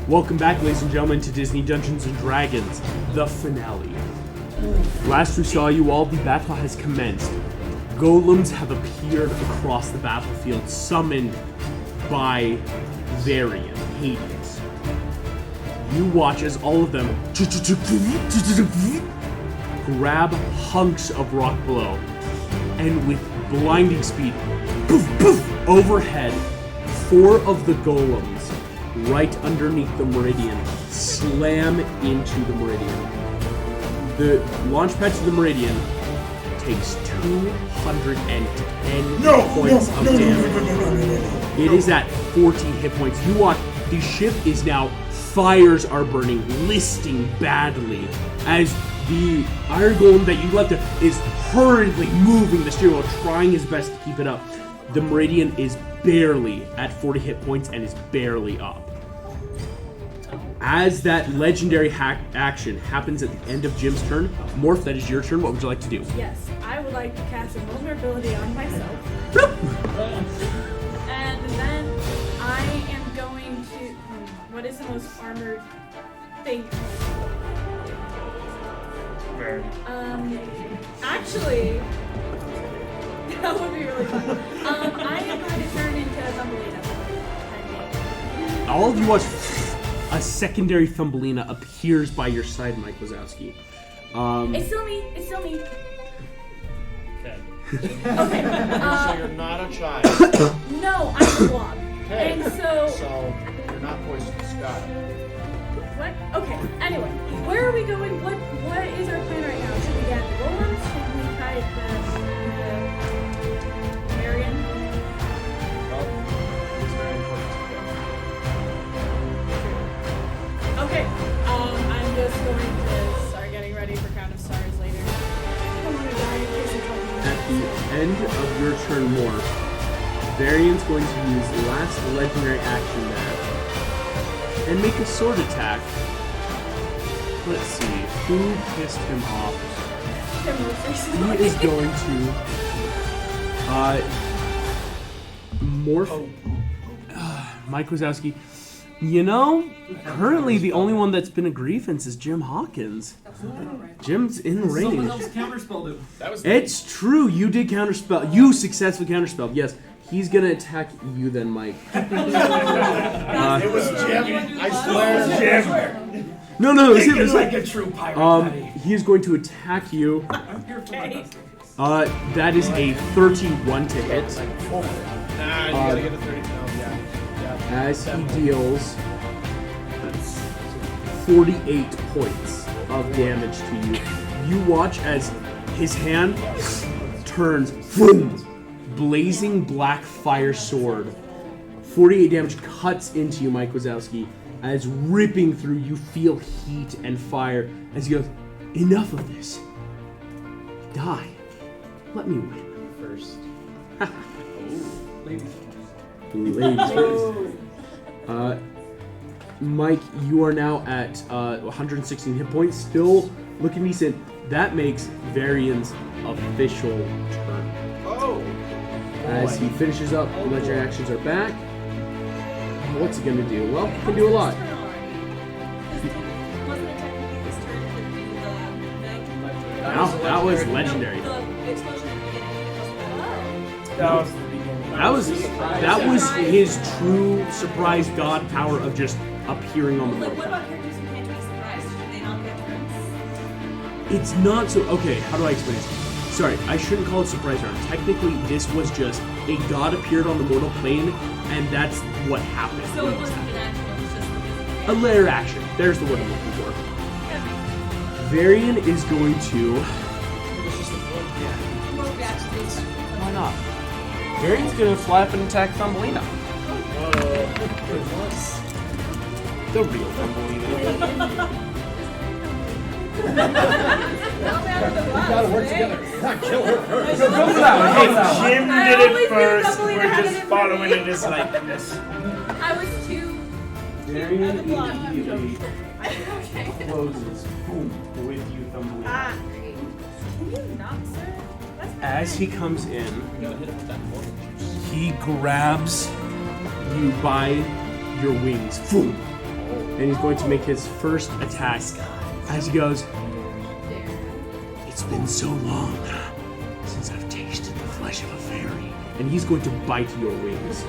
Welcome back, ladies and gentlemen, to Disney Dungeons & Dragons, the finale. Last we saw you all, the battle has commenced. Golems have appeared across the battlefield, summoned by Varian, Hades. You watch as all of them grab hunks of rock below, and with blinding speed, overhead, 4 of the golems right underneath the meridian slam into the meridian. The launch pad to the meridian takes 210 points of damage. It is at 40 hit points. You watch, the ship is now, fires are burning, listing badly, as the iron golem that you left there is hurriedly moving the steering wheel, trying his best to keep it up. The meridian is barely at 40 hit points and is barely up. As that legendary action happens at the end of Jim's turn, Morph, that is your turn. What would you like to do? Yes, I would like to cast a vulnerability on myself. And then I am going to... What is the most armored thing? Actually... That would be really fun. I am going to turn into a Thumbelina. All of you watch... A secondary Thumbelina appears by your side, Mike Wazowski. It's still me. It's still me. Okay. Okay. So you're not a child. No, I'm a blob. Okay. And so you're not poisonous. Got it. What? Okay. Anyway, where are we going? What is our plan right now? Should we get the rollers? Should we try the Marion? Well, it's very important to go. Okay. I'm just going to start getting ready for Crown of Stars later. At the end of your turn, Morph, Varian's going to use the last legendary action there and make a sword attack. Let's see, who pissed him off? He is going to Morph. Mike Wazowski. You know, currently the only one that's been a grievance is Jim Hawkins. Jim's in range. Someone else counterspelled it. It's true, you did counterspell. You successfully counterspelled, yes. He's gonna attack you then, Mike. It was Jim. I swear, Jim. No, it was him. It was like a true pirate. He is going to attack you. Okay. That is a 31 to hit. Nah, you gotta get a 30 pound. As he deals 48 points of damage to you. You watch as his hand turns, boom, blazing black fire sword. 48 damage cuts into you, Mike Wazowski. As ripping through, you feel heat and fire as he goes, enough of this. Die. Let me win. First. Ladies first. Mike, you are now at 116 hit points, still looking decent. That makes Varian's official turn. Oh! As he finishes up, legendary actions are back. What's he gonna do? Well, he can do a lot. Wasn't it technically his turn to do the thing? That was legendary. The explosion at the beginning. That was the beginning. That was his true surprise god power of just appearing on the What board. about characters who can't be surprised? Should they not get turns? It's not so. Okay, how do I explain this? Sorry, I shouldn't call it surprise round. Technically, this was just a god appeared on the mortal plane, and that's what happened. So it wasn't an action, it was just A layer action. There's the word I'm looking for. Varian is going to. Why not? Varian's going to fly up and attack Thumbelina. The real Thumbelina. Gotta work together. Not kill her first. Jim did it first. We're just following it just like this. I was too. Varian the block. immediately Okay. closes. Boom. With you, Thumbelina. Ah, great. Can you not, sir? That's As he comes in, he grabs you by your wings. Boom. and he's going to make his first attack as he goes, "It's been so long since I've tasted the flesh of a fairy," and he's going to bite your wings.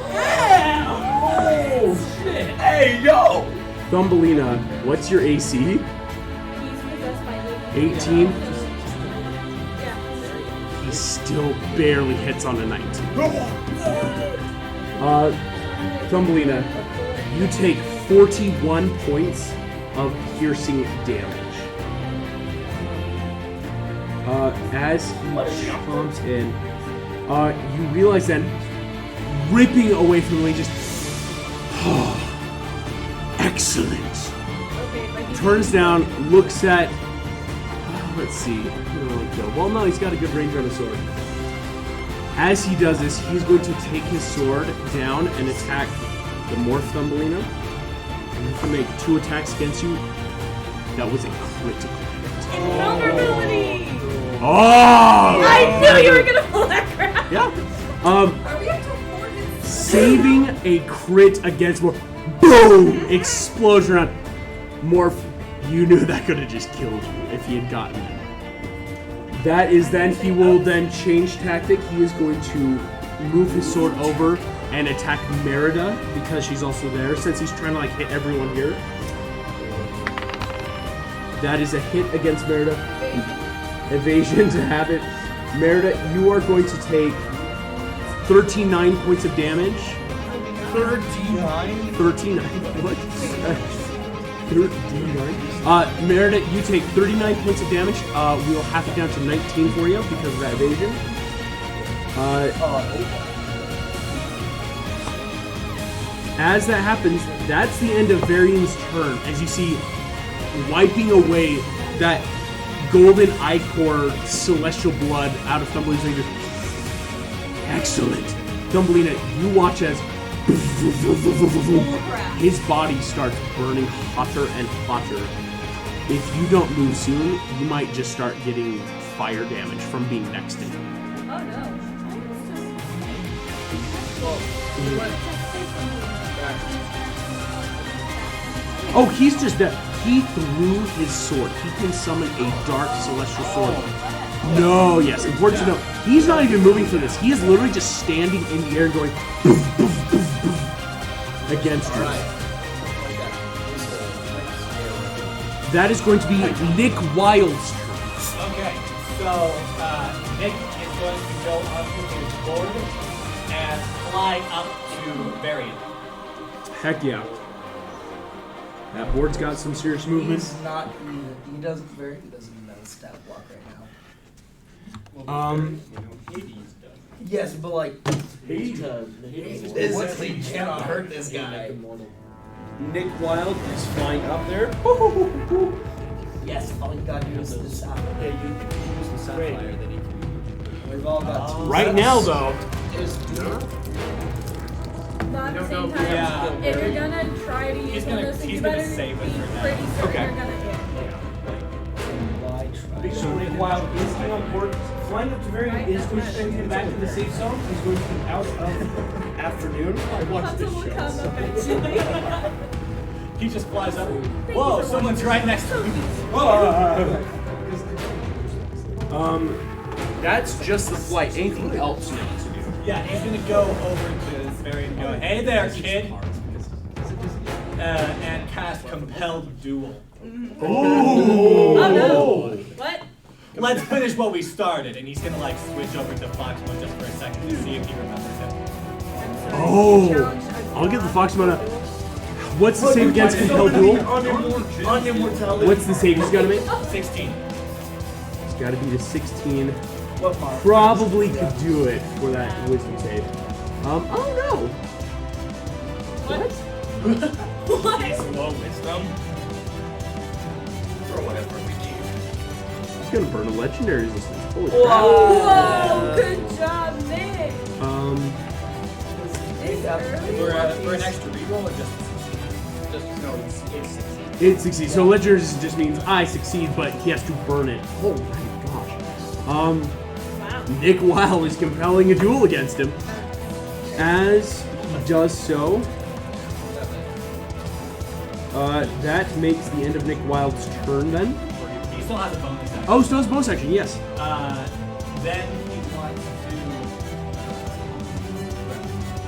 Oh shit! Hey yo! Thumbelina, what's your AC? He's possessed by 18. Yeah. He still barely hits on a 19. Thumbelina, you take 41 points of piercing damage. As he chomps in, you realize then, ripping away from the way, just excellent. Okay, but he's Turns down, looks at. Let's see. Well, no, he's got a good range on his sword. As he does this, he's going to take his sword down and attack the Morph Thumbelina. And he can make 2 attacks against you. That was a critical hit. invulnerability! Oh! I knew you were gonna pull that crap! Yeah. Are we up to 4 hits? Saving a crit against Morph. Boom! Explosion on Morph. You knew that could have just killed you if he had gotten it. That is then, he will then change tactic. He is going to move his sword over and attack Merida because she's also there, since he's trying to like hit everyone here. That is a hit against Merida. Evasion to have it. Merida, you are going to take 39 points of damage. 39? 39. What? 39. Merida, you take 39 points of damage. We'll have it down to 19 for you because of that evasion. As that happens, that's the end of Varian's turn. As you see, wiping away that golden ichor celestial blood out of Thumbelina's finger. Excellent. Thumbelina, you watch as his body starts burning hotter and hotter. If you don't move soon, you might just start getting fire damage from being next to him. Oh no. Oh, he's just dead. He threw his sword. He can summon a dark celestial sword. No, yes, important to know. He's not even moving for this. He is literally just standing in the air and going poof, poof, poof, poof, against you. That is going to be Nick Wilde's turn. Okay, so Nick is going to go onto his board and fly up to Varian. Heck yeah. That board's got some serious movement. He doesn't even know stat block right Yes, but like physically cannot hurt this guy. Nick Wilde is flying up there. Yes, all you gotta do is the sapphire. Yeah, you use the sapphire that he can. We've all got two. Right now, though, Not at the same time. Yeah. If you're gonna try to use He's one of gonna- those things, he's you gonna better save it be for that. pretty certain Okay. you're gonna hit. so Nick Wilde is on board. Flying up to Varian is going to send him back to the safe zone. He's going to be out of afternoon. I watched Hunter this will show. come eventually. He just flies up. Whoa, someone's right next to me. That's just the flight. Anything else now to do? Yeah, he's gonna go over to Varian and go, "Hey there, kid," and cast Compelled Duel. Oh no! What? Let's finish what we started, and he's gonna like switch over to Foxmon just for a second to see if he remembers him. Oh, I'll give the Foxmon a. What's the save against Compelled Duel? Unimmortality. What's the save he's got to make? 16. It's got to be the 16. What part? Probably could do it for that wisdom save. Oh no! What? Slow wisdom. He's gonna burn a legendary resistance. Holy Whoa! crap! Good job, Nick. It's early. For an extra reroll or just no, it's 16. It succeeds. So legendary resistance just means I succeed, but he has to burn it. Oh my gosh. Wow. Nick Wilde is compelling a duel against him. As he does so, That makes the end of Nick Wild's turn then. He still has a bonus action. Oh, still has bonus action, yes. Then he wants to.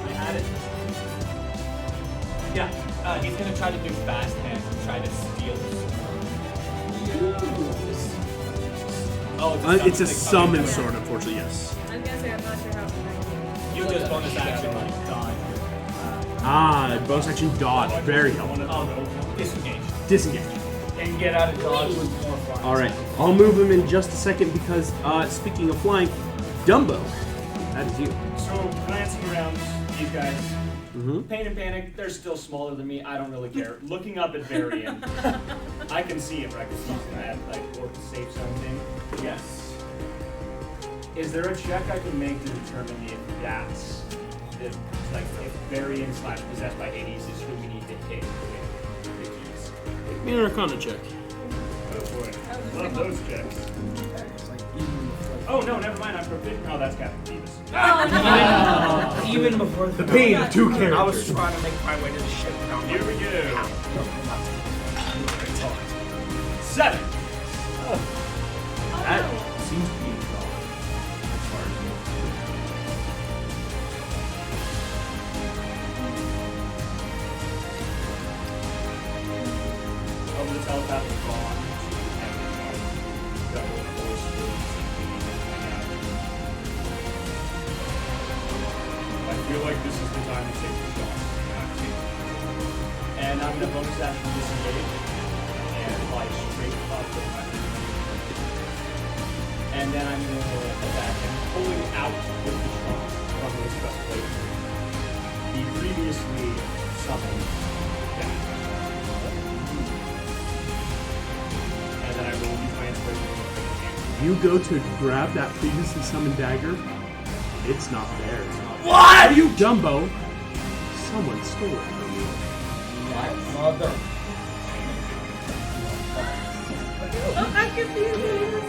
I had it. Yeah, he's gonna try to do fast hand and try to steal the sword. Oh, it's a summon sword, unfortunately, yes. I was gonna say, I'm not sure how. You just bonus action like dodge. Bonus action dodge, very helpful. Oh, disengage. Disengage. And get out of dodge with more flying. Alright, I'll move him in just a second because, speaking of flying, Dumbo, that is you. So, glancing around these guys, Pain and Panic, they're still smaller than me. I don't really care. Looking up at Varian, I can see him, right? Because he's in that, like, or safe zone thing. Yes. Is there a check I can make to determine if that's, if Varian / possessed by Hades is who we need to hit with the keys? Make me an Arcana check. Oh boy. Love those checks. Oh no, never mind. I'm proficient. Oh, that's Captain Beavis. Even before The pain of two characters. I was trying to make my way to the ship. Here we go. 7. That seems to be a draw. As far as Over the telepathic bond. Double force field. I feel like this is the time to take the shot. And I'm gonna bonus action disengage and fly straight up with my and then I'm gonna attack and pulling out with the trunk from the express plate. The previously summoned dagger. And then I will use my inspiration. you go to grab that previously summoned dagger, it's not there. What? You Dumbo, someone stole it from you. My mother. Oh, I'm confused.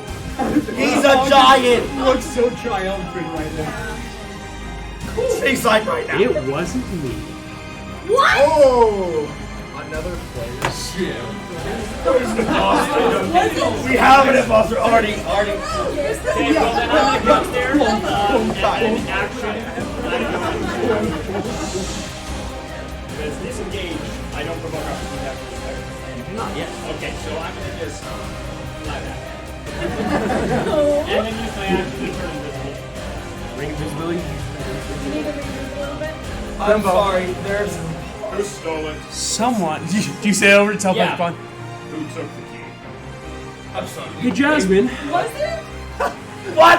He's a giant. Looks so triumphant right now. He's like right now. It wasn't me. What? Oh, another player. Shit. We have an imposter already. Okay, well then I'm gonna go upstairs and action. Because disengage, I don't provoke opportunity attack. Not yet. Okay, so I'm gonna just fly back. And then use my action to turn invisible. Ring invisibility? You need to read this a little bit. I'm sorry. There's. Who stole it? Someone. Do you say it over to telepathic Yeah. bond? Who took the key? I'm sorry. Hey, Jasmine. Was it? What? What?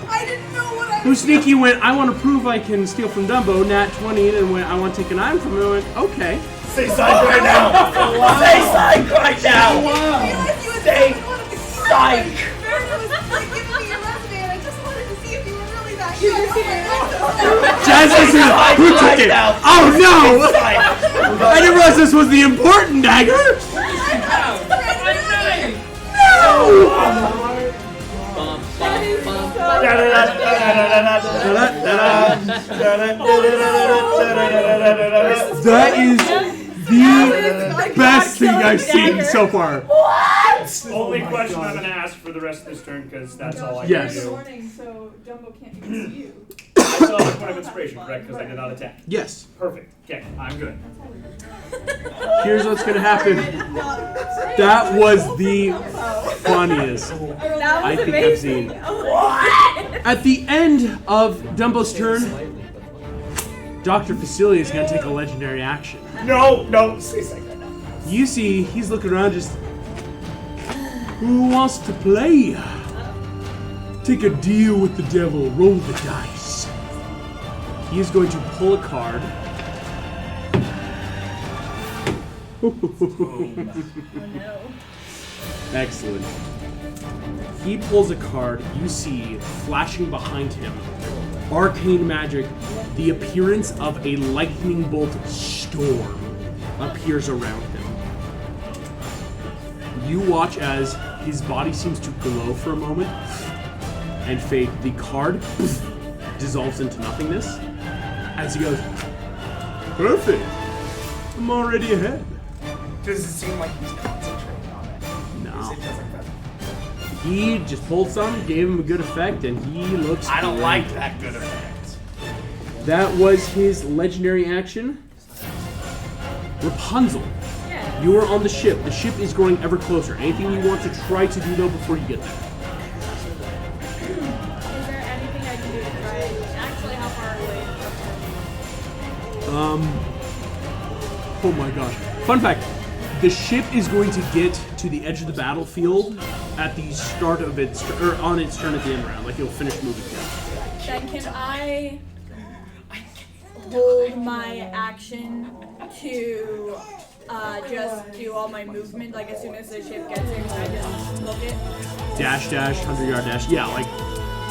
I didn't know what I Who sneaky went, I want to prove I can steal from Dumbo, nat 20, and went, I want to take an item from him, I went, okay. Say psych right now. Say psych right now. realized you had Say one of the psych. Meredith was like giving me your resume, and I just wanted to see if you were really that good. Oh my God. Jasmine said, who took it? Oh no! Psych. I didn't realize this was the important dagger! That is the best thing I've seen so far. Only question I'm gonna ask for the rest of this turn, because that's all I Yes. can do. Warning, so Dumbo can't even see you. I still have a point of inspiration, correct? Because I did not attack. Yes. Perfect. Okay, I'm good. Here's what's gonna happen. That was the funniest That I was think I've amazing. seen. Oh, At the end of Dumbo's turn, Dr. Facilier is gonna take a legendary action. No, say psych right now. You see, he's looking around just, who wants to play? Take a deal with the devil, roll the dice. He is going to pull a card. oh no. Excellent. He pulls a card. You see, flashing behind him, arcane magic, the appearance of a lightning bolt storm appears around him. You watch as his body seems to glow for a moment and fade. The card dissolves into nothingness as he goes, perfect, I'm already ahead. Does it seem like he's concentrating on it? No. It doesn't matter. He just pulled some, gave him a good effect, and he looks I don't great. like that good effect. That was his legendary action. Rapunzel, Yeah. you are on the ship. The ship is growing ever closer. Anything you want to try to do, though, before you get there? Is there anything I can do to try? Actually, how far away is it? Oh my gosh. Fun fact. The ship is going to get to the edge of the battlefield at the start of its, or on its turn at the end round. Like it'll finish moving down. Then can I hold my action to just do all my movement? Like as soon as the ship gets there, can I just book it? Dash, 100-yard dash. Yeah, like,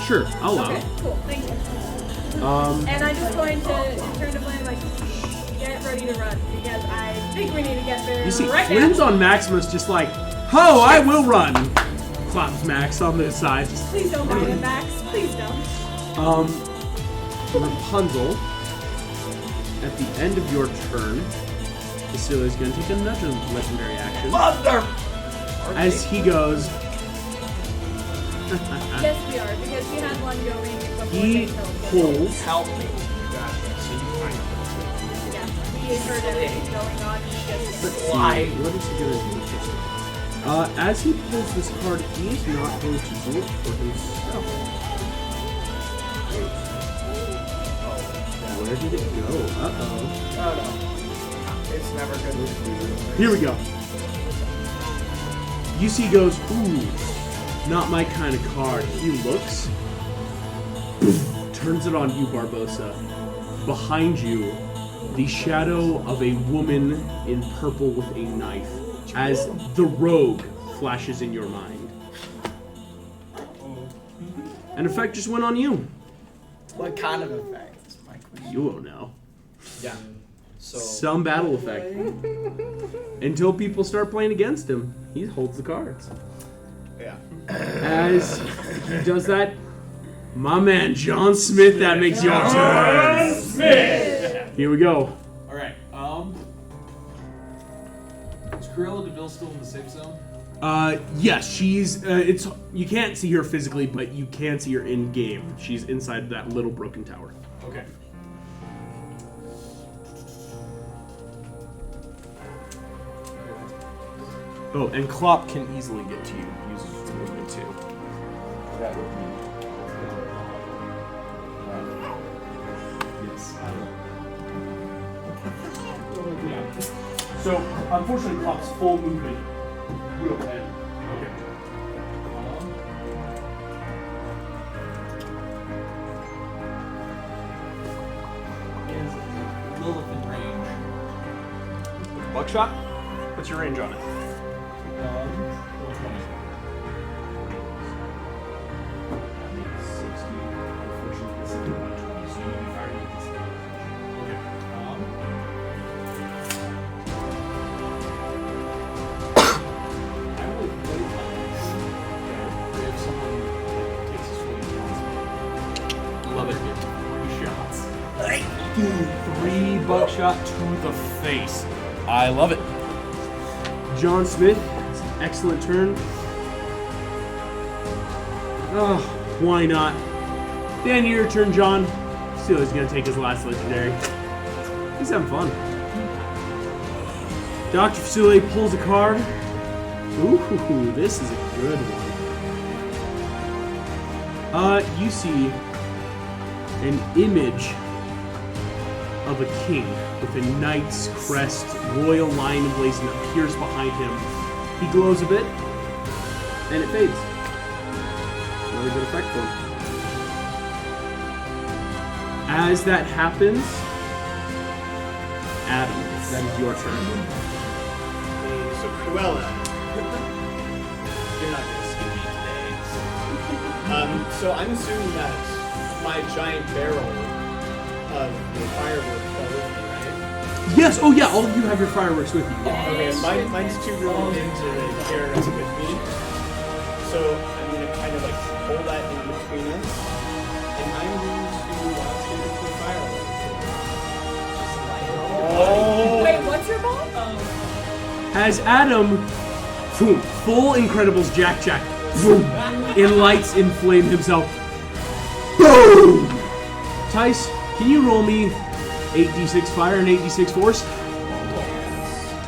sure, I'll allow Okay, it. cool. Thank you. And I'm just going to turn to plan like get ready to run because I think we need to get there You see, right Flynn's now. on Maximus just like, oh, I will run. Claps Max on the side. Please don't mind it, Max. Please don't. Rapunzel, at the end of your turn, Cecilia's going to take another legendary action. Mother! As he goes, Yes, we are because we had one going before he they killed. pulls. Help me. You got this. So you find it. Yeah, we heard everything going on. He just Why? What is he going to do? As he pulls this card, he is not going to do it for himself. Where did it go? Uh-oh. Oh no. It's never good. Here we go. You see, he goes, ooh, not my kind of card. He looks, turns it on you, Barbosa. Behind you, the shadow of a woman in purple with a knife, as the rogue flashes in your mind. An effect just went on you. What kind of effect is my question? You won't know. Yeah. So. Some battle effect. Until people start playing against him, he holds the cards. Yeah. As he does that, my man John Smith, that makes your turn. Smith! Here we go. Alright, is Cruella DeVille still in the safe zone? Yes, she's. It's you can't see her physically, but you can see her in game. She's inside that little broken tower. Okay. Oh, and Klopp can easily get to you using its movement too. That would be. Yes. Yeah. So, unfortunately, Klopp's full movement will end. Okay. Is Lilith in range? Buckshot? What's your range on it? 120. I will wait on this. If someone takes a swing, love it. 3 shots. 3 buckshot to the face. I love it. John Smith, it's an excellent turn. Oh, why not? Then your turn, John. Steely's gonna take his last legendary. He's having fun. Dr. Fasule pulls a card. Ooh, this is a good one. You see an image of a king with a knight's crest, royal lion emblazoned appears behind him. He glows a bit, and it fades. Another good effect for him. As that happens, Adam, that is your turn. So Cruella. You're not going to skip me today. So I'm assuming that my giant barrel of the fireworks are with me, right? Yes, oh yeah, all of you have your fireworks with you. Okay, mine's too rolled into the carrot with me. So I'm gonna kind of like hold that in between us, and I'm going to shoot the fireworks. Wait, what's your ball? As as Adam, boom, full Incredibles Jack, boom, in lights inflame himself. Boom! Tice, can you roll me 8d6 fire and 8d6 force?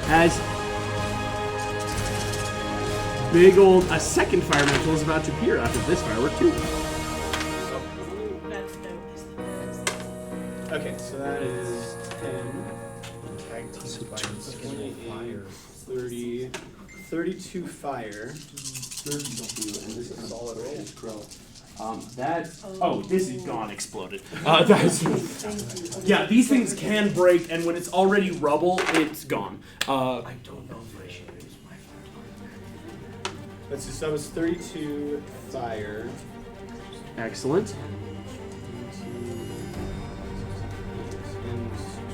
As big old, a second fire mantle is about to appear after this firework too. That's no. Okay, so that is 10. 30, 32 fire. 32, and this is solid roll. This is gone exploded. Yeah, these things can break, and when it's already rubble, it's gone. I don't know if I should use my Let's see, so that was 32 fire. Excellent. And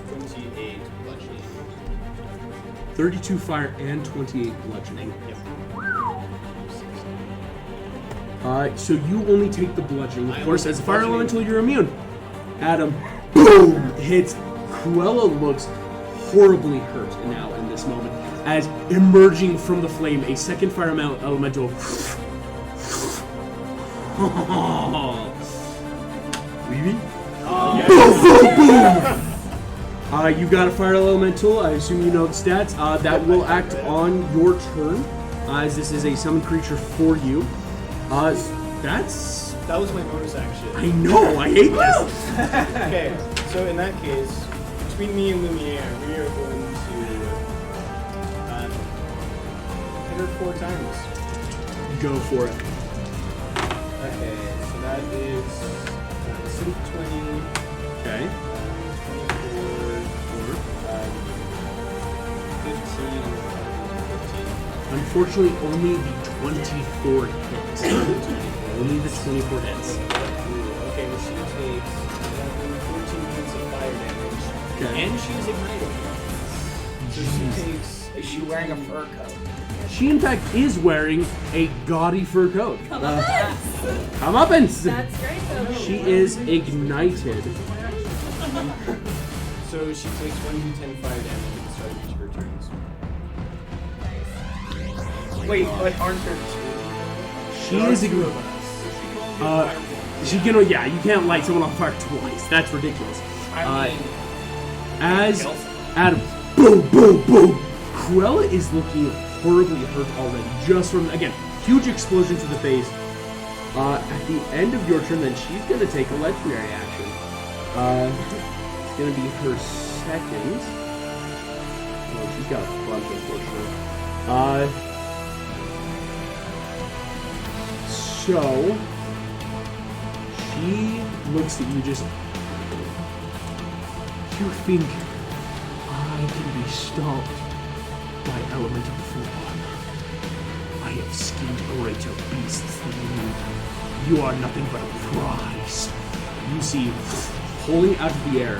28 bludgeoning. 32 fire and 28 bludgeoning. Yep. So you only take the bludgeoning. Of course, as a fire elemental, you're immune. Adam, boom, hits. Cruella looks horribly hurt now in this moment, as emerging from the flame, a second fire elemental. Leaving? Boom! You got a fire elemental. I assume you know the stats. That will act on your turn, as this is a summoned creature for you. That was my bonus action. I know, I hate this. Okay, so in that case, between me and Lumiere, we are going to hit her 4 times. Go for it. Okay, so that is 20. Okay. 15. Unfortunately, only the 24 hits. Only the 24 hits. Okay, well she takes 14 points of fire damage. Okay. And she's ignited. So she takes... Is she wearing a fur coat? She, in fact, is wearing a gaudy fur coat. Comeuppance! That's great though. She is ignited. So she takes 1d10 fire damage at the start of each of her turns. Wait, but aren't there two? She is ignited. She can, yeah, you can't light someone on fire twice. That's ridiculous. I mean, As Adam, boom, boom, boom. Cruella is looking horribly hurt already, just from, again, huge explosion to the face. At the end of your turn, then she's going to take a legendary action. It's going to be her second. Oh, she's got a bunch, unfortunately. So, she looks at you just... You think I can be stopped by elemental form? I have skinned greater beasts than you. You are nothing but a prize. You see, pulling out of the air,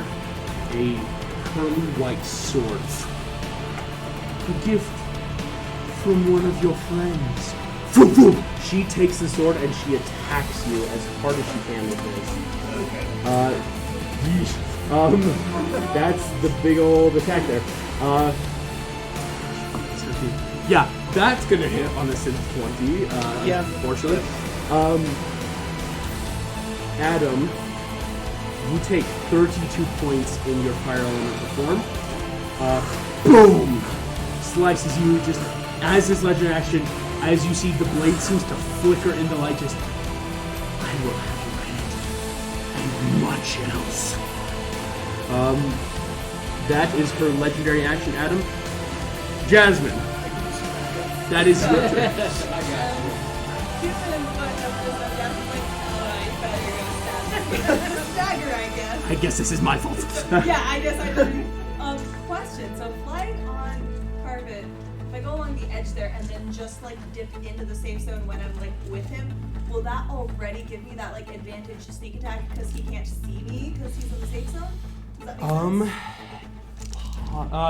a pearly white sword. A gift from one of your friends. Vroom, vroom. She takes the sword and she attacks you as hard as she can with this. That's the big old attack there. Yeah, that's gonna hit on a synth 20. Yeah. Unfortunately. Adam, you take 32 points in your fire elemental form. Boom! Slices you just as this legendary action. As you see, the blade seems to flicker in the light. Just, I will have your head and much else. That is her legendary action, Adam. Jasmine, that is your turn. Dagger, I guess. I guess this is my fault. Yeah, I guess I didn't. Question. So flying on Carpet, if I go along the edge there and then just like dip into the safe zone when I'm like with him, will that already give me that like advantage to sneak attack because he can't see me because he's in the safe zone? Does that make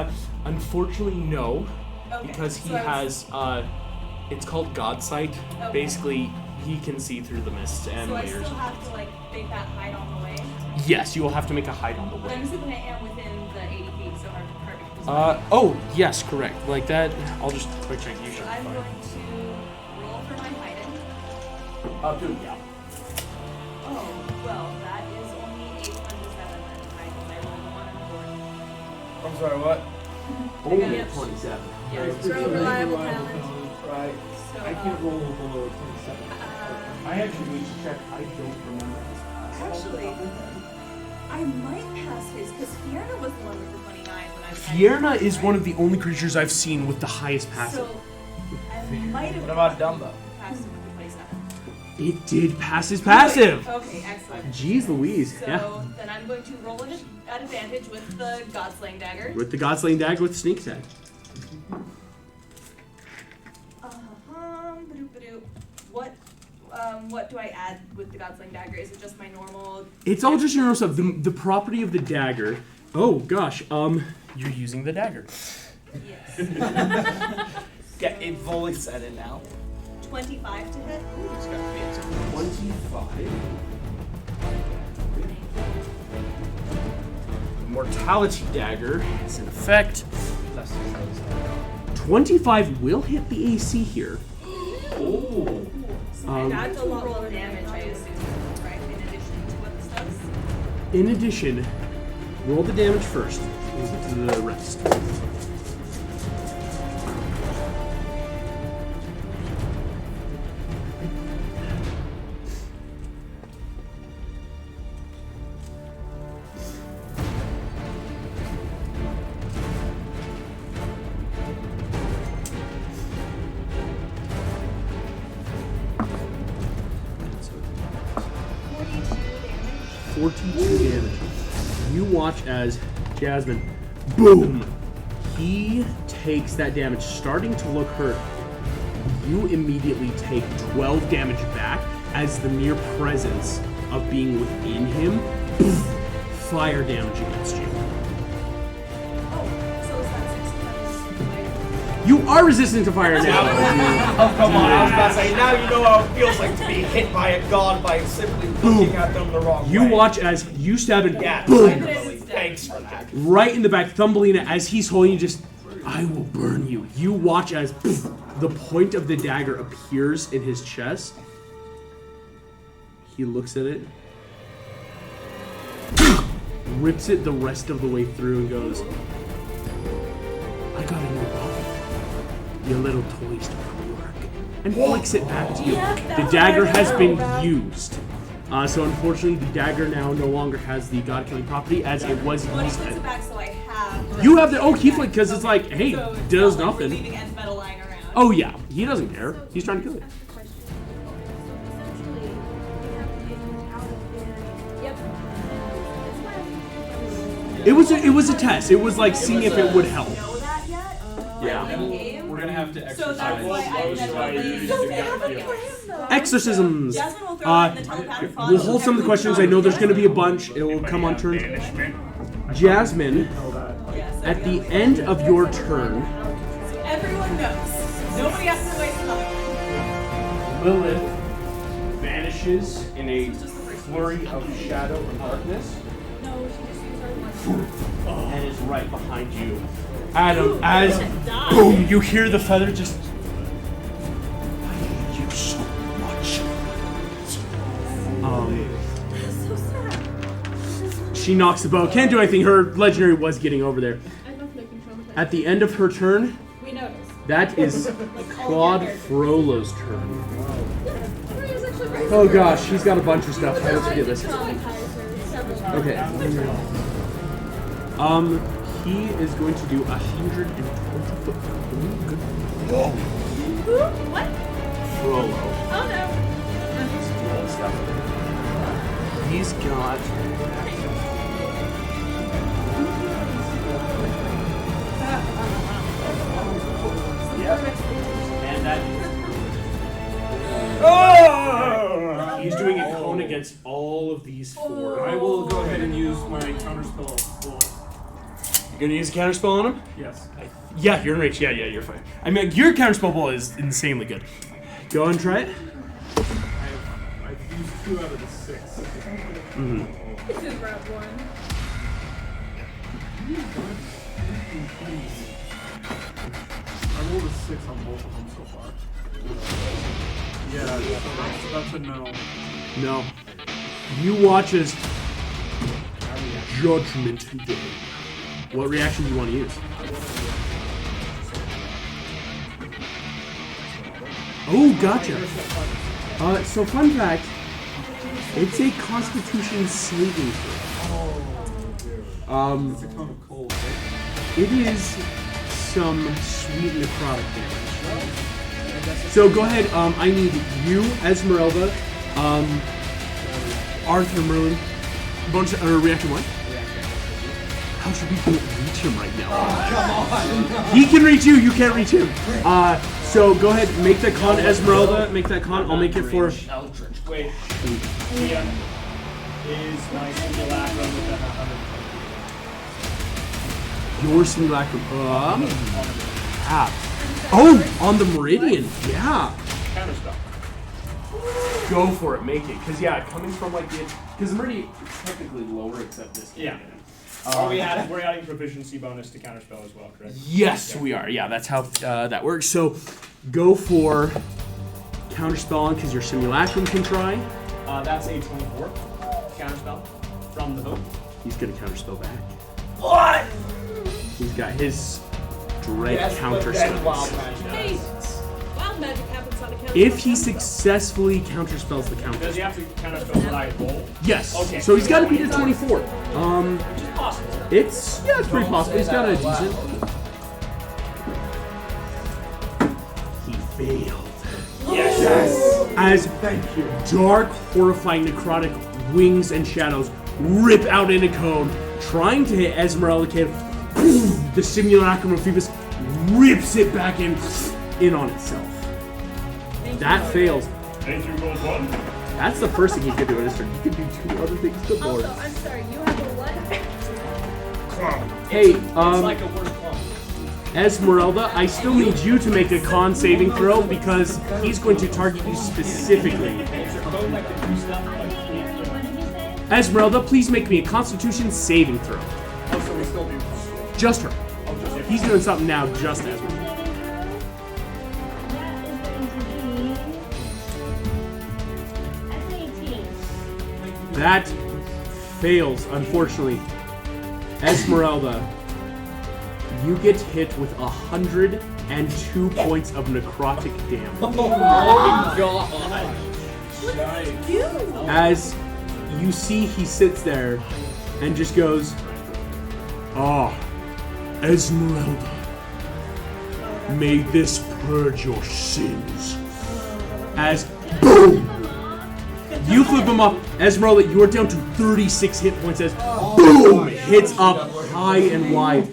sense? Unfortunately, no. Okay, Because he so I was- has, it's called God Sight. Okay. Basically, he can see through the mist and So I layers. still have to like make that hide on the way. Yes, you will have to make a hide on the But way. I'm assuming I am within the 80 feet, so our Carpet can Oh, yes, correct. Like that. I'll just quick check. You should I'm be going fine. to roll for my hiding. Dude, yeah. Oh, well, that is only 8 1 to 7 then, because I rolled a 1 and a 4. I'm sorry, what? Only Yes. 27. Yes. Throw reliable talent. Right. So, I can't roll below 27. I actually need to check. I don't remember. Actually, I might pass his, because Fiona was the one with the 29 when I was Fierna is one of the only creatures I've seen with the highest passive. So, I might have What about Dumbo? passed him with the 27. It did pass his passive. Okay, excellent. Jeez Louise. So Yeah. then I'm going to roll it at advantage with the Godslaying Dagger. With the Godslaying Dagger with the sneak attack. Ba-doop-ba-doop. What do I add with the Godslaying Dagger? Is it just my normal? It's all just your normal stuff. The property of the dagger. Oh gosh. You're using the dagger. Yes. Yeah, it fully said it now. 25 to hit. It's got to be it. 25. Mortality dagger is in effect. 25 will hit the AC here. Oh. That's a lot Roll more damage, I assume, right? In addition to what this does. In addition, roll the damage first. We'll get to the rest. So, 42 damage. You watch as Jasmine, boom! He takes that damage, starting to look hurt. You immediately take 12 damage back as the mere presence of being within him, poof, fire damage against you. Oh, so is that 6 You are resistant to fire now. Oh, come on. I was about to say, now you know how it feels like to be hit by a god by simply looking at them the wrong way. You watch as you stab it, Yeah, boom, literally. Thanks for that. right in the back. Thumbelina, as he's holding you, just, I will burn you. You watch as poof, the point of the dagger appears in his chest. He looks at it, rips it the rest of the way through and goes, I got a new body. Your little toys don't work. And flicks it back to you. The dagger has been used. So unfortunately, the dagger now no longer has the god-killing property as it was Well, he used. puts it back so I have. You have the he flick because it's like, hey, So it's does not like we're nothing. leaving end metal lying around. Oh yeah, he doesn't care. He's trying to kill you. It was a test. It was like seeing if it would help. Know that yet? Yeah. In-game? We're gonna have to So that's why exercise. I never leave. Exorcisms. Jasmine will throw it in the telepathic font. We'll hold some of the questions. I know there's going to be a bunch. It will come on turns. Jasmine, Yes, at the end of your turn, so everyone knows. Nobody has to waste time. Lilith vanishes in a flurry of shadow and darkness. No, she just used her one. And is right behind you. Adam, as boom, you hear the feather just. I hate you so much. So sad. She knocks the bow. Can't do anything. Her legendary was getting over there. I love making traumatized. At the end of her turn, We noticed. that is Claude Frollo's turn. It was actually right. Oh gosh, he's got a bunch of stuff. I don't forget this. Traumatized. Okay. He is going to do 120 foot. Ooh, good. Who? What? Frollo. Oh no. He's got. Yep. And that. Oh! He's doing a cone against all of these four. I will go ahead and use my counterspell. You're gonna use a counterspell on him? Yes. Yeah, you're in range. Yeah, you're fine. I mean, your counterspell ball is insanely good. Go and try it. I've used 2 out of the 6. Just grab one. I rolled a 6 on both of them so far. Yeah, so that's a no. No. You watch as Judgment Day. What reaction do you want to use? Oh, gotcha. So fun fact, it's a Constitution saving throw. It's a kind of cold. It is some sweet necrotic damage. So go ahead. I need you, Esmeralda, Arthur, Merlin. Bonus or reaction one. How should we don't reach him right now? Come on. He can reach you. You can't reach him. So go ahead. Make that con, Esmeralda. Make that con. I'll make it for. Wait. Ian, is my simulacrum within 100? Your simulacrum. Oh, on the meridian. Yeah. Counterspell. Go for it. Make it. Because, yeah, coming from like the. Because the meridian is technically lower except this. Yeah. We're adding proficiency bonus to counterspell as well, correct? Yes, we are. Yeah, that's how that works. So go for counterspell on because your simulacrum can try. That's a 24 counterspell from the hook. He's going to counterspell back. What? He's got his dread Yes, counter but then spells. wild magic. Hey, wild magic happens on a counter. If he successfully counterspells the counter. Does he have to counterspell what I roll? Yes. Okay. So he's got to beat a 24. Which is possible. It's pretty possible. He's got a decent. He failed. Yes. As dark, horrifying, necrotic wings and shadows rip out in a cone, trying to hit Esmeralda Kid. The simulacrum of Phoebus rips it back in on itself. That fails. Thank you, roll one. That's the first thing he could do in his turn. He could do 2 other things. Good lord. Also, I'm sorry, you have a what? Hey, It's like a worse clump. Esmeralda, I still need you to make a con saving throw because he's going to target you specifically. Is there code that can do stuff like Esmeralda, please make me a Constitution saving throw. Oh, so we still do. Just her. He's doing something now, just Esmeralda. That fails, unfortunately. Esmeralda, you get hit with 102 points of necrotic damage. Oh my god. As you see, he sits there and just goes, Esmeralda, may this purge your sins. As boom! You flip him up. Esmeralda, you are down to 36 hit points as boom! Hits up high and wide.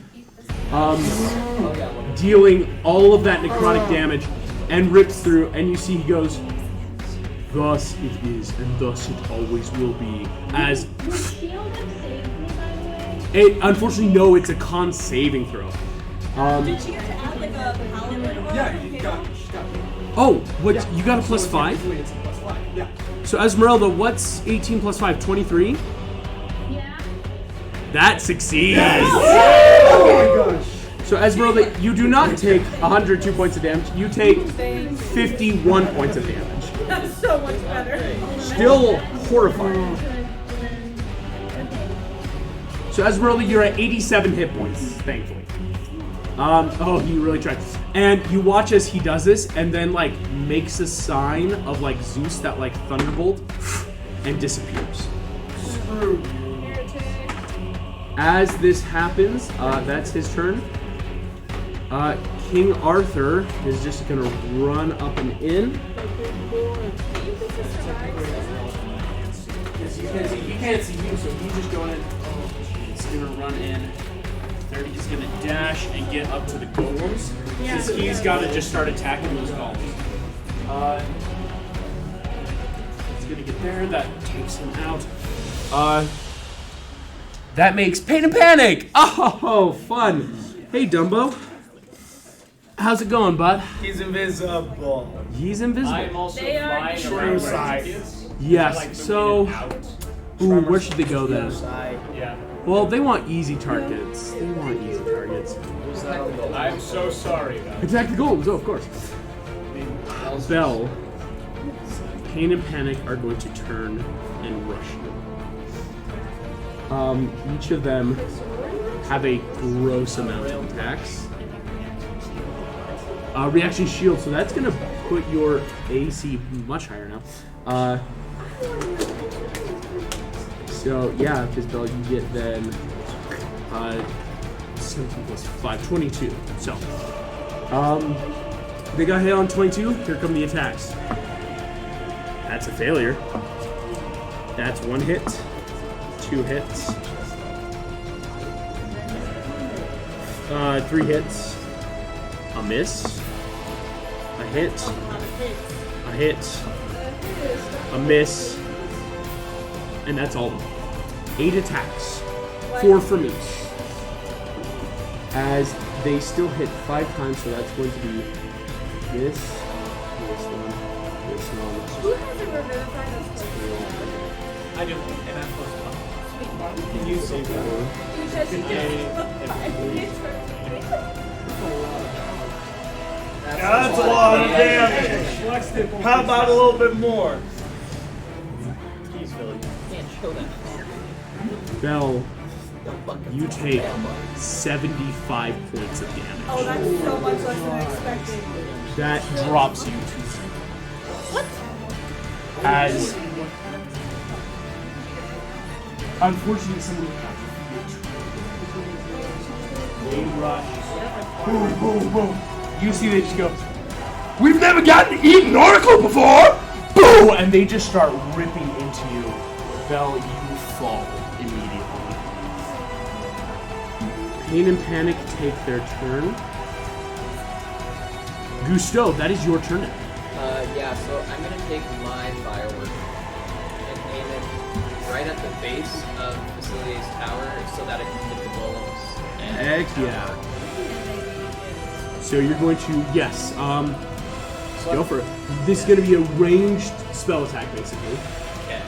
Dealing all of that necrotic damage and rips through, and you see he goes, thus it is, and thus it always will be. As it, unfortunately, no, it's a con saving throw. Did she get to add like a paladin or Yeah, you got it. Oh, what? You got a plus 5? It's a plus 5. Yeah. So Esmeralda, what's 18 plus 5? 23? Yeah. That succeeds. Oh my gosh. So Esmeralda, you do not take 102 points of damage. You take 51 points of damage. That's so much better. Still horrifying. So Esmeralda, you're at 87 hit points, thankfully. Oh, he really tried. And you watch as he does this, and then like makes a sign of like Zeus, that like thunderbolt, and disappears. As this happens, that's his turn. King Arthur is just gonna run up and in. He can't see you, so he's just going in. He's gonna run in. 30. He's gonna dash and get up to the golems. Because he's got to just start attacking those golems. He's gonna get there. That takes him out. That makes Pain and Panic. Oh, fun. Hey, Dumbo. How's it going, bud? He's invisible. He's invisible. I'm also They are flying true around size. where he is. Yes, Like, so- moving in and out. Ooh, where should they go then? Side. Yeah. Well, they want easy targets. They want easy targets. attack the gold. I'm so sorry about it. Attack the golems, oh, of course. Bell, Pain and Panic are going to turn and rush you. Each of them have a gross amount of attacks. Reaction shield, so that's going to put your AC much higher now. So, yeah, because Bell, you get then 17 plus 5, 22. So, they got hit on 22. Here come the attacks. That's a failure. That's 1 hit, 2 hits, 3 hits, a miss, a hit, a hit, a miss, and that's all of them. 8 attacks, 4 from each. As they still hit 5 times, so that's going to be this one. Who has a revivify that's I do, and I'm close to Can you save that? You just That's a lot of damage. How about a little bit more? Keys, Philly. Can't show that. Bell, you take 75 points of damage. Oh, that's so much less than expected. That drops you to 0. As unfortunately, somebody they rush. Boom, boom, boom. You see they just go, "We've never gotten to eat an oracle before!" Boom! And they just start ripping into you. Bell, you fall immediately. Pain and Panic take their turn. Gusto, that is your turn now. Yeah, so I'm gonna take my firework and aim it right at the base of Facility's tower so that it can hit the golems. And Heck yeah. So you're going to, yes, go for it. This is going to be a ranged spell attack, basically. Okay.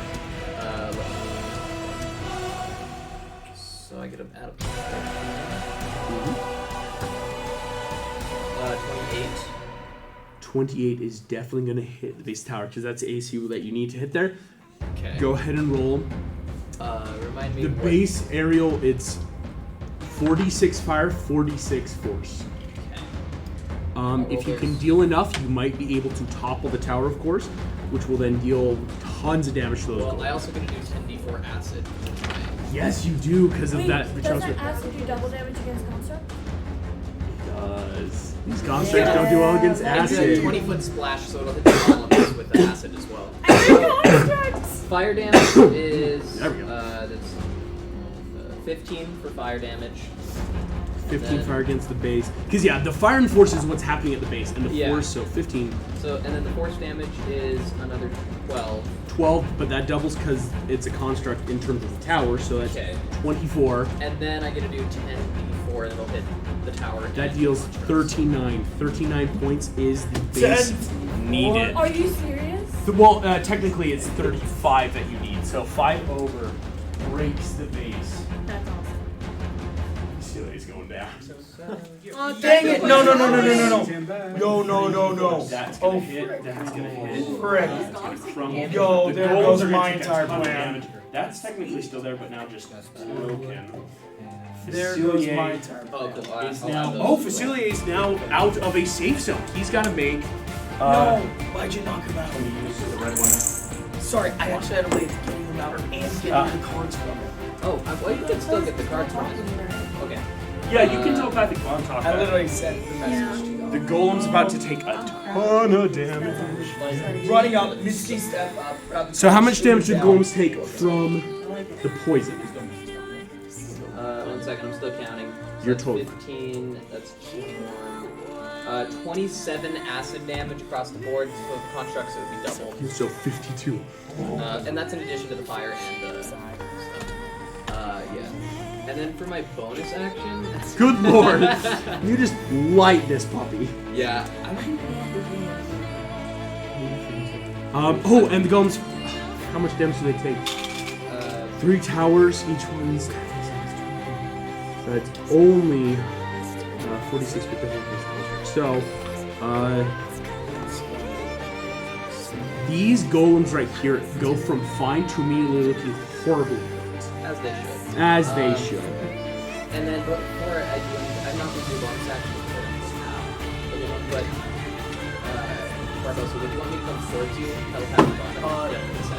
So I get a out. 28. 28 is definitely going to hit the base tower because that's the AC that you need to hit there. Okay. Go ahead and roll. Remind me. The what- base aerial, it's 46 fire, 46 force. Okay. If you can deal enough, you might be able to topple the tower, of course, which will then deal tons of damage to those. Well, golems. I also gonna do 10d4 acid. Yes, you do because of Wait, that. doesn't acid do double damage against construct? Does. These constructs don't do well against It's a acid. 20-foot splash, so it'll hit the columns with the acid as well. Constructs! Fire damage is There we go. That's 15 for fire damage. 15 then- fire against the base. Because, yeah, the fire and force is what's happening at the base, and the Yeah. force, so 15. So and then the force damage is another 12. 12, but that doubles because it's a construct in terms of the tower, so that's Okay. 24. And then I get to do 10d4 and it'll hit the tower. That and deals constructs. 39. 39 points is the base needed. Are you serious? Well, technically it's 35 that you need, so 5 over breaks the base. That's awesome. Facility's going down. Oh, Dang it! No. Stand back. No. That's gonna hit, that's gonna hit. Frick. That's gonna crumble. Yo, The there golems goes are gonna my take a entire ton of plan. damage. That's technically still there, but now just broken. There goes Facilier my entire Oh, plan. cool. is I'll now. add those Oh, as well. Facilier is now out of a safe zone. He's got to make. No, why'd you knock him out? The red one. Sorry, I actually had a way of getting him out and getting the cards from him. Oh, well, you can still get the cards from it. Okay. Yeah, you can telepathic bomb talk. I literally sent the message to you. The golem's about to take a ton of damage. Running up, Misty step up. grab the So how cards, much shoot damage it did down. golems take from the poison? 1 second, I'm still counting. So You're that's total. 15, that's 27 acid damage across the board, so the constructs it would be doubled. So 52. And that's in addition to the fire and the stuff. Yeah. And then for my bonus action... Good lord! You just light this puppy. Yeah. Oh, and the golems. How much damage do they take? 3 towers, each one's. So it's only 46 feet. So, these golems right here go from fine to immediately looking horribly hurt. As they should. As they should. And then before I do anything, I'm not going to do bonus action but Barbosa, would you want me to come towards you?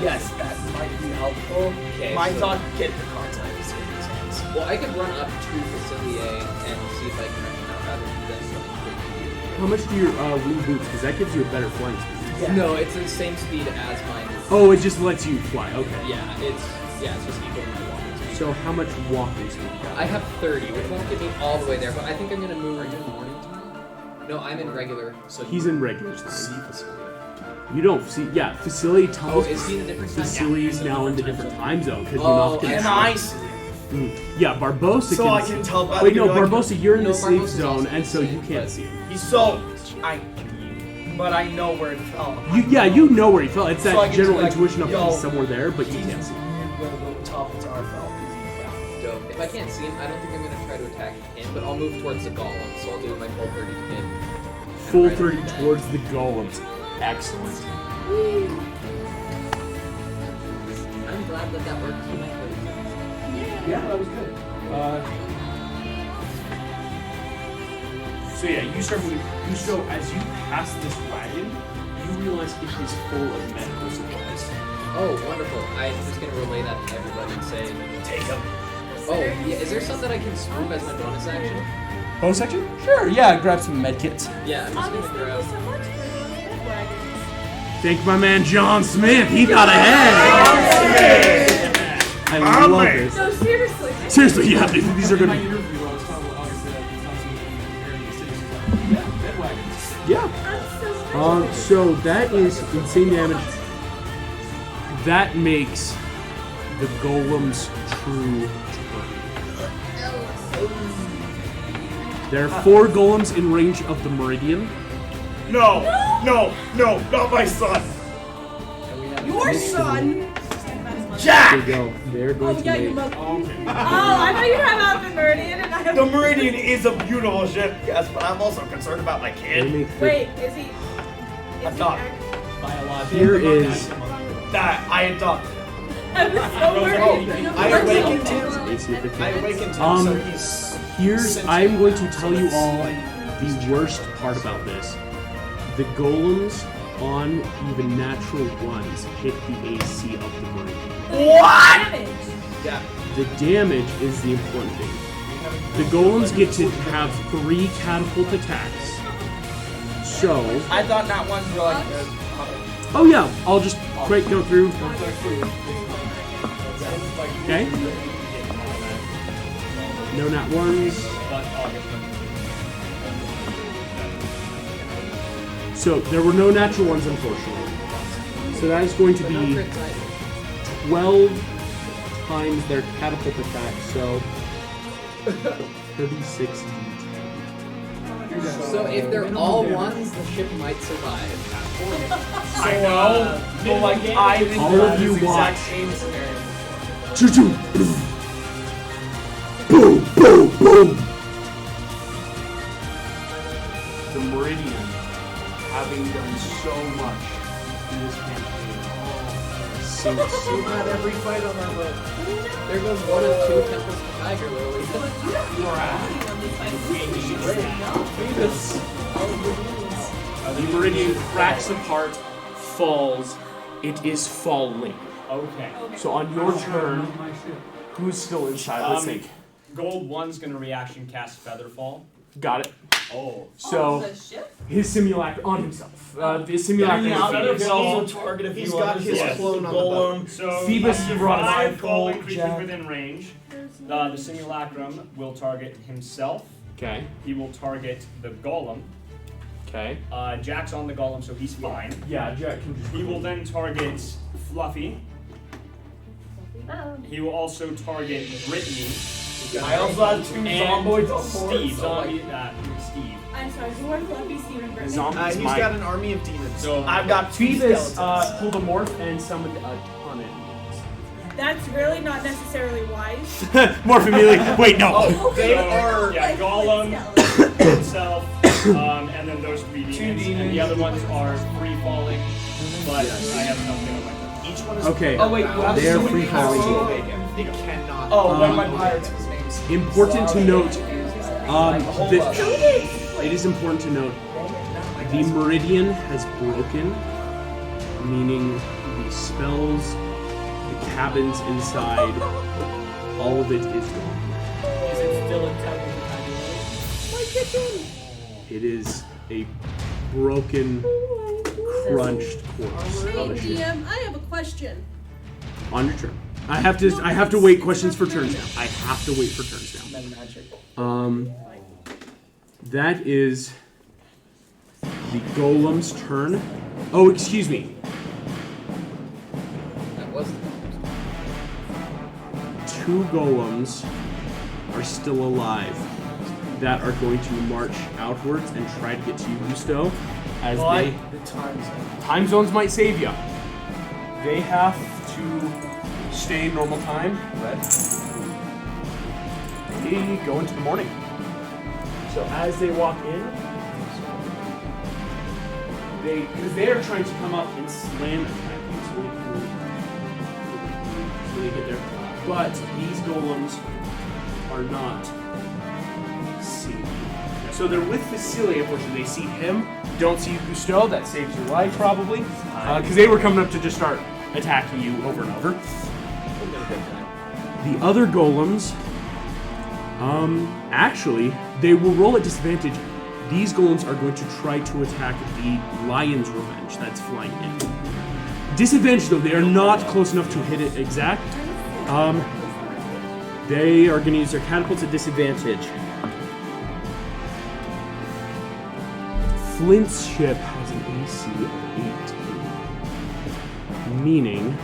Yes, that might be helpful. Okay, My so- thought, get the contact is in his hands. Well, I could run up to Facilier and see if I can run out rather than something. How much do your wing boots? Because that gives you a better flying speed. Yeah. No, it's the same speed as mine. Oh, it just lets you fly. Okay. Yeah, it's just equal to my walking speed. So how much walking speed? You got? I have 30, which won't get me all the way there, but I think I'm gonna move. Are you in morning time? No, I'm in regular. So He's in regular time. You don't see. Yeah, facility Oh, tells. is he in a different time? Facility's now in the different time zone because Oh, you're And not I connected. see him. Yeah, Barbosa So can I see. can tell by Wait, the no, like, Barbosa, you're in No, the safe Barbosa's zone, also and so safe, you can't but- see him. He's so but I know where it fell. You know where he fell. It's So I that can general be like, intuition of yo, he's somewhere there, but you can't see him. Where the top of the tower fell. He's Dope. If I can't see him, I don't think I'm gonna try to attack him, but I'll move towards the golem, so I'll do my full 30 to him. Full Right 30 there. towards the golems. Excellent. I'm glad that worked for my 30. Yeah, that was good. So yeah, you start moving. So as you pass this wagon, you realize it is full of medical supplies. Oh, wonderful. I'm just gonna relay that to everybody and say, take him. oh, yeah, is there something I can swoop as my bonus action? Bonus section? Sure, yeah, grab some med kits. Yeah, I'm just gonna Thank grab. you so much for those med wagons. Thank my man John Smith, he got ahead! I love this. No, seriously. Seriously, yeah, these are In my gonna interview, I was talking about obviously that it's not something you compare to the cities. Yeah, bed wagons. Yeah. I'm so So that is insane damage. That makes the golem's true turn. There are 4 golems in range of the meridian. No, not my son. Your son. There Jack! you go. They're going Oh, to yeah, you make. must. Oh, I thought you were talking about the Meridian, and I have. The Meridian is a beautiful ship, yes, but I'm also concerned about my They kid. make Wait, is he? I'm Is not. he Here is. That I adopted. I was so worried. I awakened him. AC-15. I awakened him, so he's. Here's. I'm going to tell you all the worst part about this. The golems on even natural ones hit the AC of the meridian. What? Damage. Yeah. The damage is the important thing. The golems get to have 3 catapult attacks. So, I thought not ones were like. oh yeah, I'll just quick go through. Okay. No nat ones. So there were no natural ones, unfortunately. So that is going to But no be crits either. 12 times their catapult attack. So 36 d10. So if they're all ones, the ship might survive. I know. But like I think All that of you is the watch. exact same scenario. Choo choo. Boom, boom, boom. The Meridian, having done so much in this campaign, Sinks. Not every fight on our list. There goes one of 2 temples of Tiger Lily. The meridian cracks apart, falls. It is falling. Okay. So on your turn, who's still inside? Let's think. Gold 1's gonna reaction cast Featherfall. Got it. Oh. So The ship? his simulacra on himself. The simulacra. Yeah, is you Phoebus. can also target if He's you got want. his Yes. clone on the Golem. So Phoebus up to brought 5 Gold, falling creatures Jack. within range. The simulacrum will target himself. Okay. He will target the golem. Okay. Jack's on the golem, so he's fine. Yeah, Jack can just. He will then target Fluffy. He will also target Brittany. I also have 2 zomboids on board. Steve. so, like, Steve. I'm sorry, who are Fluffy, Steve, and Brittany? Zombies He's might. got an army of demons. So I've got 2 Phoebus skeletons. pulled a morph and summoned a ton of demons. That's really not necessarily wise. More familiar. Wait, no. Oh, they They're are like Gollum skeletons. itself, and then those 3 demons, and the other ones are free falling. But I have nothing on my turn. Each one is Okay. Oh wait, you have They are so many free falling. powers. They cannot. Oh, one of my pirates' names. Important to note. Hold that up. it is important to note. The meridian has broken, meaning the spells, the cabins inside, all of it is gone. Is it still in Temple of My kitchen! It is a broken, crunched corpse Hey, of a ship. DM, I have a question. On your turn. I have to wait questions for turns now. I have to wait for turns now. Magic. That is the golem's turn. Oh, excuse me. That was 2 golems are still alive that are going to march outwards and try to get to you, Gusto. As they The time zone. time zones might save you. They have to stay normal time. Red. They go into the morning. So as they walk in, because they are trying to come up and slam attack you, so they get there. But these golems are not seeing you. So they're with Facilier, unfortunately. They see him, don't see Gusto. That saves your life, probably. Because they were coming up to just start attacking you over and over. The other golems, actually, they will roll at disadvantage. These golems are going to try to attack the Lion's Revenge that's flying in. Disadvantage, though, they are not close enough to hit it exact. They are going to use their catapults at disadvantage. Flint's ship has an AC of 18. Meaning...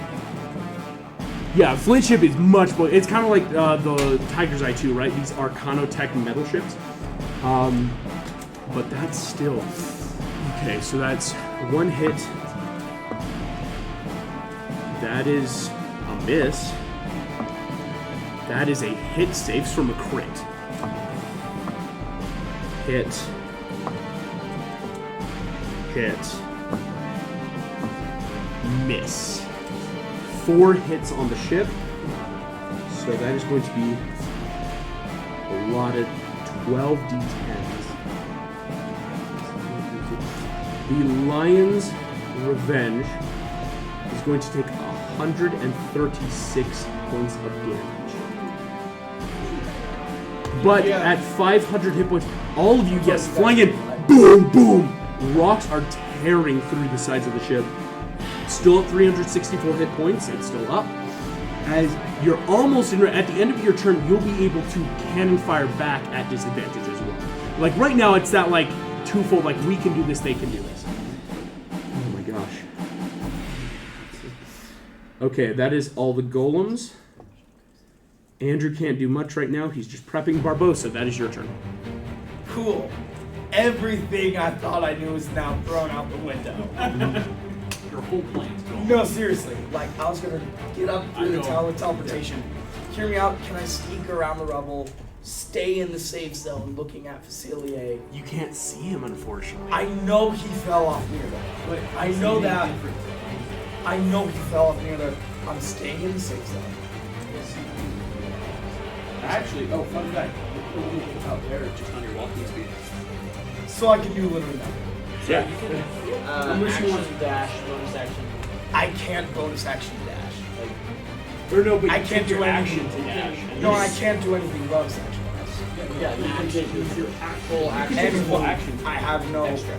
Yeah, Flint's ship is much better. It's kind of like the Tiger's Eye 2, right? These Arcanotech metal ships. But that's still... Okay, so that's 1 hit. That is a miss. That is a hit, saves from a crit. Hit. Hit. Miss. 4 hits on the ship. So that is going to be allotted 12 d10s. The Lion's Revenge is going to take 136 points of damage. But at 500 hit points, all of you, yes, flying in, boom, boom! Rocks are tearing through the sides of the ship. Still at 364 hit points, it's still up. As you're almost in, at the end of your turn, you'll be able to cannon fire back at disadvantage as well. Like right now, it's that like twofold, like we can do this, they can do this. Oh my gosh. Okay, that is all the golems. Andrew can't do much right now. He's just prepping Barbosa. That is your turn. Cool. Everything I thought I knew is now thrown out the window. Your whole plan's gone. No, seriously. Like, I was gonna get up through the tower with teleportation. Hear me out. Can I sneak around the rubble, stay in the safe zone looking at Facilier? You can't see him, unfortunately. I know he fell off near there. I know that. I know he fell off near there. I'm staying in the safe zone. Actually, fun fact. It's out there just on your walking speed. So I can do literally nothing. Yeah. Unless you want to dash, bonus action. I can't bonus action dash. Or no, but I you can't take do your anything. action to dash. No, I can't do anything bonus action. Yeah, you can take your full action. And full action. I have no. Extra.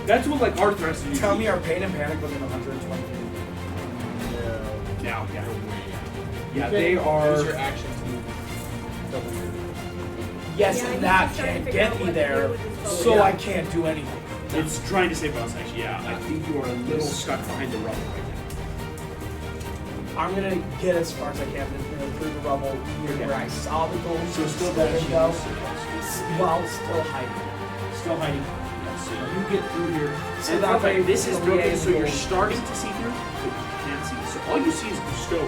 That's what like Arthur has to do. Tell me, are Pain and Panic within 120 feet? Now, yeah. Yeah, they are. Use your action to double your. Yes, Yeah, and he's that just trying to can't figure get out me what to there, do with his bow. so I can't do anything. It's trying to say bonus action. Yeah, I think you are a little stuck behind the rubble right now. I'm gonna get as far as I can through the rubble near where I saw the gold. So still let dashing. it go. While still hiding. Still hiding. So you get through here. So And that okay, way this is the broken, liaison so you're goes- starting to see through, but you can't can't see. So all you see is Gusto.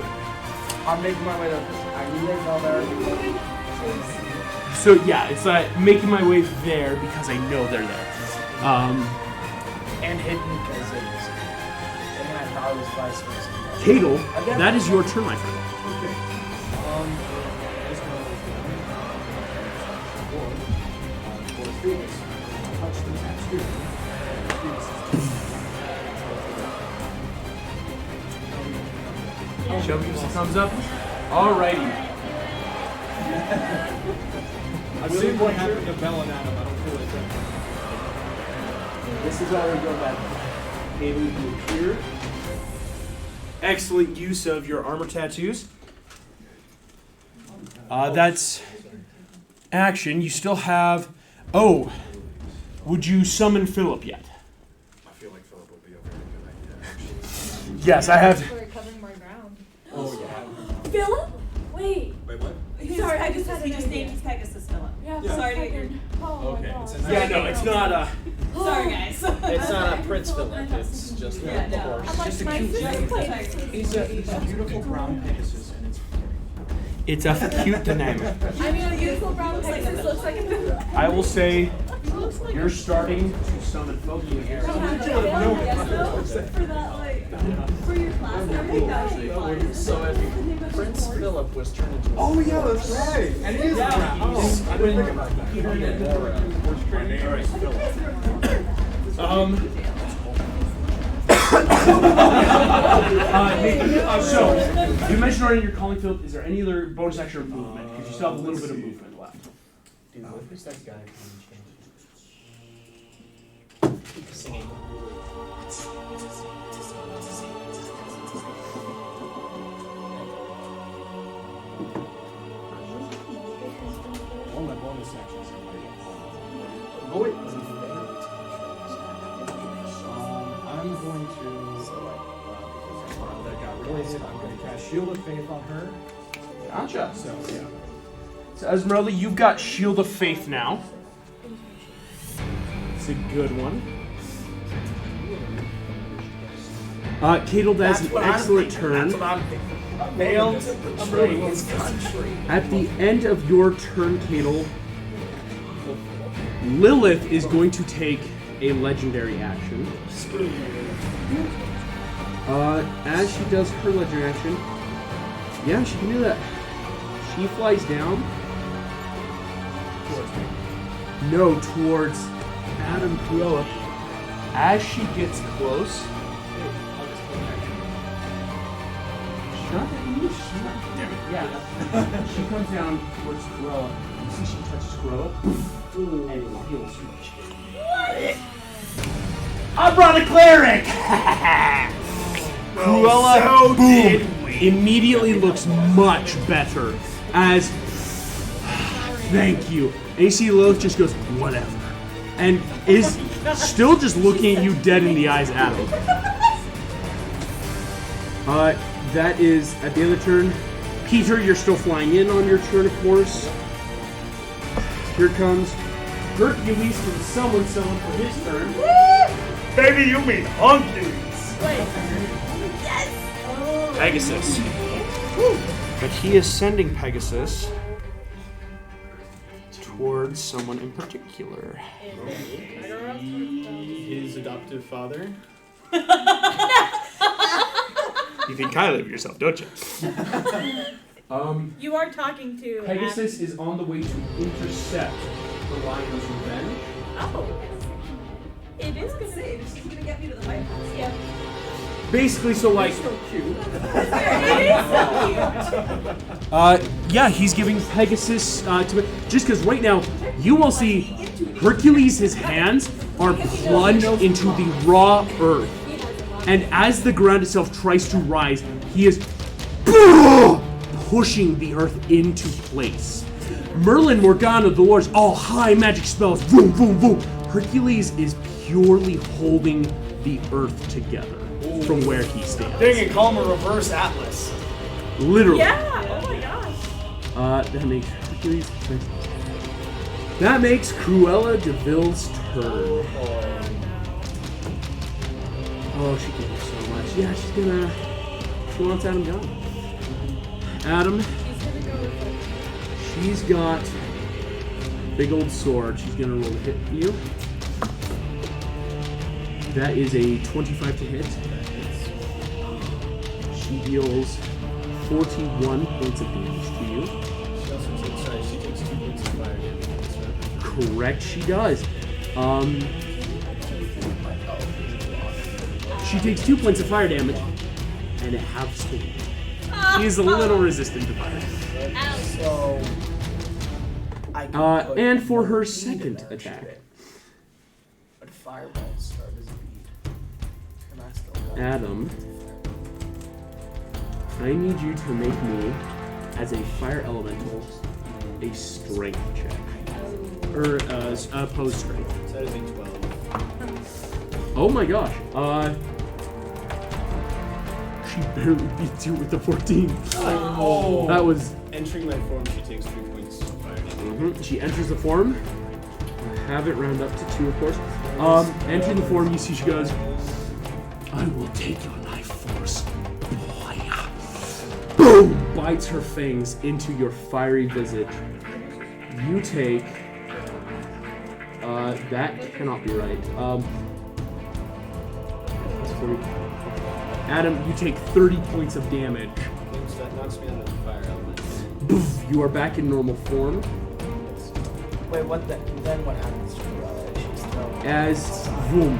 I'm making my way to. I knew they fell there. So yeah, it's making my way there because I know they're there. And hidden because it's. And I thought it was vice versa. Cadle, that is your turn, my friend. Okay. This one for Phoenix. Touch the tattoo. Show me some thumbs up. Alrighty. I've seen what happened to Bell and Adam. I don't feel like that. This is already go back. Cadle, you appear. Excellent use of your armor tattoos. That's action. You still have... Oh, would you summon Philip yet? I feel like Philip will be a very good idea, actually. Yes, I have... We're covering more ground. Oh, yeah. Philip? Wait. Wait, what? Sorry, I just had He an just idea. named his Pegasus Philip. Yeah, Yeah. Sorry to get your. Oh Okay, my god. it's in Yeah, no, it's not Sorry, guys. It's not a Prince Philip. It's just Yeah, the no. horse. I'm like, Just a my cute sister name. played. He's a beautiful brown Pegasus, and it's It's a cute name. I mean, a beautiful brown Pegasus looks like a I will say you're starting to summon Philip here. For that, like, for your class, I think that would be fun. So if Prince Philip was turned into a oh, yeah, that's right. And it is brown. Oh, I didn't think about that. So, you mentioned already you're calling Philip. Is there any other bonus action or movement? Because you still have a little bit of movement left. Dude, what if that guy can change? Singing. All my bonus actions are my Oh, wait. I'm going to, because that got really hit, I'm going to cast Shield of Faith on her. Gotcha. So, yeah. So, Esmeralda, you've got Shield of Faith now. It's a good one. Cadle, that's an excellent turn. That's what I'm thinking. Failed to betray his country. At the end of your turn, Cadle, Lilith is going to take a legendary action. Screw you. As she does her legendary action, yeah, she can do that. She flies down. No, towards Adam Cruella. As she gets close, yeah, she comes down towards Cruella. You see she touches Cruella, and heals her. I brought a cleric! Cruella, boom, immediately looks much better as, thank you. And you see Lilith just goes, whatever. And is still just looking at you dead in the eyes, Adam. That is at the end of the turn. Peter, you're still flying in on your turn, of course. Here comes Hercules from someone for his turn. Baby, you mean Hercules. Pegasus. But he is sending Pegasus towards someone in particular. His adoptive father. You think highly of yourself, don't you? You are talking to Pegasus is on the way to intercept the Lion's Revenge. Oh. It is gonna Say, she's gonna get me to the White House. Yeah. Basically, so like, It is so cute. yeah, he's giving Pegasus to just because right now you will see Hercules' his hands are plunged into the raw earth, and as the ground itself tries to rise, he is pushing the earth into place. Merlin, Morgana, the Lords, all high magic spells, boom, boom, boom. Hercules is purely holding the earth together from where he stands. Dang it, call him a reverse Atlas. Literally. Yeah. Oh my gosh. That makes Hercules. That makes Cruella de Vil's turn. Oh, she can do so much. Yeah, she's gonna. She wants Adam gone. Adam, she's got big old sword. She's gonna roll to hit you. That is a 25 to hit. She deals 41 points of damage to you. She also takes, she takes 2 points of fire damage. Correct, she does. She takes 2 points of fire damage, and it halves to 1. She is a little resistant to fire. So, I can put and for her speed in second there, attack. should it? But fireballs start as bead. And I still got Adam, I need you to make me, as a fire elemental, a strength check. Or opposed strength. So that is a 12. Oh my gosh. She barely beats you with the 14. Oh! That was... Entering my form, she takes 3 points of fire damage. She enters the form. Have it round up to 2, of course. Entering the form, you see she goes, I will take your life force, boy. Boom! Bites her fangs into your fiery visage. You take... that cannot be right. Adam, you take 30 points of damage. That knocks me out of the fire element. Poof, you are back in normal form. Wait, then what happens to her? She's still... As boom,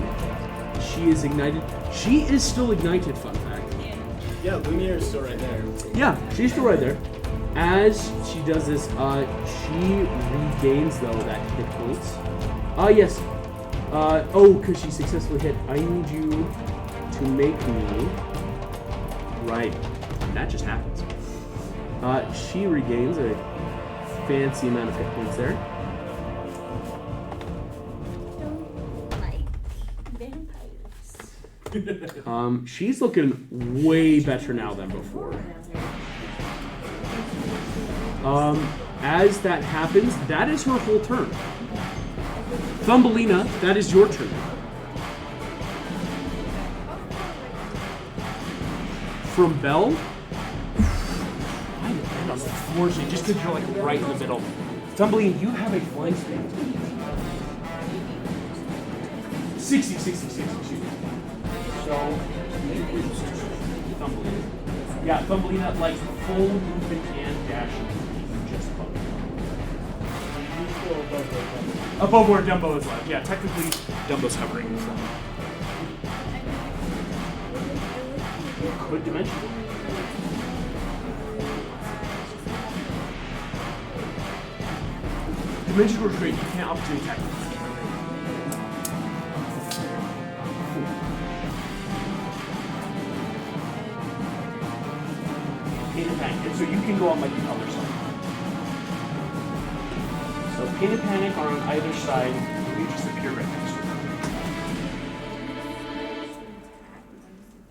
she is ignited. She is still ignited, fun fact. Yeah, Lumiere is still right there. Yeah, she's still right there. As she does this, she regains, though, that hit points. Yes. Because she successfully hit. I need you to make me... Right. That just happens. She regains a fancy amount of hit points there. She's looking way better now than before. As that happens, that is her whole turn. Thumbelina, that is your turn. From Belle, I land on the floor, just because you're like right in the middle. Thumbelina, you have a flying speed. 60. So, Thumbelina. Yeah, Thumbelina, like full movement and dash. Just above where Dumbo is left. Yeah, technically, Dumbo's hovering. Could dimension. Dimension retreat, you can't opportunity attack. Pain and Panic. And so you can go on like the other side. So Pain and Panic are on either side. You just appear right next to them.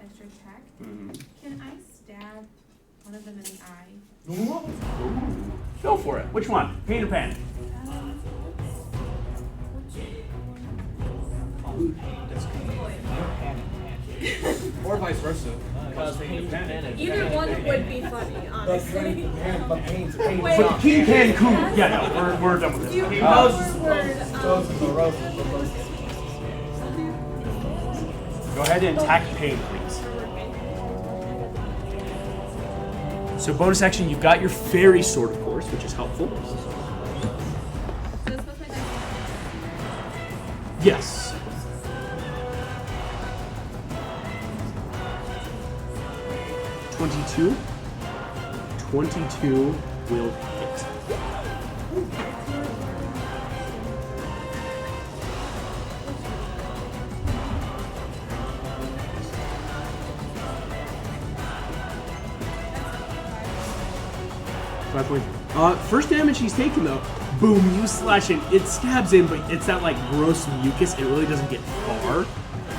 Extra attack. Can I stab one of them in the eye? Ooh. Go for it. Which one? Pain or Panic? Or vice versa. Either one would be funny, honestly. But pain's Wait. But King Can Coon. Yeah, no, we're done with this. You Go ahead and attack Pain, please. So bonus action, you've got your fairy sword, of course, which is helpful. Yes. $22 will hit. First damage he's taken though, boom, you slash it, it stabs in, but it's that like gross mucus, it really doesn't get far.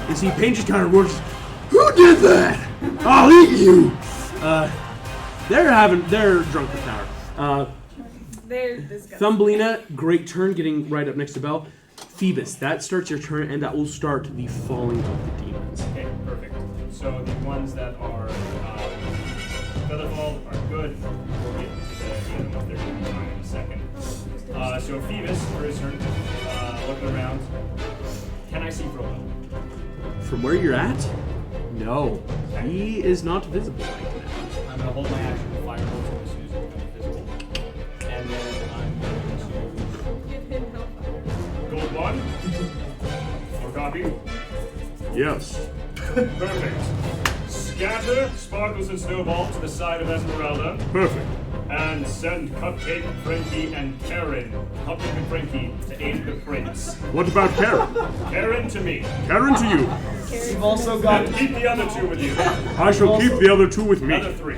And so Pain just kind of roars, who did that? I'll eat you! They're drunk with power. They're disgusting. Thumbelina, great turn, getting right up next to Belle. Phoebus, that starts your turn, and that will start the falling of the demons. Okay, perfect. So the ones that are Featherfall are good. We'll get to the other ones they're going to find in a second. So Phoebus, for his turn, looking around. Can I see Frodo? From where you're at? No. He is not visible right now. I'm going to hold my action to fire multiple as soon as it's visible. And then I'm going to Give him hellfire. gold one. Or copy. Yes. Perfect. Scatter sparkles and snowballs to the side of Esmeralda. Perfect. And send Cupcake, Frankie, and Karen, Cupcake and Frankie, to aid the prince. What about Karen? Karen to me. Karen to you. You've also got. And keep the other two with you. I shall keep the other two with me. Other three.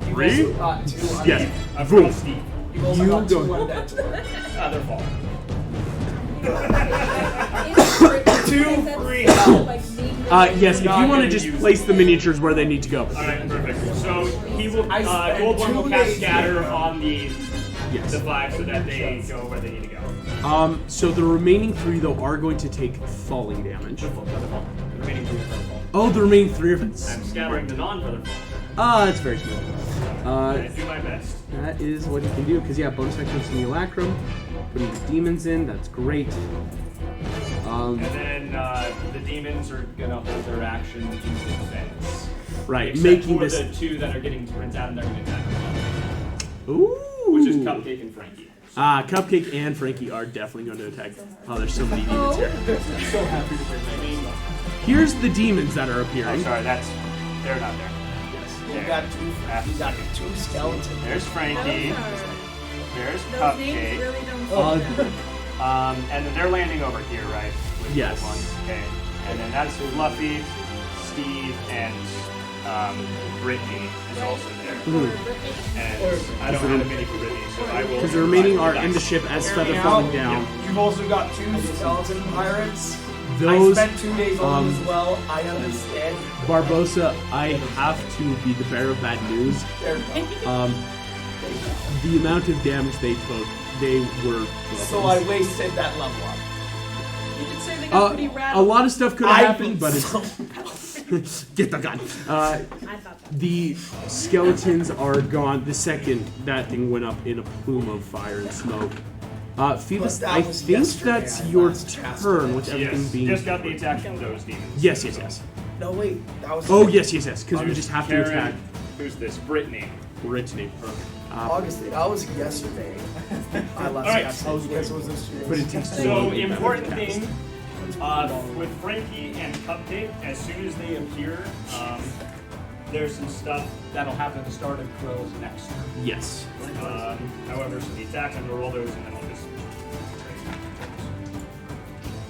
You've 3? also got 2 undead. Yes. I've Boom. got Steve. You've also You got 2 go. undead to work. Other fall. 2 free health. Yes, if you want to just place the miniatures where they need to go. Alright, perfect. So he will, I spent Gold One will 2 cast days Scatter here. on the Yes. 5 so that they go where they need to go. So the remaining 3 though are going to take falling damage. The remaining 3 are Featherfall. Oh, the remaining 3 of it. I'm scattering the non-Featherfall. That's very small. I do my best. That is what you can do, because yeah, bonus action simulacrum, putting the demons in, that's great. And then the demons are gonna hold their action in defense. Right, Except making for this. the 2 that are getting printed out and they're gonna attack them. Ooh. Which is Cupcake and Frankie. Cupcake and Frankie are definitely going to attack. Oh, there's so many demons here. I'm so happy to bring my name up. Here's the demons that are Oh, appearing. sorry, they're not there. You've got 2 skeletons. There's Frankie. There's Those names Cupcake. really don't And then they're landing over here, right? With Yes. the one. Okay. And then that's Fluffy, Steve, and Brittany is also there. And I don't have a mini for Brittany, so I will. Because the remaining are in the dice. ship as Hear feather me falling out. down. You've also got 2 skeleton pirates. Those, I spent 2 days on them as well. I understand. Barbosa, I have to be the bearer of bad news. They're The amount of damage they took, they were. So I wasted that level up. You did say they got pretty A rattled. lot of stuff could have I've happened, been but it's. Get the gun. I thought that. The skeletons are gone the second that thing went up in a plume of fire and smoke. Phoebus, But that I was think yesterday, that's I your last cast turn it. with everything Yes, being. just got the attack from those demons. Yes. No, wait. That was. Oh, yes, because we just have to Karen, attack Who's this? Brittany. Brittany. August. That was yesterday. I last Alright. cast it. You guys was this year. But it takes too So long to get back important to the cast. thing with Frankie and Cupcake, as soon as they appear, there's some stuff that'll happen at the start of Krill's next turn. Yes. However, so the attacks, I'm gonna roll those and then I'll just.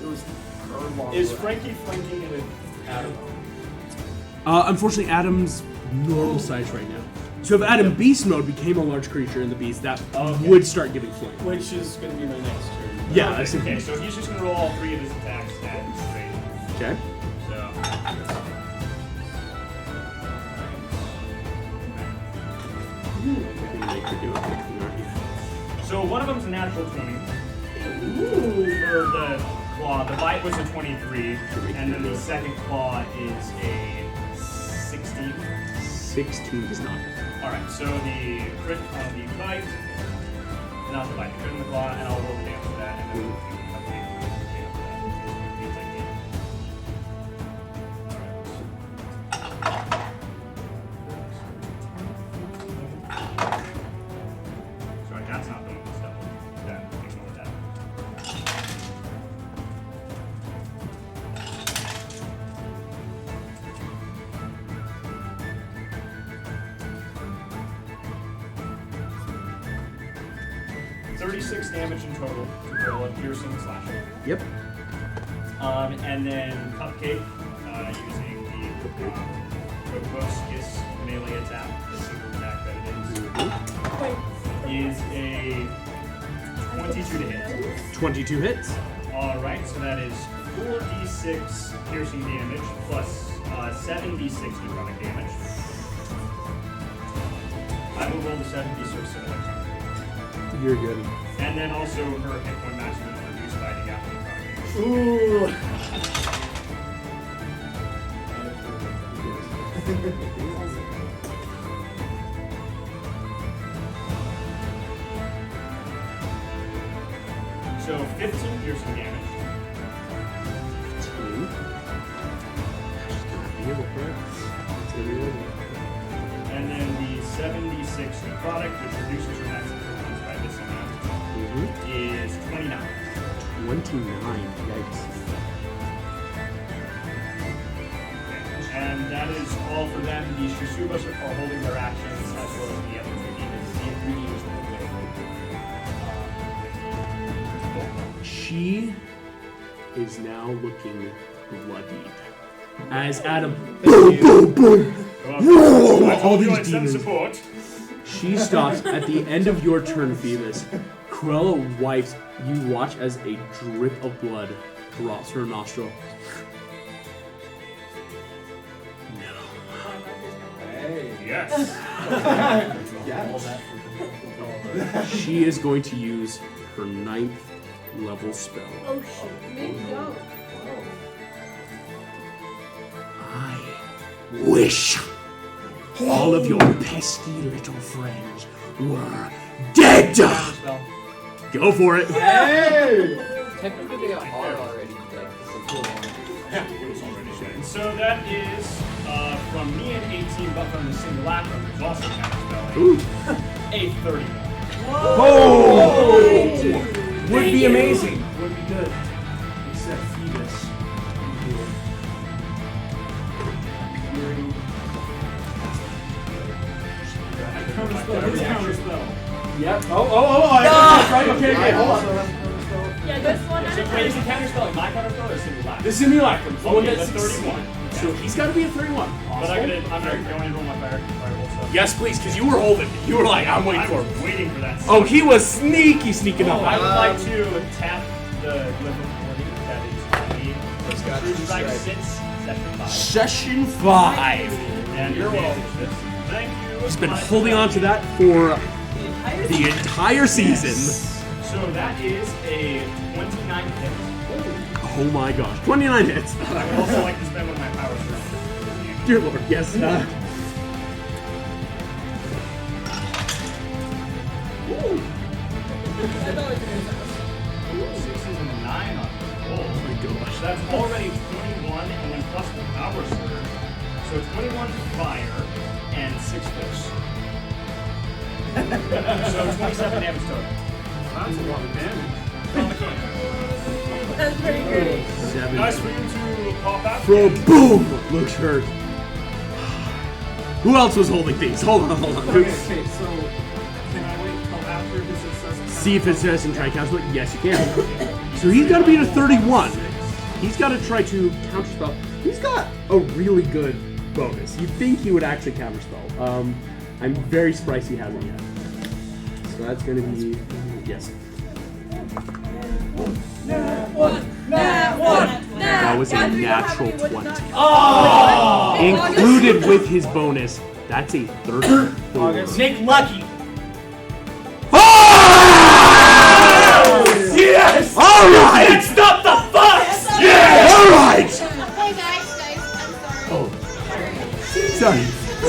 It was her long Is rest. Frankie flanking with Adam? Unfortunately, Adam's normal size right now. So if Adam Beast Mode became a large creature in the beast, that Okay. would start giving flame. Which is going to be my next turn. Yeah, I Perfect. see. Okay, so he's just gonna roll all 3 of his attacks at straight. Okay. So. So one of them's a natural 20. For the claw. The bite was a 23. And then the second claw is a 16. 16 does not. Alright, so the crit on the bite. Not the bite, the crit on the claw, and I'll roll the damage for that. And then we'll do something for Sorry, that's not the one that's double. That, ignore that. $36 damage in total to roll a piercing slashing. Yep. And then Cupcake, using the Proboscis melee attack, the single attack that it is a 22 to hit. 22 hits. Alright, so that is 4d6 piercing damage plus 7d6 necrotic damage. I will roll the 7d6 so that You're good. and then also her hit point maximum is reduced by the gap necrotic damage. Ooh. So 15 piercing damage. And then the 76 necrotic, which reduces your maximum wounds by this amount, is 29. 29. Yikes. And that is all for them. The Shusubas are holding their actions as well as the other two demons. The ingredients will be She is now looking bloodied. As Adam, boom, boom, boom, whoa, all these demons. She stops at the end of your turn, Phoebus. Cruella wipes. You watch as a drip of blood drops her nostril. Yes. She is going to use her 9th level spell. Oh shit. Me go. I wish all of your pesky little friends were dead. Go for it. Hey! Technically they are already dead. So that is from me an 18, but from the simulacrum, who's also counterspelling, Ooh. a 31. Oh! Would be amazing. Would be good. Except Phoebus. Counterspell. Yep. Oh, right. Okay, hold on. Yeah, this one. So wait, is he counterspelling my counterspell or simulacrum? The simulacrum. Okay, that's 31. So he's got to be a 31. But I'm gonna go and roll my fireball stuff. Yes, please, because you were holding. You were like, I'm waiting for I'm it. waiting for that. Oh, he was sneaking up. I would like to tap the glyph of warning that is on me. True strike 6, session 5. Session 5. And you're welcome. Thank you. He's been holding on to that for the entire season. So that is a 29 hit. Oh my gosh, 29 hits. I would also like to spend one of my powers for Dear Lord, yes. Sixes and a 9 on the roll. Oh my gosh. That's already 21, and then plus the power surge. So 21 fire and 6 fish. So 27 damage total. That's a lot of damage. That's pretty great. 7. Nice for you to pop out. Throw, boom! Looks hurt. Who else was holding things? Hold on. Okay, so can I wait until after his success? See if it says and try to counterspell. Yes, you can. So he's got to beat a 31. He's got to try to counterspell. He's got a really good bonus. You'd think he would actually counterspell. I'm very surprised he hasn't yet. So that's going to be... Yes. That was a natural 20. Oh! Included with his bonus, that's a 34. Nick Lucky. Oh! Yes! Alright! Next up, the Fox! Yes! Alright! Hey guys, I'm sorry. Oh.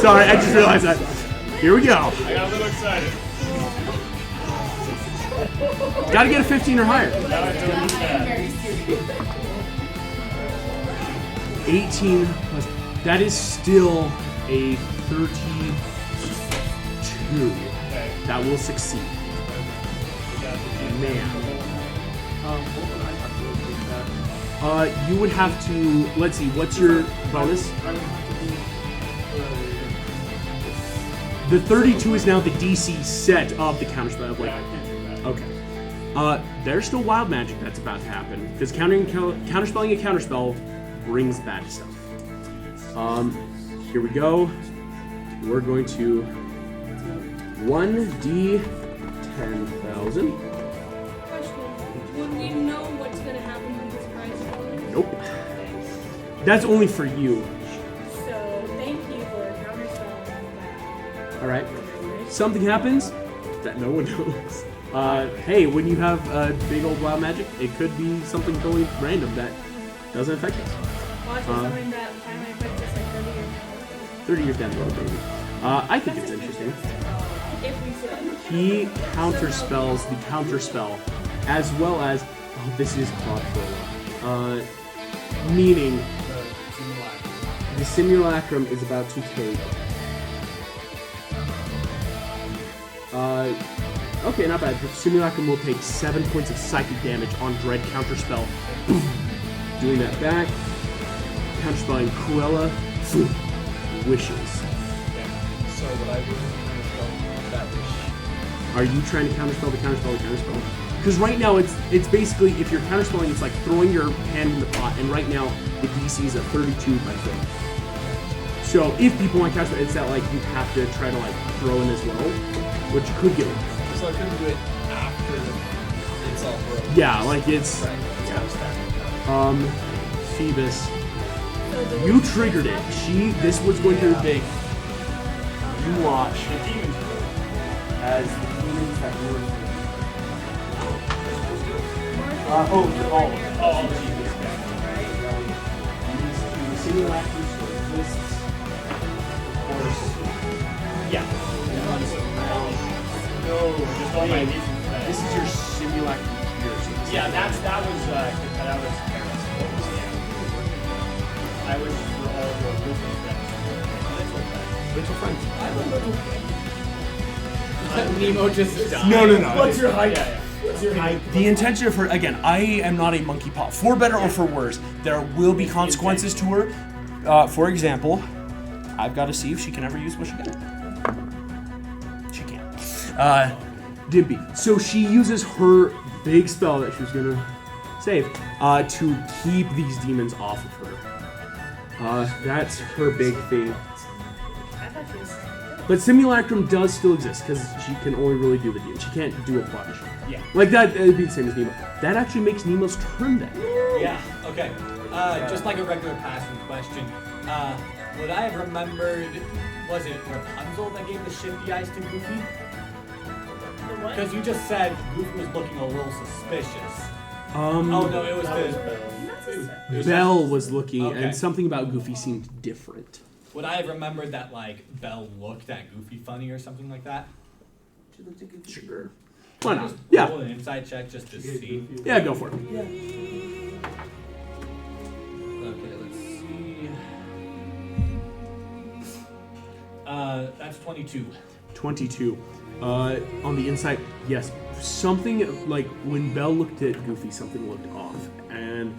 Sorry, I just realized that. Here we go. I got a little excited. Gotta get a 15 or higher. Now I don't need that. 18 plus. That is still a 32. Okay. That will succeed. Man. What would I have to do that? You would have to. Let's see. What's your bonus? I would have to do The 32 is now the DC set of the counterspell. Like, I can't do that. okay. There's still wild magic that's about to happen because counterspelling a counterspell brings bad stuff. Here we go. We're going to 1d10,000. Question. Would we know what's gonna happen when this prize falls? Nope. That's only for you. So thank you for counterspelling that. All right. Something happens that no one knows. Hey, when you have big old wild magic, it could be something totally random that doesn't affect us. Watch something that time I put this like 30 years 30 years down the road, maybe. I think it's interesting. If we could. He counterspells the counterspell, as well as this is Claude. Meaning the simulacrum is about to take. Okay, not bad. The simulacrum will take 7 points of psychic damage on dread counterspell. Doing that back. Counterspelling Cruella. Wishes. So what I would counterspell that wish. Are you trying to counterspell the counterspell? Because right now it's basically, if you're counterspelling, it's like throwing your hand in the pot, and right now the DC is at 32 by throw. So if people want counterspell, it's that like you have to try to like throw in as well, which could get lost. So I couldn't do it after it's all broken. Yeah, like it's Right. Phoebus. You triggered it. This was going to be big. You watch as the demons that were. Oh, Jesus. The simulacrum exists. Of course. Yeah. No, just all my This is your simulacrum here. So Yeah, that was I was for all your little friends. Little friends. I'm a little. Nemo just died. No. What's your height? Yeah. What's your height? The intention of her, again, I am not a monkey paw. For better or for worse, there will be consequences to her. For example, I've got to see if she can ever use what she got. She can't. Dimpy. So she uses her big spell that she was going to save to keep these demons off of her. That's her big thing. I thought she was. But Simulacrum does still exist because she can only really do the demon. She can't do a plot mission. Yeah. Like that, it'd be the same as Nemo. That actually makes Nemo's turn then. Yeah, okay. Just like a regular passing question. Would I have remembered, was it Rapunzel that gave the shifty eyes to Goofy? The what? Because you just said Goofy was looking a little suspicious. Oh no, it was the... Belle was looking, Okay. and something about Goofy seemed different. Would I have remembered that, like, Belle looked at Goofy funny or something like that? Sure. Why not? Just Yeah. roll an inside check just to see. Yeah, go for it. Okay, let's see. That's 22. 22. On the inside, yes. Something, like, when Belle looked at Goofy, something looked off. And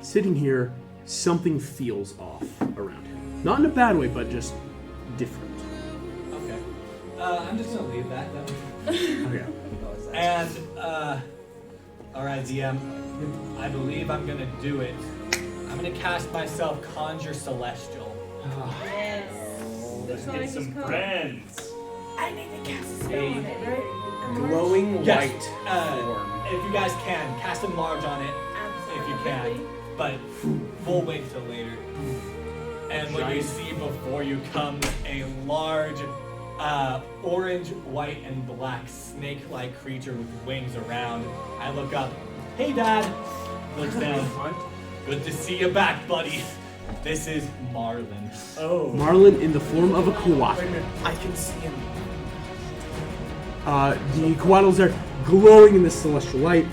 sitting here, something feels off around him. Not in a bad way, but just different. Okay. I'm just gonna leave that then. Okay. And, alright, DM, I believe I'm gonna do it. I'm gonna cast myself Conjure Celestial. Yes. Let's get some friends. I need to cast a spell Hey. on it, right? Glowing Yes, white form. if you guys can, cast Enlarge on it, if you can. But we'll wait till later. And what you see before you comes a large, orange, white, and black snake-like creature with wings around. I look up. Hey, Dad. Looks down. Good to see you back, buddy. This is Marlin. Oh. Marlin in the form of a koala. Wait a minute, I can see him. The koala's there, glowing in the celestial light.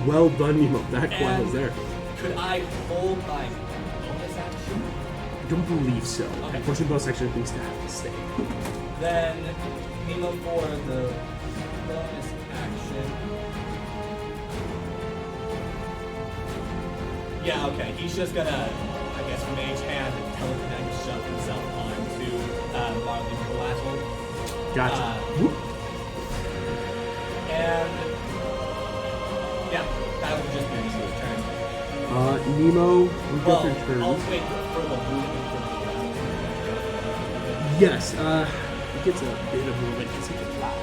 Well done, Nemo. That koala's there. Could I hold my bonus action? I don't believe so. Okay. Unfortunately, bonus action needs to have to stay. Then Nemo for the bonus action. Yeah, okay. He's just gonna, I guess, mage hand and telekinetic shove himself onto Marlin Collateral. Gotcha. And yeah, that would just be Nemo's turn. Nemo, we Well, got your turn. I'll wait for the movement for the Yes, it gets a bit of movement because he can fly.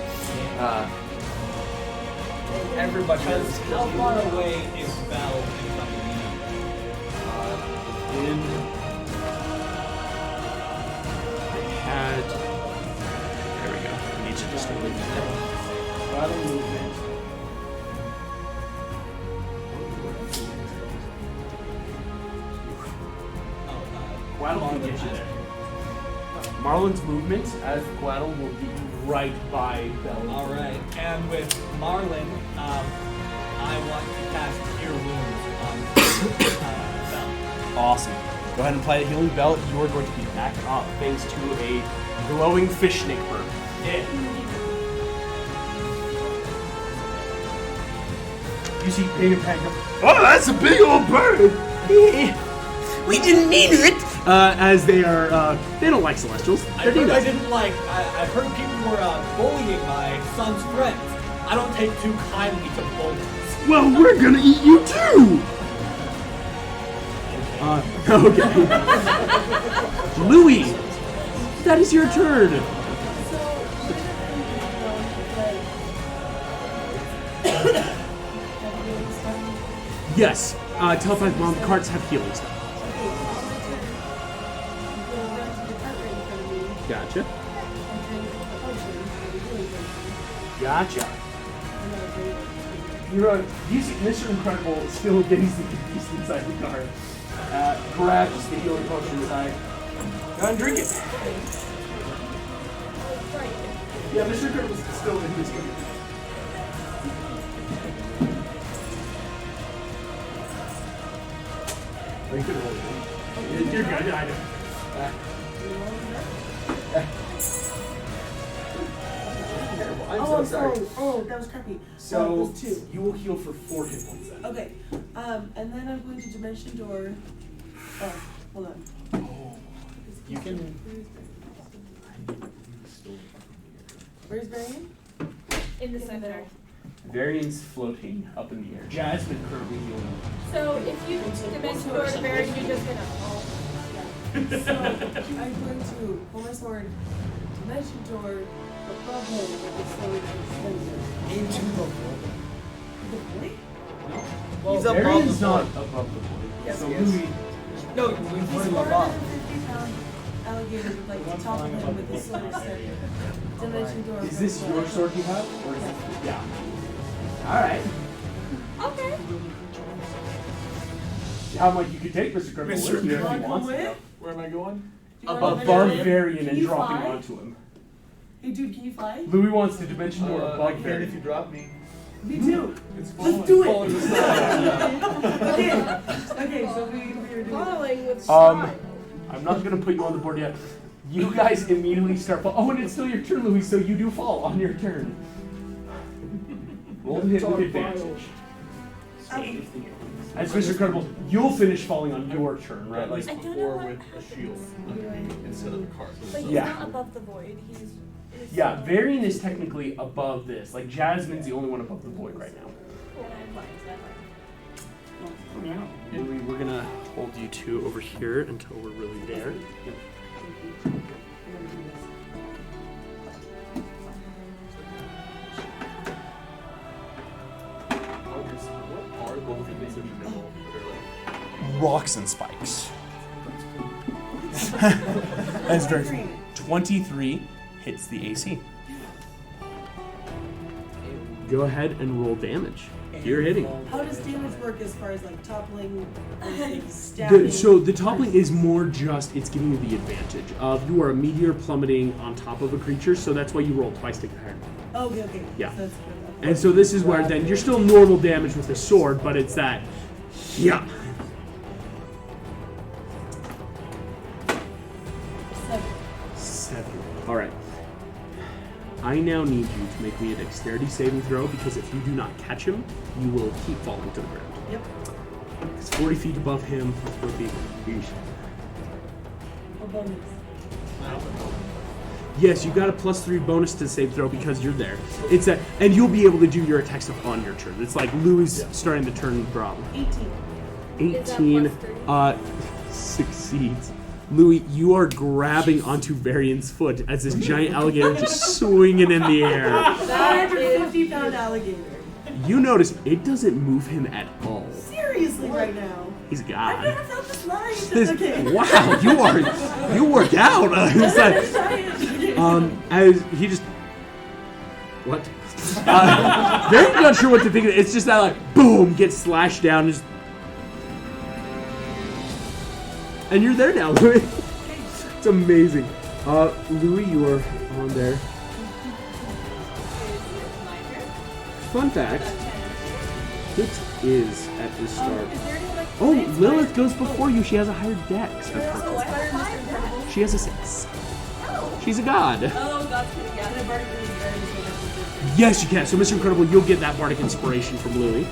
Everybody Because knows. how far away is Belle in front of me? I had. There we go. I need to just leave that. Battle movement. Oh, Waddle can get you there. Marlon's movement as Guadal will be right by Bell. All right, and with Marlon, I want to cast Cure Wounds on Bell. Awesome. Go ahead and apply the healing belt. You are going to be back up thanks to a glowing fish snake bird. Yeah. You see Pain and Panic. Oh, that's a big old bird! We didn't mean it! As they are, they don't like Celestials. I've heard people were bullying my son's friends. I don't take too kindly to bullies. Well, we're gonna eat you too! Okay. Louis, that is your turn. Yes, telepathic bomb carts have healing stuff. Gotcha. Gotcha. You're using Mr. Incredible still getting the beast inside the car. Grabs the healing potion inside. Go and drink it. Yeah, Mr. Incredible's still in his car. You can roll it. You're good, I know. I'm so sorry. Oh, that was crappy. So, it was 2. you will heal for 4 hit points then. Okay. And then I'm going to Dimension Door. Oh, hold on. You can. Where's Varian? In the center. Varian's floating up in the air. Jasmine currently healing. So if you dimension door to Varian, you're just gonna fall. So I'm going to pull my sword, Dimension Door, above him with the sword extended. Into the void. The void? No. Well, He's above Varian's the not void. above the void. Yes, so he is. Louis, No, we He's put him 450 above. pound alligator would like to topple him with his sword extended. Dimension Door. is this your sword you have? Or is it? Yeah. Alright. Okay. How much you could take Mr. Cripple Mr. with you if Wanna he come wants. with? Where am I going? Do you Above wanna- Varian Can and you dropping fly? onto him. Hey dude, can you fly? Louis wants to dimension door I above can if Varian. you drop me. Me too. It's Let's do it. Following the slide. Okay, so we are doing Following with I'm not gonna put you on the board yet. You guys immediately start fall. Oh, and it's still your turn, Louis, so you do fall on your turn. Roll to hit with advantage. As Mr. Incredible, you'll finish falling on your turn, right? Like, I don't know Before what. with a shield instead of the cart. But he's Yeah. not above the void. He's. yeah, Varian is technically above this. Like, Jasmine's the only one above the void right now. Louis, we're gonna hold you two over here until we're really there. What are both of these in the middle that are like Rocks and spikes. That's very cool. 23 hits the AC. Go ahead and roll damage. You're hitting. How does damage work as far as like toppling versus stabbing? So the toppling is more just, it's giving you the advantage of you are a meteor plummeting on top of a creature, so that's why you roll twice to compare. Okay, okay. Yeah. So that's good. And so this is where then you're still normal damage with the sword, but it's that, yeah. 7. All right. I now need you to make me a dexterity saving throw because if you do not catch him, you will keep falling to the ground. Yep. It's 40 feet above him. 40 feet. What bonus? Yes, you got a +3 bonus to save throw because you're there. It's a, and you'll be able to do your attack stuff on your turn. It's like Louis starting to turn the problem. 18. 18 succeeds. Louis, you are grabbing onto Varian's foot as this giant alligator just swinging in the air. 550 pound alligator. You notice it doesn't move him at all. Seriously, right now. He's I've gone. never felt this light. This- Okay. Wow, you work out. It's like, as he just what? Varian's not sure what to think of it. It's just that like boom gets slashed down, just, and you're there now. It's amazing. Louis, you are on there. Fun fact, it is at the start. Oh, Lilith goes before you. She has a higher dex. She has a 6. She's a god. Oh, that's pretty good. Yes, you can. So, Mr. Incredible, you'll get that bardic inspiration from Louis.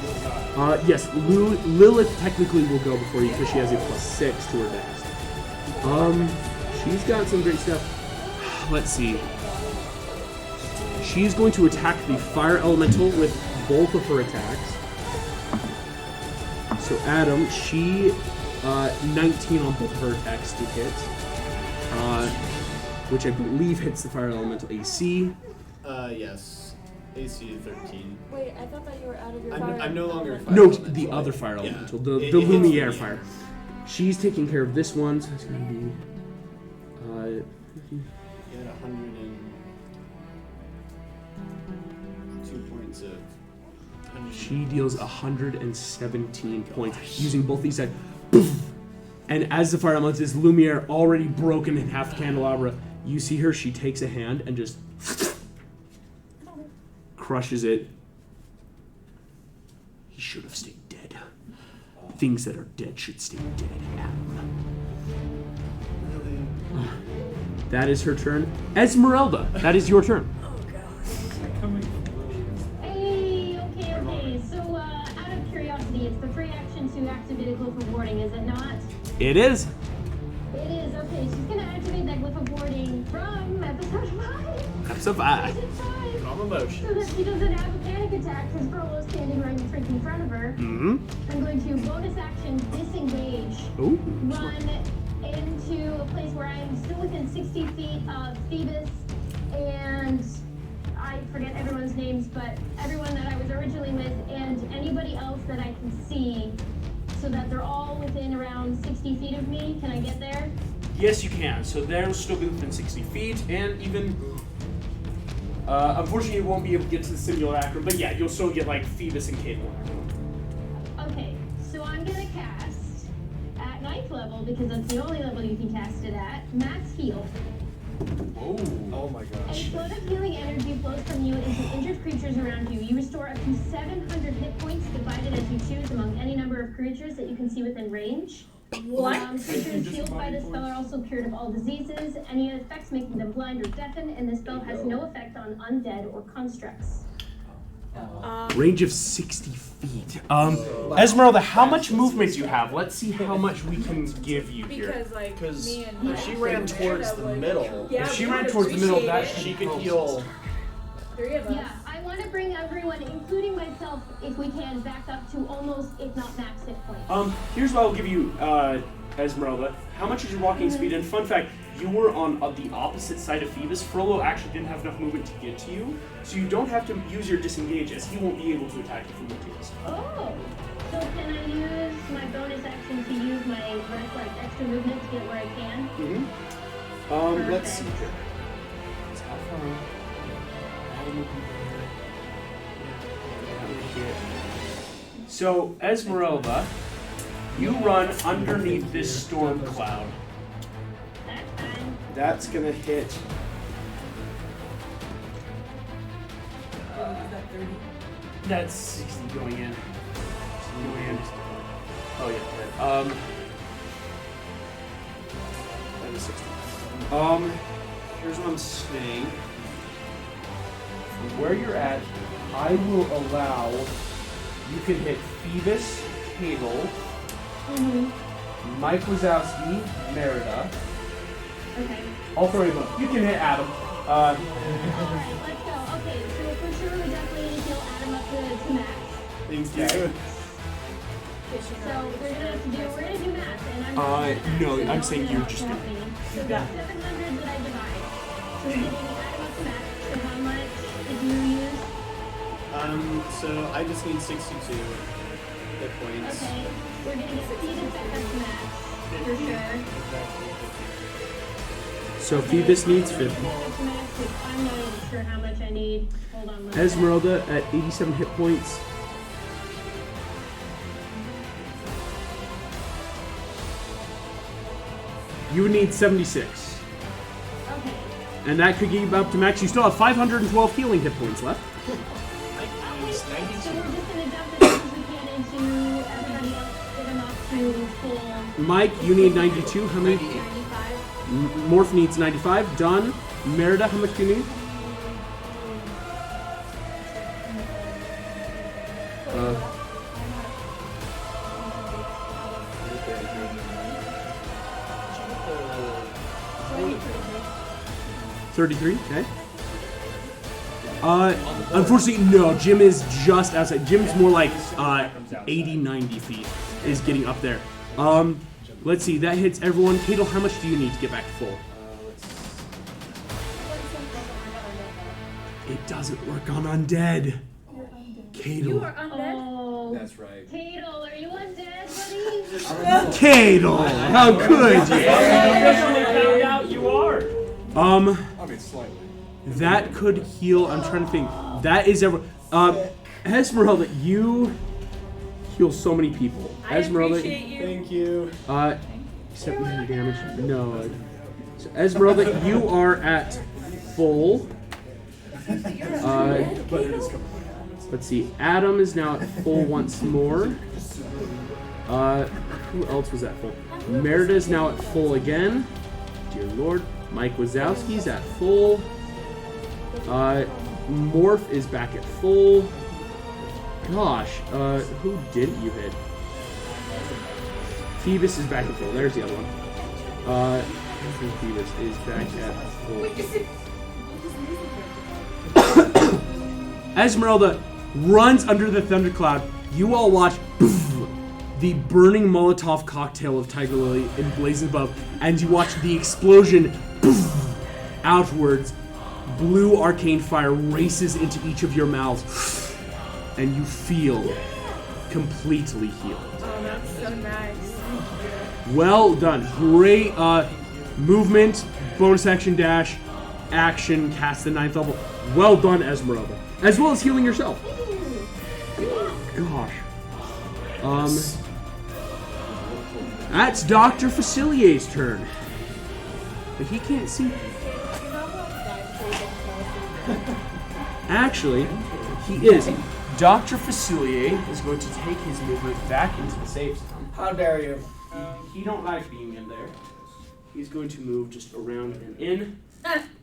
Yes, Lilith technically will go before you because she has a +6 to her dex. She's got some great stuff. Let's see. She's going to attack the fire elemental with both of her attacks. So Adam, she 19 on both of her attacks to hit, which I believe hits the fire elemental AC. Yes. AC 13. Wait, I thought that you were out of your I'm no longer fire No, elemental. the other fire Yeah. elemental, the It hits Lumiere the- fire. She's taking care of this one, so it's going to be. You had 102 points of. She deals 117 points using both these sides. Poof! And as the fire elemental is Lumiere already broken in half the candelabra, you see her. She takes a hand and just crushes it. He should have stayed dead. Things that are dead should stay dead. That is her turn. Esmeralda, that is your turn. Hey, okay. So, out of curiosity, it's the free action to activate a glyph of warding, is it not? It is. It is, okay. She's gonna activate that glyph of warding from episode 5. Episode 5. Calm emotions. So that she doesn't have a panic attack because Frollo's standing right in front of her. Mm-hmm. I'm going to bonus action disengage. Ooh. Run into a place where I'm still within 60 feet of Phoebus and I forget everyone's names, but everyone that I was originally with and anybody else that I can see so that they're all within around 60 feet of me. Can I get there? Yes, you can. So they'll still be within 60 feet, and even unfortunately, you won't be able to get to the simulacrum. But yeah, you'll still get like Phoebus and Cable. Okay, so I'm gonna cast at 9th level because that's the only level you can cast it at. Max Heal. Oh my A gosh. flood of healing energy flows from you into injured creatures around you. You restore up to 700 hit points divided as you choose among any number of creatures that you can see within range. What? Creatures healed by this spell are also cured of all diseases, any effects making them blind or deafened, and this spell has no effect on undead or constructs. Range of 60 feet. Esmeralda, how much movement do you have? Let's see how much we can give you here. Because like Because me and if she ran towards the middle, yeah, If she we ran might towards the middle, appreciate that it. she could heal. 3 of us. Yeah, I want to bring everyone, including myself, if we can, back up to almost, if not max hit points. Here's what I'll give you, Esmeralda. How much is your walking speed? And fun fact, you were on the opposite side of Phoebus. Frollo actually didn't have enough movement to get to you, so you don't have to use your disengage, as he won't be able to attack you from the fields. Oh, so can I use my bonus action to use my rest, like extra movement to get where I can? Mm-hmm. Let's see here. It's how far? Adam will be there. So, Esmeralda, you run underneath this storm cloud. That's fine. That's gonna hit. Is that 30? That's 60 going in. Oh yeah. That is 60. Here's what I'm saying. From where you're at, I will allow. You can hit Phoebus, Cable, Mike Wazowski, Merida. Okay. All 3 of them. You can hit Adam. Alright, let's go. Okay, so for sure we definitely need to heal Adam up to max. Thank Okay. you. So we're gonna do math, and I'm No, I'm saying you're just gonna. So that's 700 that I divide. So we're getting Adam up to max. So how much did you use? So I just need 62 hit points. Okay, we're gonna get Phoebus back up to max, for sure. So Phoebus needs 50. Back to max, 'cause I'm not even sure how much I need. Hold on one Esmeralda at 87 hit points. You would need 76. Okay. And that could get you up to max. You still have 512 healing hit points left. So we're just gonna dump as much as we can into everybody else, get them up to full. Mike, you need 92. How many? 95. Morph needs 95. Done. Merida, how much do you need? Uh, 33, okay. Unfortunately, no. Jim is just outside. Jim's more like 80, 90 feet is getting up there. Let's see. That hits everyone. Cadel, how much do you need to get back to full? It doesn't work on undead. Cadel. You are undead? Oh. That's right. Cadel, are you undead, buddy? Cadel, how could you? Officially found out you are. I mean, slightly. That could heal. I'm trying to think. That is ever. Esmeralda, you heal so many people. I Esmeralda, appreciate you. Thank you. except for damage. No. So Esmeralda, you are at full. Let's see. Adam is now at full once more. Who else was at full? Merida is now at full again. Dear Lord. Mike Wazowski's at full. Morph is back at full. Gosh, who didn't you hit? Phoebus is back at full. There's the other one. Phoebus is back at full. Esmeralda runs under the thundercloud. You all watch the burning Molotov cocktail of Tiger Lily emblazoned above, and you watch the explosion outwards. Blue arcane fire races into each of your mouths, and you feel completely healed. Oh, that's so nice. Well done. Great movement, bonus action dash, action, cast the 9th level. Well done, Esmeralda. As well as healing yourself. Gosh. That's Dr. Facilier's turn. But he can't see. Actually, he is. Dr. Facilier is going to take his movement back into the safe zone. How dare you? He don't like being in there. He's going to move just around and in.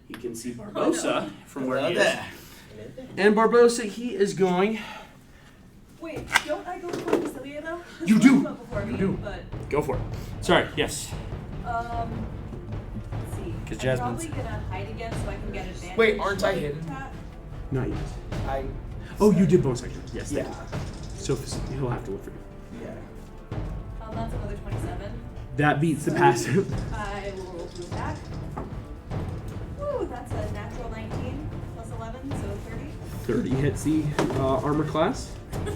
He can see Barbosa from where he is. And Barbosa, he is going. Wait, don't I go before Facilier though? You do. Before me, You do. But, Go for it. Sorry, yes. let's see. 'Cause I'm Jasmine's- probably gonna hide again so I can get advantage. Wait, aren't I hidden? Not yet. Oh, you did bonus action. Yes. Yeah. So he'll have to look for you. Yeah. That's another 27. That beats the passive. I will roll through that. Woo, that's a natural 19 plus 11, so 30. 30 hits the armor class. Cool,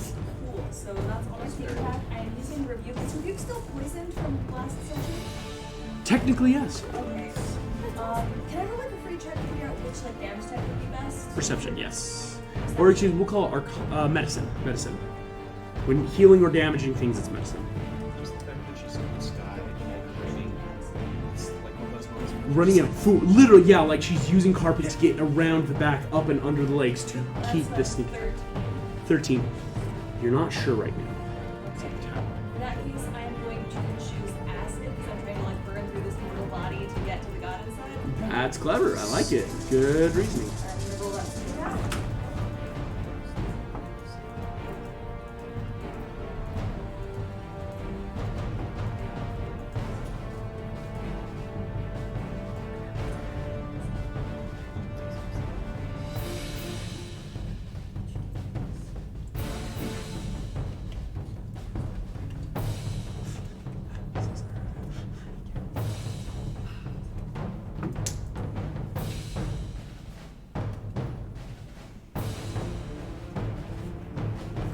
so that's all my sneak attack. I'm using Rebuke. Is Rebuke still poisoned from last session? Technically, yes. Okay. Can I roll like a free check to figure out which like damage type would be best? Perception, yes. Or actually, we'll call it medicine. Medicine. When healing or damaging things, it's medicine. Running in literally, yeah, like she's using carpet to get around the back, up and under the legs to keep the sneak. 13. You're not sure right now. In that case, I am going to choose acid because I'm trying to like burn through this mortal body to get to the god inside. That's clever. I like it. Good reasoning. I'm gonna roll that sneak attack.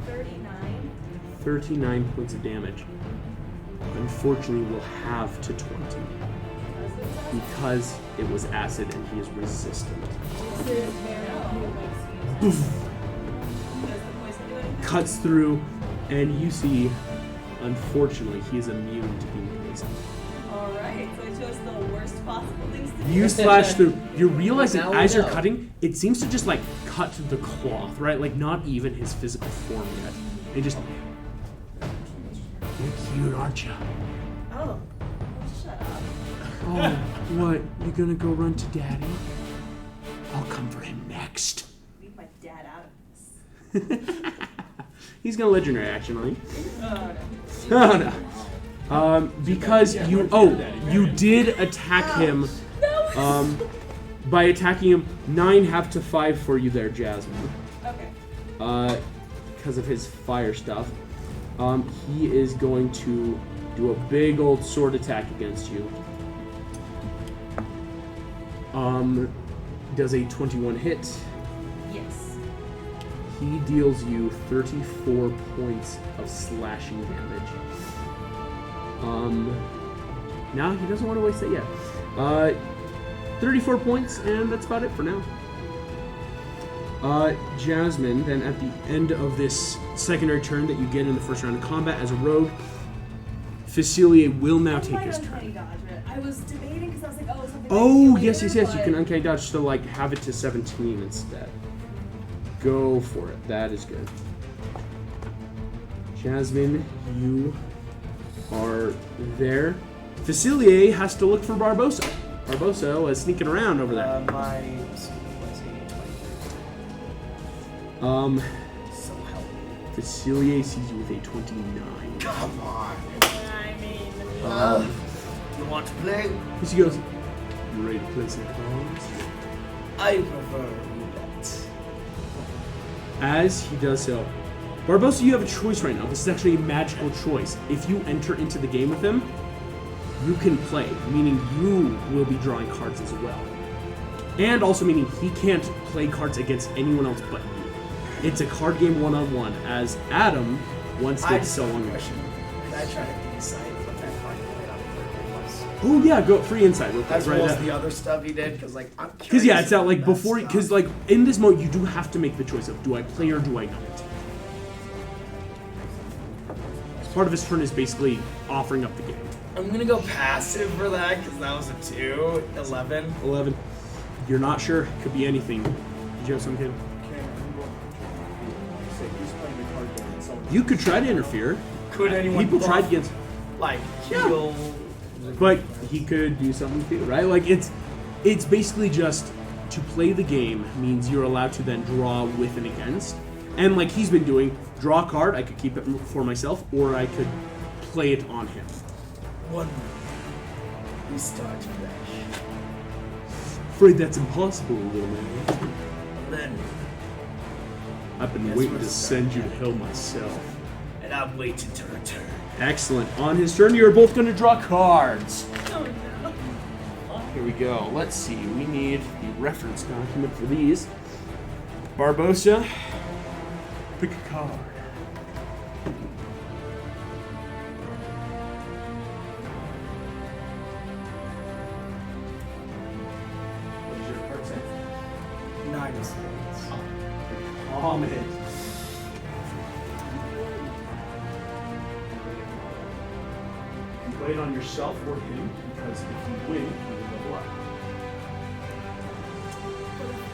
$39. 39 points of damage. Unfortunately, we'll have to 20. Because it was acid and he is resistant. Cuts through, and you see, unfortunately, he is immune to being poisoned. Alright. Alright, so I chose the worst possible things to do. You slash through. You realize that Now we as you're know. cutting, it seems to just like cut the cloth, right? Like not even his physical form yet. It just. You're cute, aren't you? Oh, shut up. Oh, what? You gonna go run to Daddy? I'll come for him next. Leave my dad out of this. He's gonna legendary action on you. Oh, Oh no. Because you did attack him. By attacking him, 9 have to 5 for you there, Jasmine. Okay. Because of his fire stuff. He is going to do a big old sword attack against you. Does a 21 hit. Yes. He deals you 34 points of slashing damage. Now he doesn't want to waste it yet. 34 points, and that's about it for now. Jasmine, then at the end of this secondary turn that you get in the first round of combat as a rogue, Facilier will now take his turn. I was debating because I was like, oh, something. Oh, yes. You can uncanny dodge to like have it to 17 instead. Go for it. That is good. Jasmine, you are there. Facilier has to look for Barbosa. Barbosa was sneaking around over there. So help me. Facilier sees you with a 29. Come on. I mean, You want to play? He goes, you ready to play some cards? I prefer roulette. As he does so, Barbosa, you have a choice right now. This is actually a magical choice. If you enter into the game with him, you can play, meaning you will be drawing cards as well. And also meaning he can't play cards against anyone else but you. It's a card game one-on-one, as Adam once did so long ago. Can I try to insight what that card played on the third was? Oh yeah, go free insight real quick. As well as the other stuff he did, because like I'm curious. Because yeah, it's out like about before, that because stuff. like in this mode you do have to make the choice of do I play or do I not. Part of his turn is basically offering up the game. I'm gonna go passive for that because that was a 2. 11. 11. You're not sure. Could be anything. Did you have something? You could try to interfere. Could anyone People buff, tried against, like heal? but he could do something too, right? Like it's basically just to play the game means you're allowed to then draw with and against, and like he's been doing, draw a card. I could keep it for myself, or I could play it on him. One. We start fresh. Afraid that's impossible, little man. Then, I've been Yes, waiting we're to send you to hell myself. and I'm waiting to return. Excellent. On his turn, you're both going to draw cards. Oh no. Here we go. Let's see. We need the reference document for these. Barbosa, pick a card. What does your card say? 9 of spades. Comet. You play it on yourself or him, because if you win, you will level up.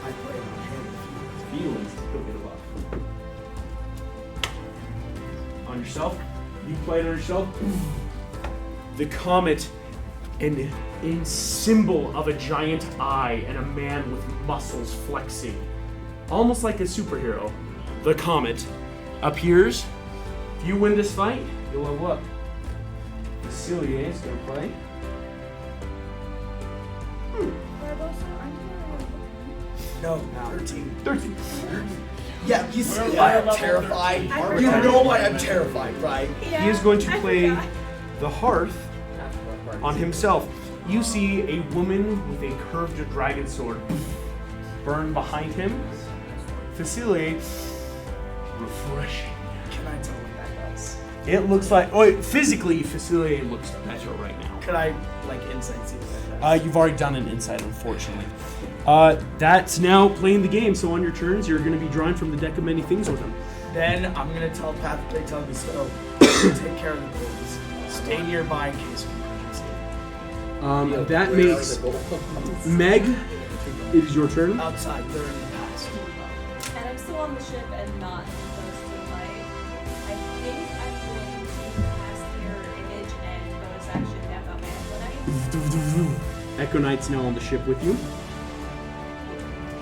I play on him. Feelings, he'll get a buff. On yourself, you play it on yourself. The comet, a symbol of a giant eye and a man with muscles flexing, almost like a superhero. The comet appears. If you win this fight, you'll level up. Facilier is gonna play. No, 13. 13. Yeah, you see We're why I'm level terrified? 13. You know why I'm terrified, right? He is going to play the hearth on himself. You see a woman with a curved dragon sword burn behind him. Facilier, refreshing. Can I tell what that does? It looks like, physically, Facilier looks better right now. Could I, like, insight see what that does? You've already done an insight, unfortunately. That's now playing the game, so on your turns, you're going to be drawing from the deck of many things with him. Then I'm gonna telepathically tell Gusto, take care of the bullies. Stay nearby in case of emergency. That makes Meg. It is your turn. Outside, they're in the past. And I'm still on the ship and not close to the light. I think I'm going to cast Mirror Image and bonus action back up my Echo Echo Knight's now on the ship with you.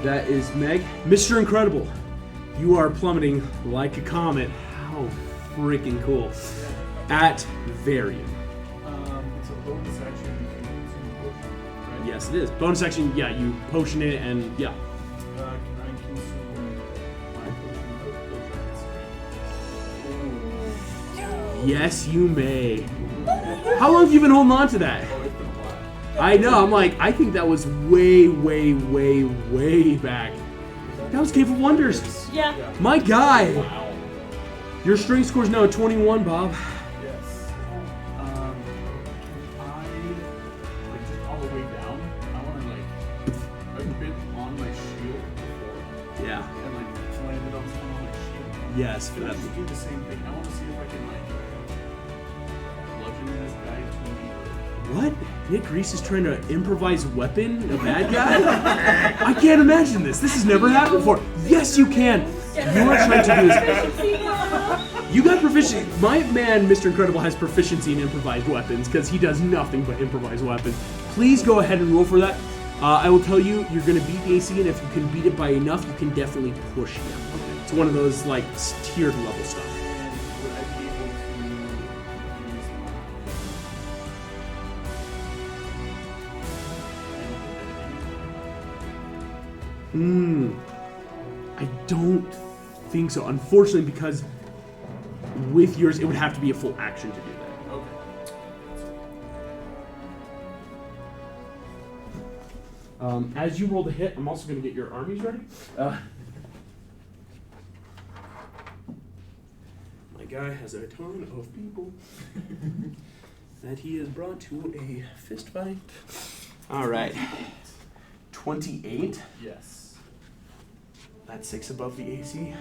That is Meg. Mr. Incredible, you are plummeting like a comet. How freaking cool. At Varian. It's a bonus action. You can consume potion, right? Yes, it is. Bonus action, yeah, you potion it and yeah. Can I consume my potion of potion? Yes, you may. How long have you been holding on to that? Oh, it's been a while. I know, I'm like, I think that was way back. That was Cave of Wonders. Yeah. My guy. Wow. Your strength score is now 21, Bob. Yes. I like just all the way down. I want to like. I've been on my shield before. Yeah. And like landed on someone on my shield. Yes, Can I that- just do the same thing? I want to see if I can like bludgeon this guy to the What? Nick Reese is trying to improvise weapon? A bad guy? I can't imagine this. This has never happened before. Yes, you can. You are trying to do this. You got proficiency. My man, Mr. Incredible, has proficiency in improvised weapons because he does nothing but improvise weapons. Please go ahead and roll for that. I will tell you, you're going to beat the AC, and if you can beat it by enough, you can definitely push him. It's one of those, like, tiered level stuff. And would I be able to use I don't think so. Unfortunately, because with yours, it would have to be a full action to do that. Okay. As you roll the hit, I'm also going to get your armies ready. My guy has a ton of people that he has brought to a fist fight. All right. 28. Yes. That's 6 above the AC.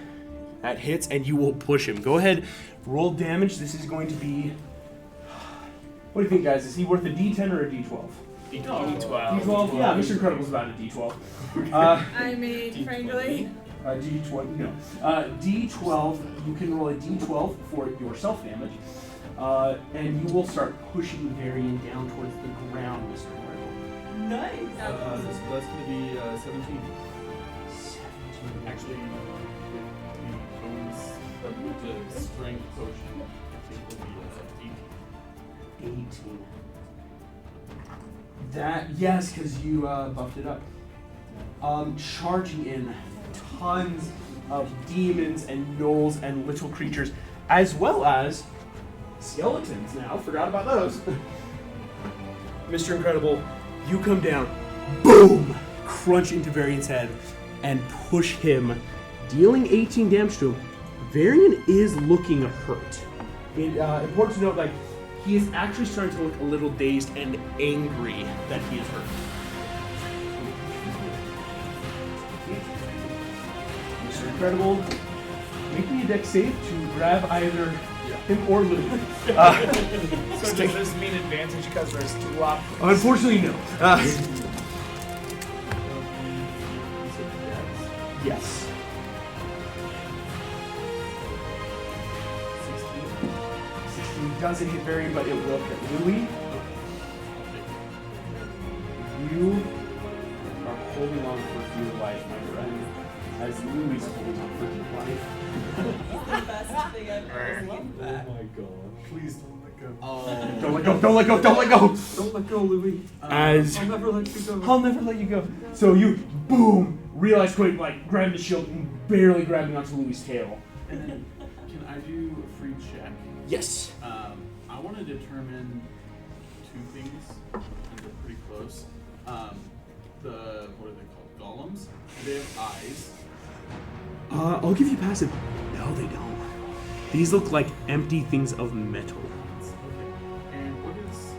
That hits, and you will push him. Go ahead, roll damage. This is going to be... What do you think, guys? Is he worth a D10 or a D12? D12. D12? Yeah, Mr. Incredible's about a D12. I mean, frankly. D20, no. D12, you can roll a D12 for your self-damage. And you will start pushing Varian down towards the ground, Mr. Incredible. Nice. That's going to be 17. Actually, with the bonus, with the strength potion, I think will be 18. 18. That, yes, because you buffed it up. Charging in tons of demons and gnolls and little creatures, as well as skeletons now. Forgot about those. Mr. Incredible, you come down, boom, crunch into Varian's head, and push him, dealing 18 damage to him. Varian is looking hurt. Important to note, like, he is actually starting to look a little dazed and angry that he is hurt. Mr. Incredible, make me a dex save to grab either him or Lou. So does this mean advantage because there's 2 up? Unfortunately, no. Yes. 16 doesn't hit Varian, but it will hit Louis. You are holding on for dear life, my friend, as Louis is holding on for dear life. The best thing I've ever loved that. Oh my god. Please don't let go. Oh. Don't let go, don't let go, don't let go! Don't let go, Louis. As I'll never let you go. I'll never let you go. So you, boom, realize quick, like, grab the shield and barely grabbing onto Louis' tail. And then, can I do a free check? Yes. I want to determine 2 things, and they're pretty close. What are they called? Golems? Do they have eyes? I'll give you passive. No, they don't. These look like empty things of metal. Okay. And what is...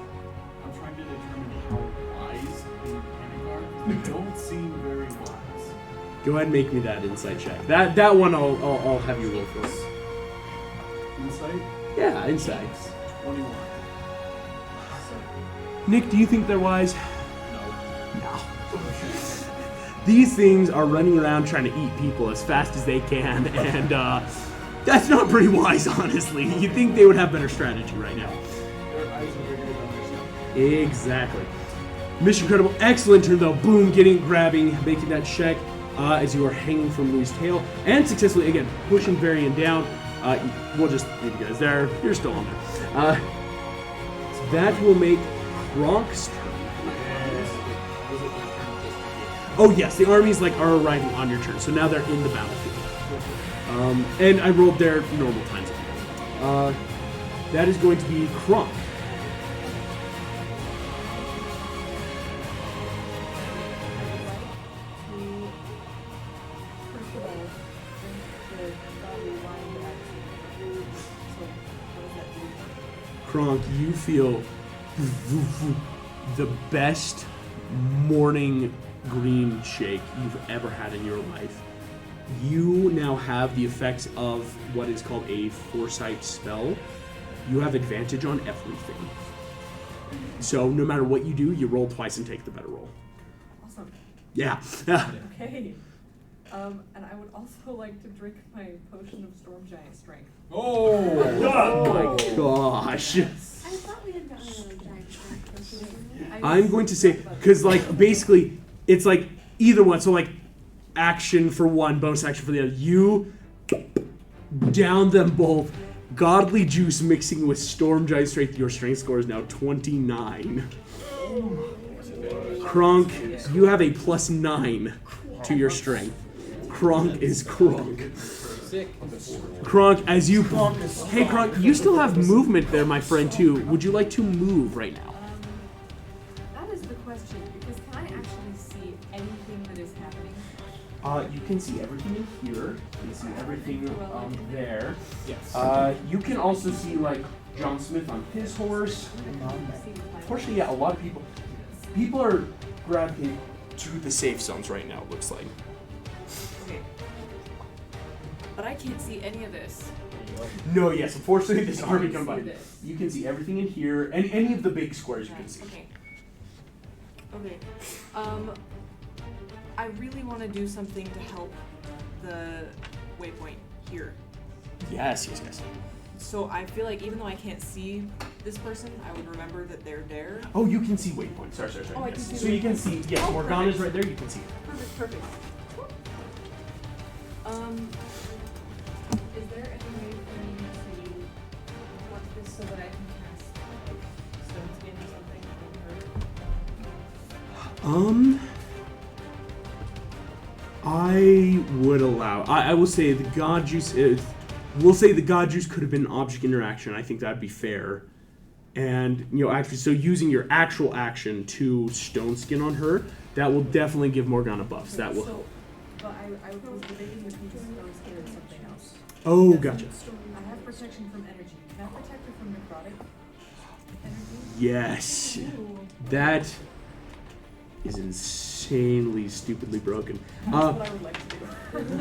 I'm trying to determine how wise the mechanic are. They don't seem very wise. Go ahead and make me that insight check. That one I'll have you roll for. Insight? Yeah, insight. 21. Nick, do you think they're wise? No. These things are running around trying to eat people as fast as they can, and that's not pretty wise, honestly. You'd think they would have better strategy right now. Exactly. Mission Incredible, excellent turn though. Boom, grabbing, making that check as you are hanging from Lou's tail, and successfully, again, pushing Varian down. We'll just leave you guys there. You're still on there. So that will make Kronk's turn. Oh yes, the armies are arriving on your turn, so now they're in the battlefield. And I rolled their normal times. That is going to be Kronk. Kronk, you feel the best morning green shake you've ever had in your life. You now have the effects of what is called a foresight spell. You have advantage on everything. So no matter what you do, you roll twice and take the better roll. Awesome. Yeah. Okay. And I would also like to drink my potion of storm giant strength. Oh my gosh. I thought we had gotten another giant strength potion. I'm going to say, because basically it's either one. So action for one, bonus action for the other. You down them both. Godly juice mixing with storm giant strength. Your strength score is now 29. Kronk, you have a +9 to your strength. Kronk is Kronk. Kronk, as you... Hey, Kronk, you still have movement there, my friend, too. Would you like to move right now? That is the question, because can I actually see anything that is happening? You can see everything in here. You can see everything there. Yes. You can also see, John Smith on his horse. Unfortunately, yeah, a lot of people are gravitating to the safe zones right now, it looks like. Okay. But I can't see any of this. No, yes, unfortunately, this army can see combined. this. You can see everything in here, and any of the big squares you can see. Okay. I really want to do something to help the waypoint here. Yes. So I feel like even though I can't see this person, I would remember that they're there. Oh, you can see waypoints. Sorry. Oh, I yes. can see So you can see, yes, Morgana's right there, you can see her. Perfect. Is there any way for me to work this so that I can cast Stone Skin or something on her? I would allow. I will say the God Juice is. We'll say the God Juice could have been an object interaction. I think that'd be fair. And, actually, so using your actual action to Stone Skin on her, that will definitely give Morgana buffs. That will. So, but I was debating between Stone Skin and something else. Oh, gotcha. I have protection from energy. Can I protect her from necrotic energy? Yes. That is insanely, stupidly broken. That's what I would like to do.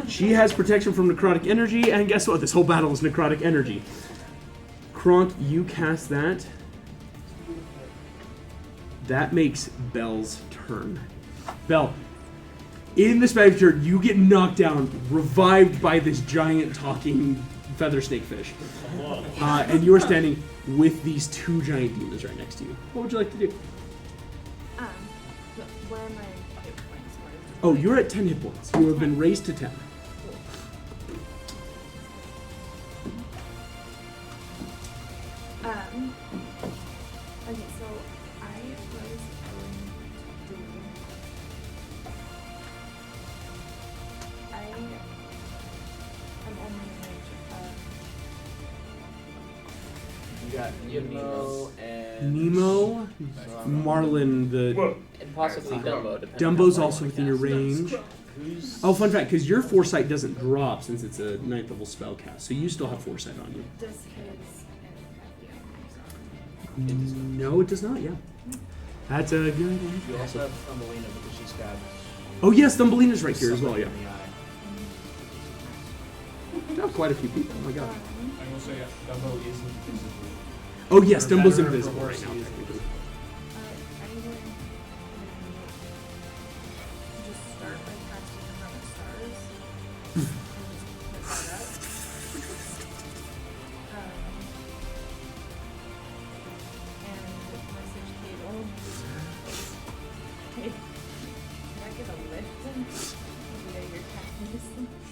She has protection from necrotic energy, and guess what? This whole battle is necrotic energy. Kronk, you cast that. That makes Belle's turn. Belle, in this battle turn, you get knocked down, revived by this giant talking feather snakefish. And you are standing with these two giant demons right next to you. What would you like to do? Where am I? Oh, you're at 10 hit points. You have been raised to 10. Okay, so I was I am on my You got Nemo and Nemo, Marlin, and possibly Dumbo. Dumbo's also within your range. Oh, fun fact, because your foresight doesn't drop since it's a 9th level spell cast, so you still have foresight on you. Does his No, it does not, yeah. That's a good one. You also have Thumbelina because she's got... Oh yes, Thumbelina's right here as well, yeah. Oh, quite a few people, oh my god. I will say Dumbo is invisible. Oh yes, Dumbo's Better invisible for right now. horses.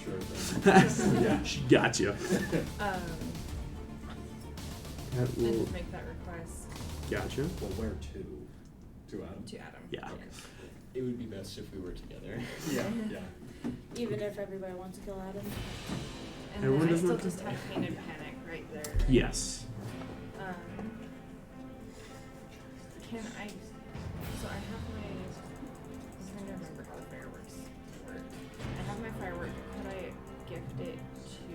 Sure. Yeah, she got you. That And will. just make that request Gotcha. Well, where to? To Adam? to Adam. Yeah. It would be best if we were together. Yeah. Even if everybody wants to kill Adam. And Everyone then I doesn't still have to- just have Pain and Panic right there. Yes. Can I? So I have my. I'm trying to remember how the fireworks work. I have my firework. Could I gift it to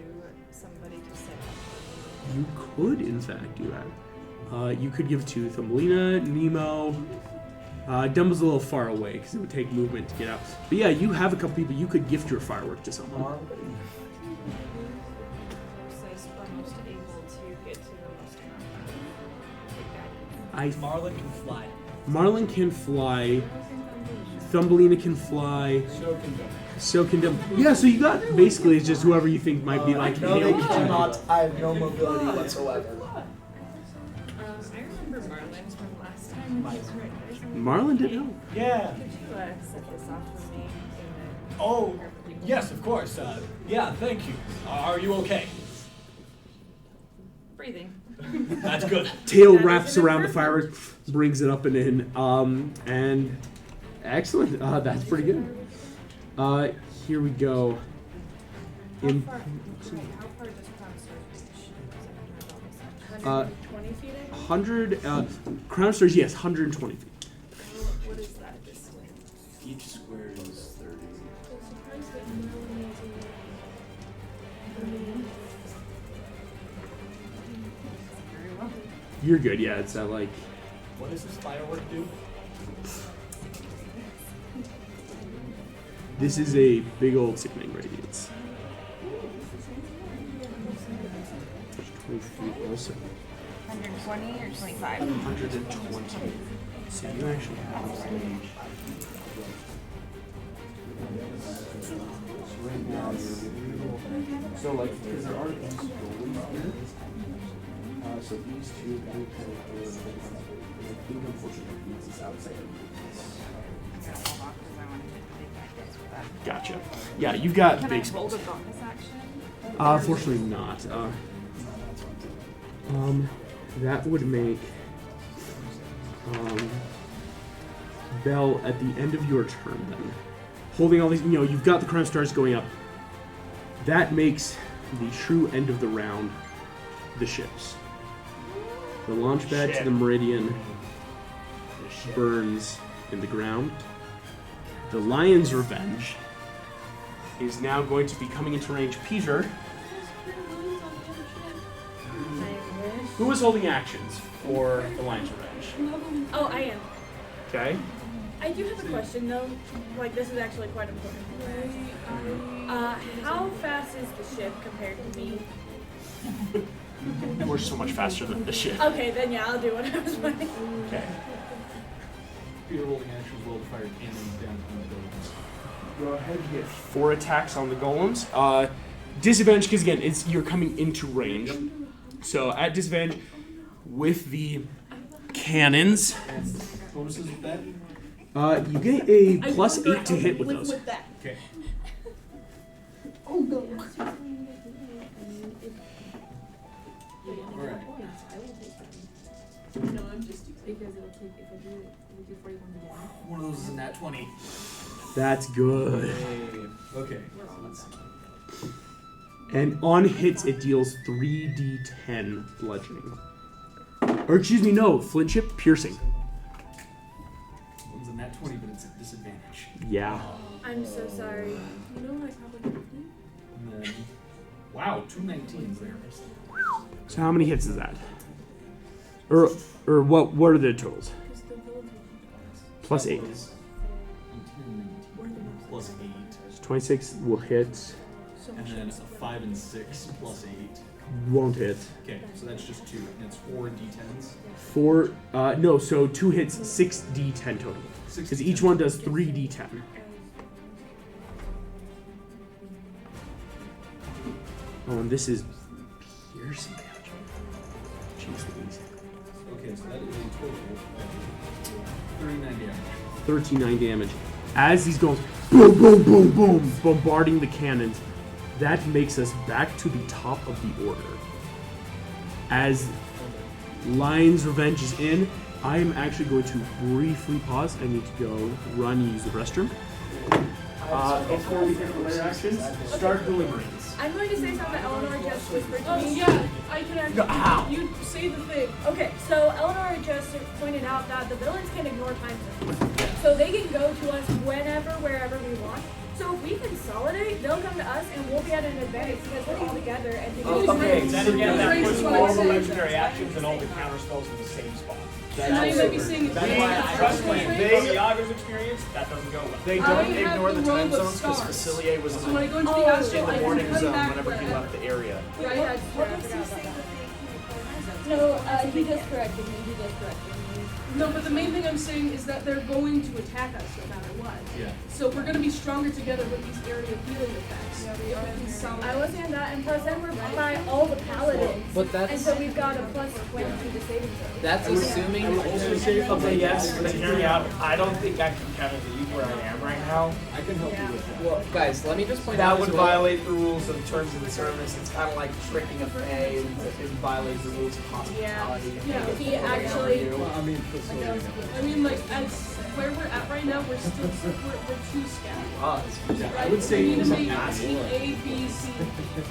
somebody to set up? You could, in fact, do that. You could give to Thumbelina, Nemo. Dumbo's a little far away because it would take movement to get out. But yeah, you have a couple people. You could gift your firework to someone. So I'm most able to get to the most amount. Marlin can fly. Marlin can fly. Thumbelina can fly. So can Dumbo. Yeah, so you got basically it's just whoever you think might be like. No, they hailed to- cannot. I have no mobility whatsoever. I remember Marlin from last time. He was right there. Marlin did help. Yeah. Could you set this off for me? Oh, yes, of course. Yeah, thank you. Are you okay? Breathing. That's good. Tail wraps around the firework, brings it up and in. And excellent. That's pretty good. Here we go. How In far does Crown Stars reach? 120 feet, I think? 100 Crown Stars, yes, 120 feet. What is that distance? Each square is 30. You're good, yeah. It's that like. What does this firework do? This is a big old sickening radiance. 20 feet also. 120 or 25? 120. So you actually have stage. Right now you're so like because there are these goalies here. So these two kind of go in. I think unfortunately this is outside of Gotcha. Yeah, you got Can big I roll spells. the bonus action? Fortunately not. That would make Belle at the end of your turn then. Holding all these, you've got the Crown Stars going up. That makes the true end of the round the ships. The launch pad to the Meridian burns in the ground. The Lion's Revenge is now going to be coming into range. Peter, who is holding actions for the Lion's Revenge? Oh, I am. Okay. I do have a question though. Like this is actually quite important. How fast is the ship compared to me? We're so much faster than the ship. Okay, then yeah, I'll do what I was planning. Okay. Peter holding actions will fire cannons down on the buildings. Go ahead and get 4 attacks on the golems. Disadvantage because again, you're coming into range. So at disadvantage with the cannons. Bonuses with that? You get a +8 to hit with those. Okay. Oh no. Alright. No, I'm just because it'll take if I do it, it'll do 41 again. One of those is a nat 20. That's good. Okay. And on hits, it deals 3d10 bludgeoning. Or excuse me, no, flintship piercing. One's a nat 20, but it's at disadvantage. Yeah. I'm so sorry. You know, like probably 50. And then, wow, 2 19s there. So how many hits is that? Or what are the totals? +8. 18, 19, plus 8. So 26 will hit. And then a 5 and 6 plus 8. Won't hit. Okay, so that's just 2. And it's 4 d10s. 4, no, so 2 hits, 6d10 total. 6 Because each one does 3d10. Oh, and this is piercing damage. Jeez Louise. Okay, so that is a total of 39 damage. 39 damage. as these goes boom, boom, boom, boom, bombarding the cannons, that makes us back to the top of the order. As Lion's Revenge is in, I am actually going to briefly pause. I need to go run and use the restroom. Before we hit the layer actions, start deliverance. I'm going to say something that Eleanor just whispered to me. Yeah, I can actually. Ow. You say the thing. Okay, so Eleanor just pointed out that the villains can ignore time zones. So they can go to us whenever, wherever we want. So if we consolidate, they'll come to us and we'll be at an advantage because we're all together and Okay, Then again, that puts all the legendary actions and all the counter spells in the same spot. That's why I trust me. From Iago's experience, that doesn't go well. They don't ignore the time zones because Facilier was So when I go into the astral, in the I morning can zone come back whenever he wherever. left the area. Right, that's true. I forgot about that. No, he just corrected me. No, but the main thing I'm saying is that they're going to attack us no matter what. Yeah. So we're going to be stronger together with these area healing effects. Yeah, we are. I was saying that, and plus then we're by all the paladins. But that's- and so we've got a plus 20 to the saving throw. That's assuming. Okay, yes, but hear me out. I don't think I can kind of leave where I am right now. I can help you with that. Well, guys, let me just point out. That would as well- violate the rules of terms of service. It's kind of like tricking a fae and it violates the rules of hospitality. Yeah, he actually. Well, I mean, I mean, like, as where we're at right now, we're still we're too scattered. yeah, I would say we need to some make mass team work. A, B, C.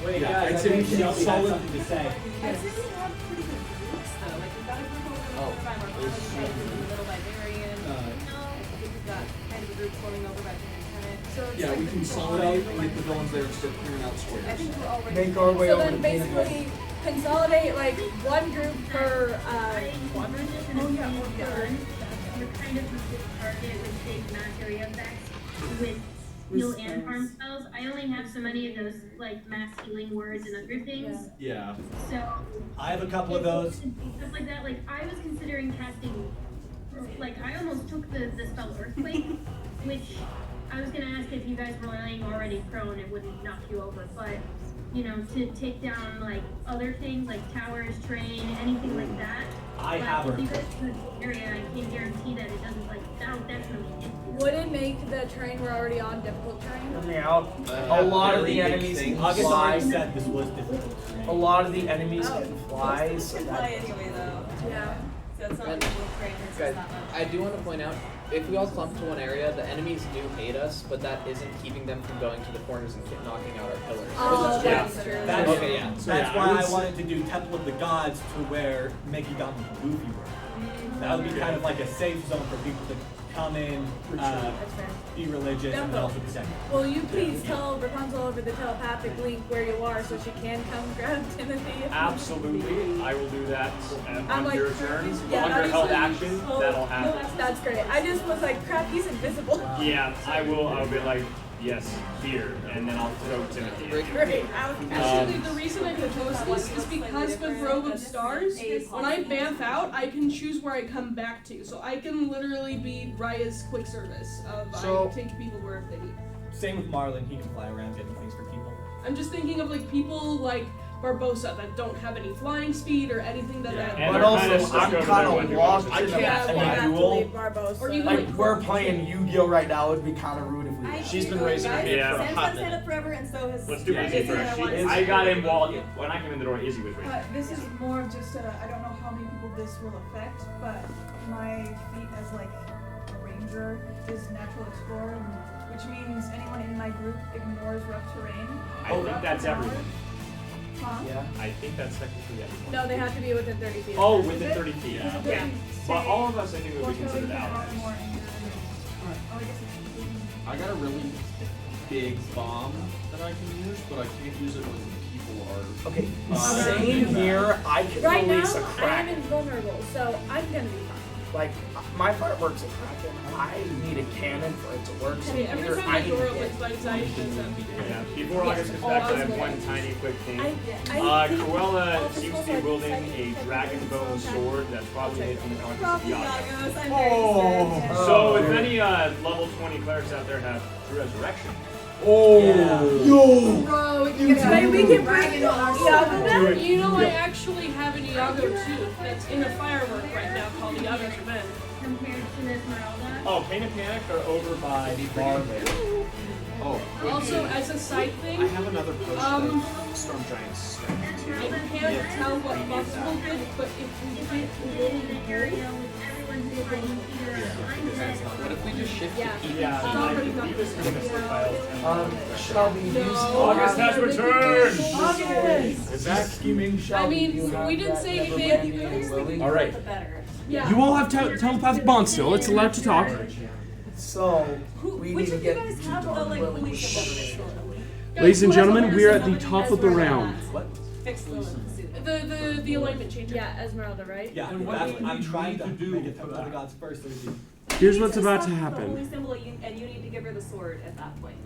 Wait, Yeah, guys, I'd I say think we Shelby should has solid- something to say. I'd say we have pretty good groups though. Like we've got a group over by Marcellus, we've got a group in the middle by Varian. I think we've got kind of a group forming over by Lieutenant. So it's Yeah, like we consolidate and get the villains there and start clearing out squares. I think we're already Make our way So over then to Painted Wood. basically consolidate like one group per quadrant. You're kind of the target with big mass area effects with heal and harm spells. I only have so many of those like mass healing words and other things. Yeah. So I have a couple of those. stuff like that. Like I was considering casting. Like I almost took the spell Earthquake, which I was gonna ask if you guys were laying already prone, it wouldn't knock you over, but you know, to take down like other things like towers, terrain, anything like that. I But have if her. you guys do the area, I can't guarantee that it doesn't like that'll definitely hit you. Would it make the terrain we're already on difficult Hear terrain? me out. A lot of the very big enemies things. can August fly. already said this was difficult. A lot of the enemies can fly, Most so of them can fly that anyway though. Yeah. So it's not like little trainers Guys, that much. I do want to point out, if we all clump to one area, the enemies do hate us, but that isn't keeping them from going to the corners and knocking out our pillars. Oh, Yeah. that's true. That's, Okay, yeah. That's yeah, I why would I say- wanted to do Temple of the Gods to where Megidon and Goofy were. That would be kind of like a safe zone for people to come in, That's fair. be religious, and then also protect. Will you please tell Rapunzel over the telepathic link where you are so she can come grab Timothy? Absolutely, I will do that I'm on like, your turn. yeah, On your that held is- action, oh, that'll happen. That's great. I just was like, crap, he's invisible. Yeah, I will. I'll be like, yes, here, and then I'll throw Timothy. at you. Great. Actually, the reason I propose this is because with Robe of Stars, when I bamf out, I can choose where I come back to. So I can literally be Raya's quick service of So- I take people wherever they need. Same with Marlin, he can fly around getting things for people. I'm just thinking of like people like Barbosa that don't have any flying speed or anything that Yeah, that. and But they're also, kinda stuck I'm over kind there of when lost you're in supposed to- Yeah, we a have to duel. leave Barbosa. Or even Like, we're playing Yu-Gi-Oh right now. It'd be kind of rude if we. She's been raising her hand for a Sam's hot been set up forever, and so has. Let's do yeah, Izzy Izzy and first. I want- I got him when I came in the door. Izzy was waiting. This is more of just I don't know how many people this will affect, but my feat as like a ranger is natural explorer, which means anyone in my group ignores rough terrain. I think that's everyone. Huh? Yeah. I think that's technically everyone. No, they have to be within 30 feet. Oh, within 30 feet. Yeah. Yeah. But all of us, I think, would Well, be considered Kelly, allies. more injured. Oh, I guess it's I got a really big bomb that I can use, but I can't use it when people are. Okay, same here. I can Right now, release a I crack. am invulnerable, so I'm gonna be fine. Like, my fireworks are cracking. I need a cannon for it to work. So Okay, every either time I the need door to opens, my anxiety goes up. Yeah. Before August gets back, I have one tiny quick thing. I think Cruella all seems to schools be are wielding second- a dragon bone sword that's probably made from the conscience of Iago. Yagos, I'm very sad. So if any level 20 clerics out there have True Resurrection, Oh, yo! Bro, we can bring Iago back. You know, I actually have an Iago too that's in a firework right now called Iago's Revenge. compared to Esmeralda? Oh, Pain and Panic are over by Bar there. Oh. Also, as a side thing, I have another potion of Storm Giant's strength too. I can't tell what Buffalo did, but if we hit Lily Area with everyone's behind What if we just shift Yeah. to keep Yeah, It's I already think done. we just missed the files. Shelby, you No. still August have has returned! August! Zach scheming Shelby. I mean, you have we didn't that say never anything. landing Lily. All right. Yeah. You all have telepathic bonds still. It's allowed to talk. So, we need Which to of you get guys have the like Lily. police symbol? Ladies and gentlemen, we are at the top of the round. Fix Lilith suit. The alignment changer. Yeah, Esmeralda, right? Yeah, And what that's, do we I'm trying to need to do make it for Temple of the that? Gods first. So we Here's what's about to The happen. holy symbol, and you need to give her the sword at that point.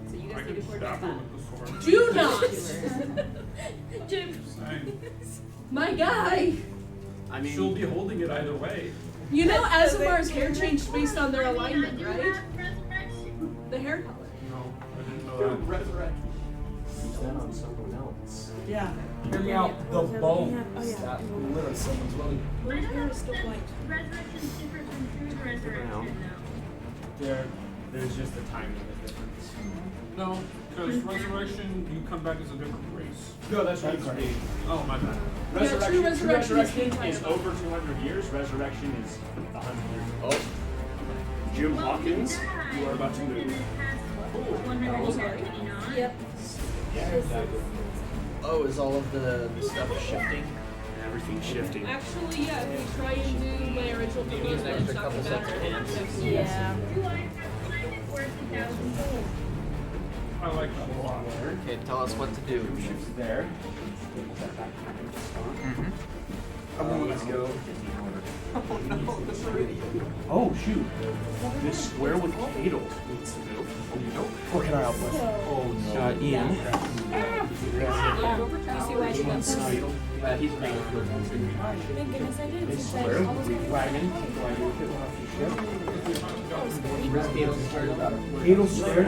So you I guys need to can coordinate stab her that. with the sword. Do not. Jim. Saying. My guy. I mean, She'll be holding it either way. You know Azamar's hair changed based on their alignment, right? The hair color. No, I didn't know that. resurrect. Use that on someone else. Yeah. Hear me out. The bones that lit someone's Lily. I don't know if resurrection's different from true resurrection, though. There's just a timing difference. No, because resurrection, you come back as a different race. No, that's right. Oh, my bad. Yeah, true resurrection is is over 200 years. Resurrection is 100 years. Oh. Jim Hawkins, you are about to move. Yep. Oh, is all of the stuff shifting? Everything's shifting. Actually, yeah, if we try and do my original Maybe an proposal, extra it's not couple gonna sets of matter. hands. Yeah. Worth 1,000 gold. I like that a lot. Okay, tell us what to do. Shift there. Let's go. Oh shoot! This square with Cadle needs to move. Oh, you know. Or can I help with? Oh no. Ian. You see why she got this? He's making Thank goodness I did. This Since I square almost with got wagon. it. Cadle square.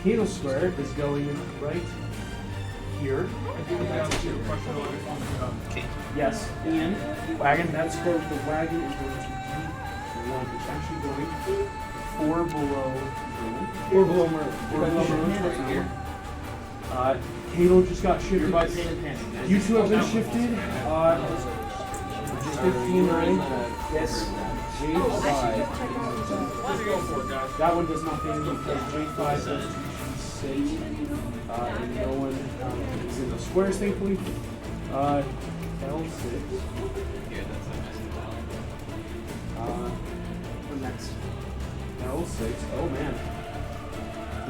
Cadle square is going right here. Okay. Yes, Ian. Wagon. That's where the wagon is going to be. One. It's actually going 4 below. 4 below Merlin. Cadle just got shifted by Pain and Panic. You two have been shifted. Just 15, right? Yes. J5. That one does nothing because J5 does 2d6. And no one is in the squares, thankfully. L6. What next? L6. Oh man.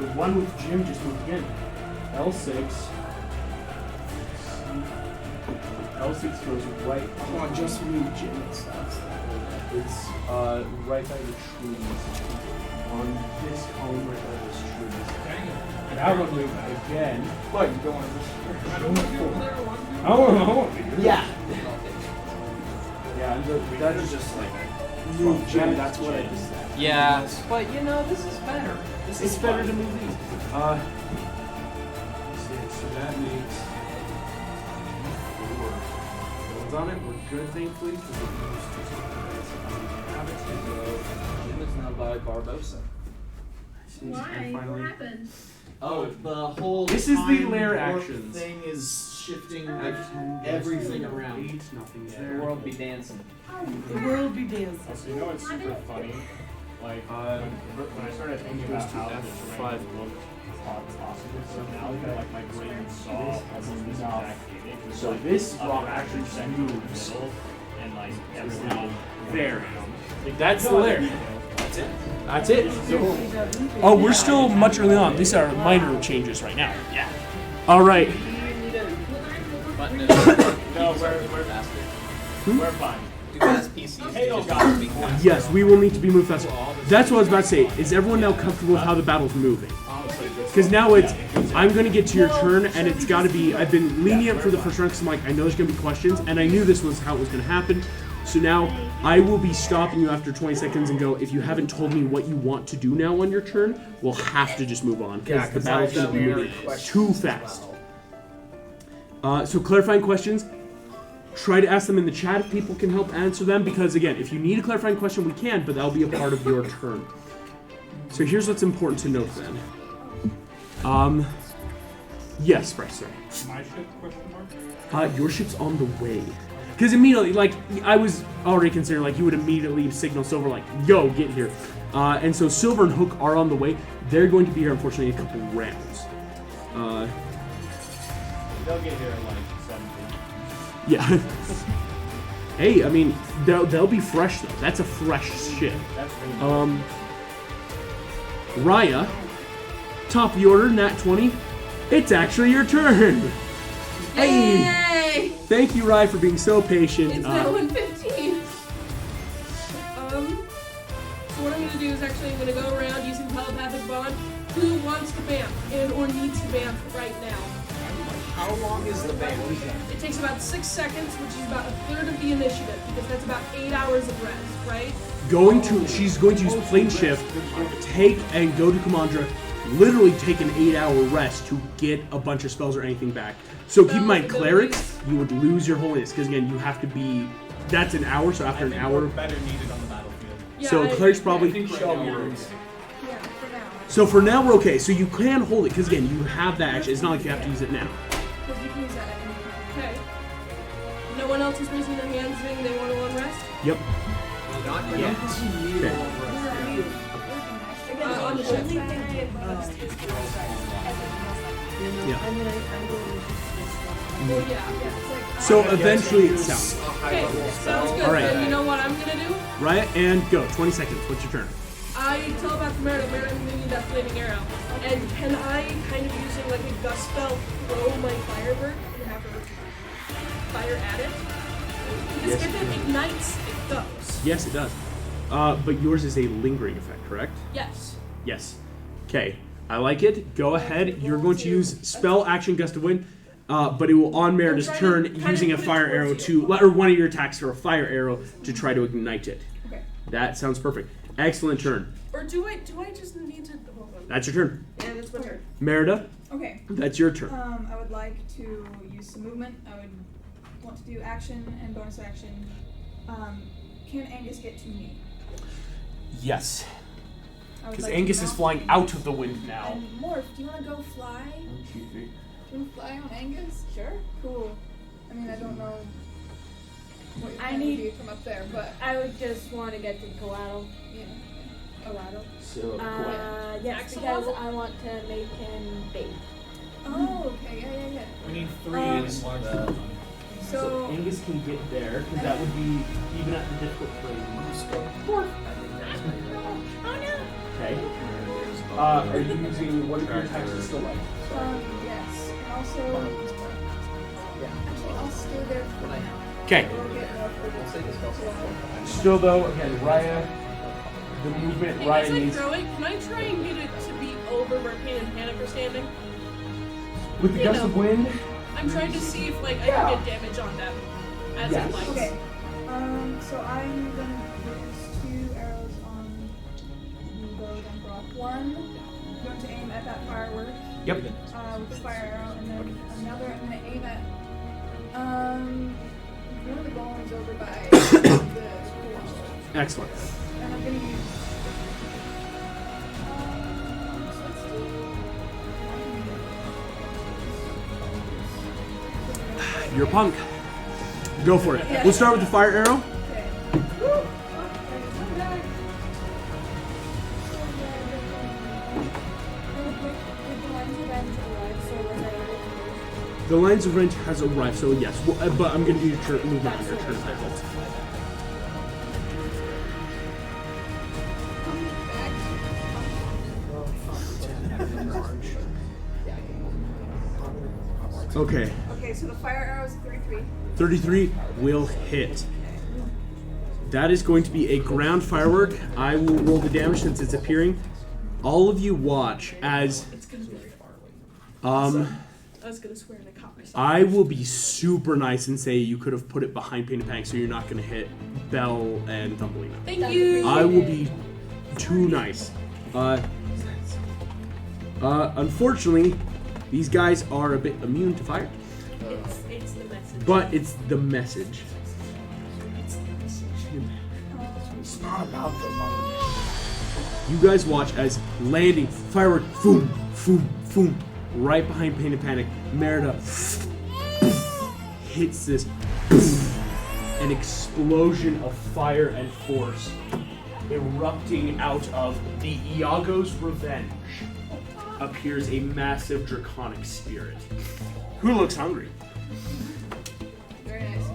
The one with Jim just moved again. L6. L6 goes right. Come on, just move Jim and stuff. It's right by the trees. On this column right by this trees. That one moved again. What, you don't want to I don't want to go there one. I want to. Yeah. Yeah, and that is just like move Jim. That's what I just said. Yeah, but you know, this is better. This It's is better fun. to move these. So that makes 4. No one's on it. We're good, thankfully, because we used to have it. Jim is now by Barbosa. Why? What happened? Oh, the whole This is the time lair warp actions. thing is shifting Like everything around. 8, nothing's The there. world be dancing. The world be dancing. Also, you know what's super funny? Like, when I started thinking about how the terrain looked possible, so now that like my brain saw almost this exact image. So this rock actually moves. moves. And like everything There. That's the lair. That's it. That's it. Oh, we're still much early on. These are minor changes right now. Yeah. All right. Button it up. No, we're faster. We're fine. Do as PCs. Halo just got be faster. Yes, we will need to be moved faster. That's what I was about to say. Is everyone now comfortable with how the battle's moving? Because now it's, I'm going to get to your turn, and it's got to be, I've been lenient for the first round because I'm like, I know there's going to be questions, and I knew this was how it was going to happen. So now I will be stopping you after 20 seconds and go, if you haven't told me what you want to do now on your turn, we'll have to just move on because the battle's going to be moving too fast. So clarifying questions. try to ask them in the chat if people can help answer them, because again, if you need a clarifying question, we can, but that'll be a part of your turn. So here's what's important to note then. Yes, Bryce, sorry. My ship, question mark? Your ship's on the way. Because immediately, like, I was already considering, like, you would immediately signal Silver, like, yo, get here. And so Silver and Hook are on the way. They're going to be here, unfortunately, in a couple rounds. They'll get here in like 17. Yeah. Hey, I mean, they'll be fresh, though. That's a fresh ship. That's really Raya, top of the order, nat 20. It's actually your turn. Hey! Yay! Thank you, Raya, for being so patient. It's now 1:15. So what I'm gonna do is actually I'm gonna go around using telepathic bond. Who wants to bamf and or needs to bamf right now? How long is the band? It takes about 6 seconds, which is about a third of the initiative, because that's about 8 hours of rest, right? She's going to use plane shift, take and go to Commandra, literally take an 8-hour rest to get a bunch of spells or anything back. So keep in mind, clerics, you would lose your holiness, because again, you have to be, that's an hour, so after an hour. Better needed on the battlefield. Yeah, So clerics probably. Yeah, for now. So for now, we're okay. So you can hold it, because again, you have that action. It's not like you have to use it now. Because you can use that at any time. Okay. No one else is raising their hands saying they want to long rest? Yep. Not yet. Okay. On the ship. Yeah. Well, yeah. So eventually it's south. Okay, sounds good. All right. Then you know what I'm gonna do? Right, and go. 20 seconds. What's your turn? I telepath to Meredith. Meredith, I'm gonna need that flaming arrow. And can I, kind of using like a gust spell, throw my firebird and have her fire at it? Because if it ignites, it goes. Yes, it does. But yours is a lingering effect, correct? Yes. Yes. Okay. I like it. Go ahead. You're going to use spell action gust of wind, but it will on Meredith's turn using a fire arrow to, or one of your attacks for a fire arrow to try to ignite it. Okay. That sounds perfect. Excellent turn. Or do I just need to hold on? That's your turn. Yeah, that's my turn. Merida, Okay. that's your turn. I would like to use some movement. I would want to do action and bonus action. Can Angus get to me? Yes. I would Because like to Angus is mount flying him. out of the wind now. And Morph, do you want to go fly? Do you want to fly on Angus? Sure. Cool. I mean, I don't know what your I plan would need- be from up there, but I would just want to get to Coatl. yeah. Coatl. So, Yes, Axolotl? because I want to make him big. Oh, okay. Yeah. We need 3 Um, enlarged. So Angus can get there, because that would be even at the difficult terrain. Okay. Are you using one of your attacks to still life? yes, and also actually I'll stay there for now. Okay. We'll get more for this. Still though, again, Raya, the movement Hey, Raya as I needs. throw it, can I try and get it to be over where Pain and Panic are standing? With the gust of wind, I'm trying to see if like I Yeah. can get damage on them as Yes. it lights. Okay. So I'm gonna use 2 arrows on Boat and Brock. One, I'm going to aim at that firework. Yep. With the fire arrow, and then another I'm gonna aim at one of the golems over by the pool. excellent. And I'm gonna use. So let's do. You're a punk. Go for it. We'll start with the fire arrow. Okay. The lines of range has arrived, so yes. Well, but I'm going to do your turn, movement on your turn cycle. Okay. Okay, so the fire arrow is 33. 33 will hit. That is going to be a ground firework. I will roll the damage since it's appearing. All of you watch as It's gonna be very far um I was gonna swear and I caught myself. I will be super nice and say you could have put it behind Pain and Panic so you're not going to hit Belle and Thumbelina. Thank you. I will be too nice. Unfortunately, these guys are a bit immune to fire. It's the message. but it's the message. It's not about the money. You guys watch as landing, firework, boom, boom, boom, right behind Pain and Panic. Merida hits this, an explosion of fire and force erupting out of the Iago's Revenge. Appears a massive draconic spirit. Who looks hungry? Very nice.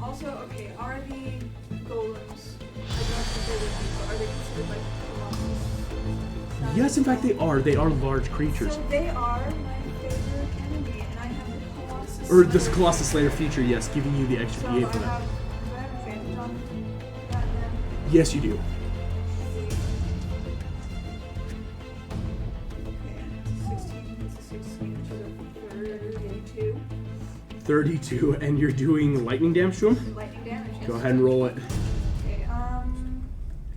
Also, okay, are the golems, I don't think they would be, but are they considered like colossus? Yes, in fact they are. They are large creatures. So they are my favorite enemy, and I have the colossus. Or the Colossus Slayer feature, yes, giving you the extra So D8 for do I that. have advantage on that then? Yes, you do. Okay, 16, which is a 32. 32, and you're doing lightning damage to him? Lightning damage, yes. Go ahead and roll it. Okay,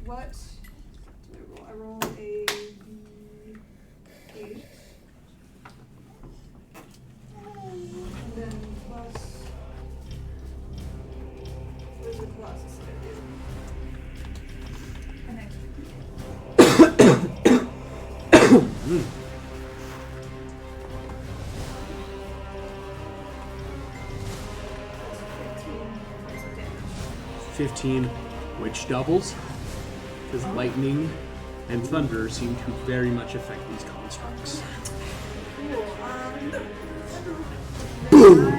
what do I roll? I roll a D8. And then plus, what is the Colossus that do? And I 15, which doubles, because lightning and thunder seem to very much affect these constructs. Boom!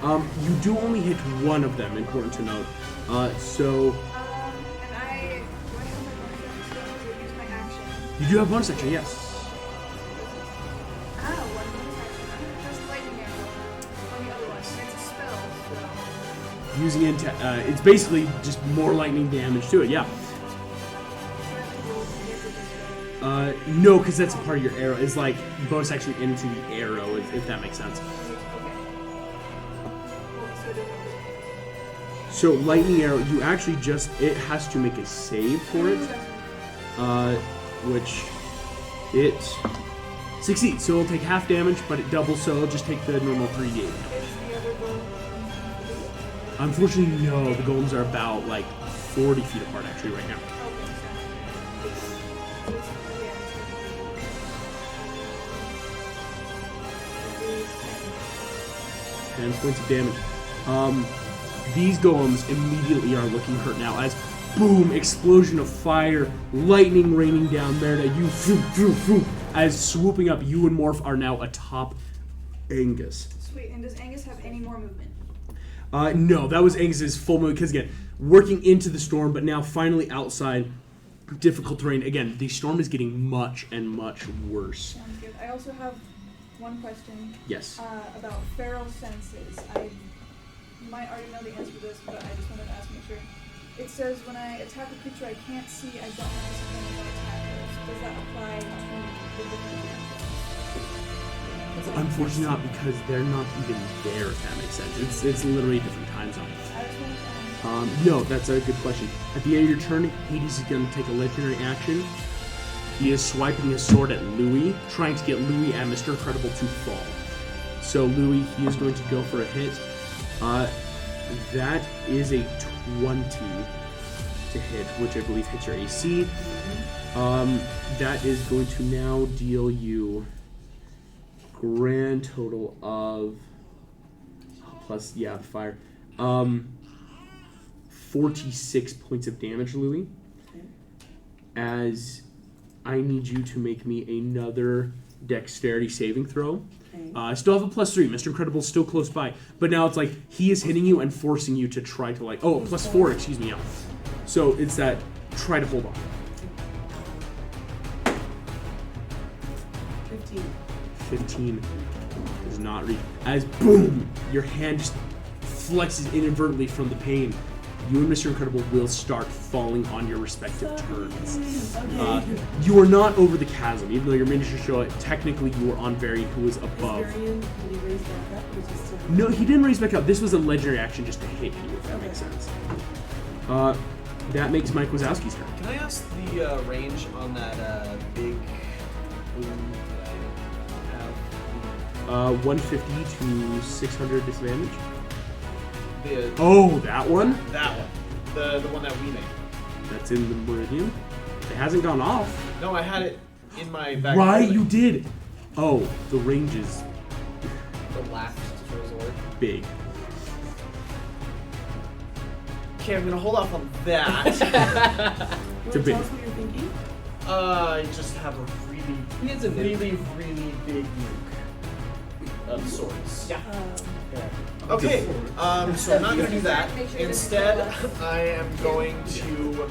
You do only hit one of them, important to note. So and I, do I have my bonus action? So I use my action. you do have bonus action, yes. One bonus action. That's lightning arrow. On the other one. It's a spell, so. Using it, it's basically just more lightning damage to it, yeah. No, because that's a part of your arrow. It's like bonus action into the arrow, if that makes sense. So lightning arrow, you actually it has to make a save for it, which it succeeds. So it'll take half damage, but it doubles, so it'll just take the normal 3d8. Unfortunately, no. The golems are about like 40 feet apart actually right now. 10 points of damage. These golems immediately are looking hurt now as boom, explosion of fire, lightning raining down Merida. You as swooping up, you and Morph are now atop Angus. Sweet, and does Angus have any more movement? No, that was Angus's full movement because again, working into the storm, but now finally outside, difficult terrain. Again, the storm is getting much and much worse. Sounds good. I also have one question. Yes. About feral senses. You might already know the answer to this, but I just wanted to ask, make sure. It says when I attack a creature I can't see, I don't have disadvantage on attackers. Does that apply to the different creatures? Unfortunately not, because they're not even there, if that makes sense. It's literally a different time zone. No, that's a good question. At the end of your turn, Hades is going to take a legendary action. He is swiping his sword at Louis, trying to get Louis and Mr. Incredible to fall. So Louis, he is going to go for a hit. That is a 20 to hit, which I believe hits your AC. That is going to now deal you grand total of plus the fire 46 points of damage, Louis. As I need you to make me another dexterity saving throw. I still have a +3. Mr. Incredible's still close by, but now it's like he is hitting you and forcing you to try to +4. Excuse me. Yeah. So it's that try to hold on. 15 does not reach. As boom, your hand just flexes inadvertently from the pain. You and Mr. Incredible will start falling on your respective turns. You are not over the chasm, even though your miniatures show it. Technically, you are on Varian, who is above. No, he didn't raise back up. This was a legendary action just to hit you, if that makes sense. That makes Mike Wazowski's turn. Can I ask the range on that big boom that I 150 to 600 disadvantage. The, Oh, that one? that one. The one that we made. That's in the meridian. It hasn't gone off. No, I had it in my back. Right, pocket. you did. Oh, the range is The last resort. big. Okay, I'm gonna hold off on that. It's a big. Tell us what you're thinking. I just have a really, It's a really big nuke of swords. Yeah. Okay, so I'm not gonna do that. Make sure it doesn't Instead, go left. I am going to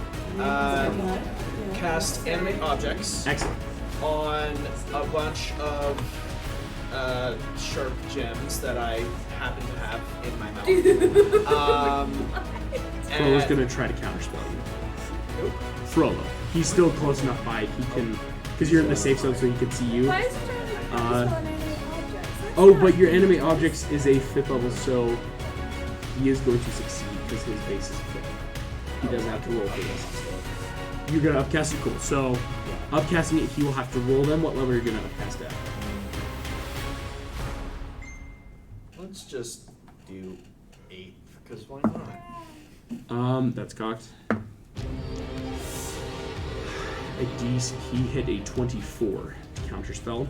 cast animate objects Excellent. on a bunch of sharp gems that I happen to have in my mouth. Frollo's and- gonna try to counterspell you. Frollo. He's still close enough by. He can, because you're in the safe zone, so he can see you. Why is it trying to spell an animate object? Oh, but your animate objects is a 5th level, so he is going to succeed because his base is 5th. He doesn't have to roll for this. You're gonna upcast it, cool. So, upcasting it, he will have to roll them. What level are you gonna upcast at? Let's just do 8, because why not? That's cocked. A DC, he hit a 24 counterspell.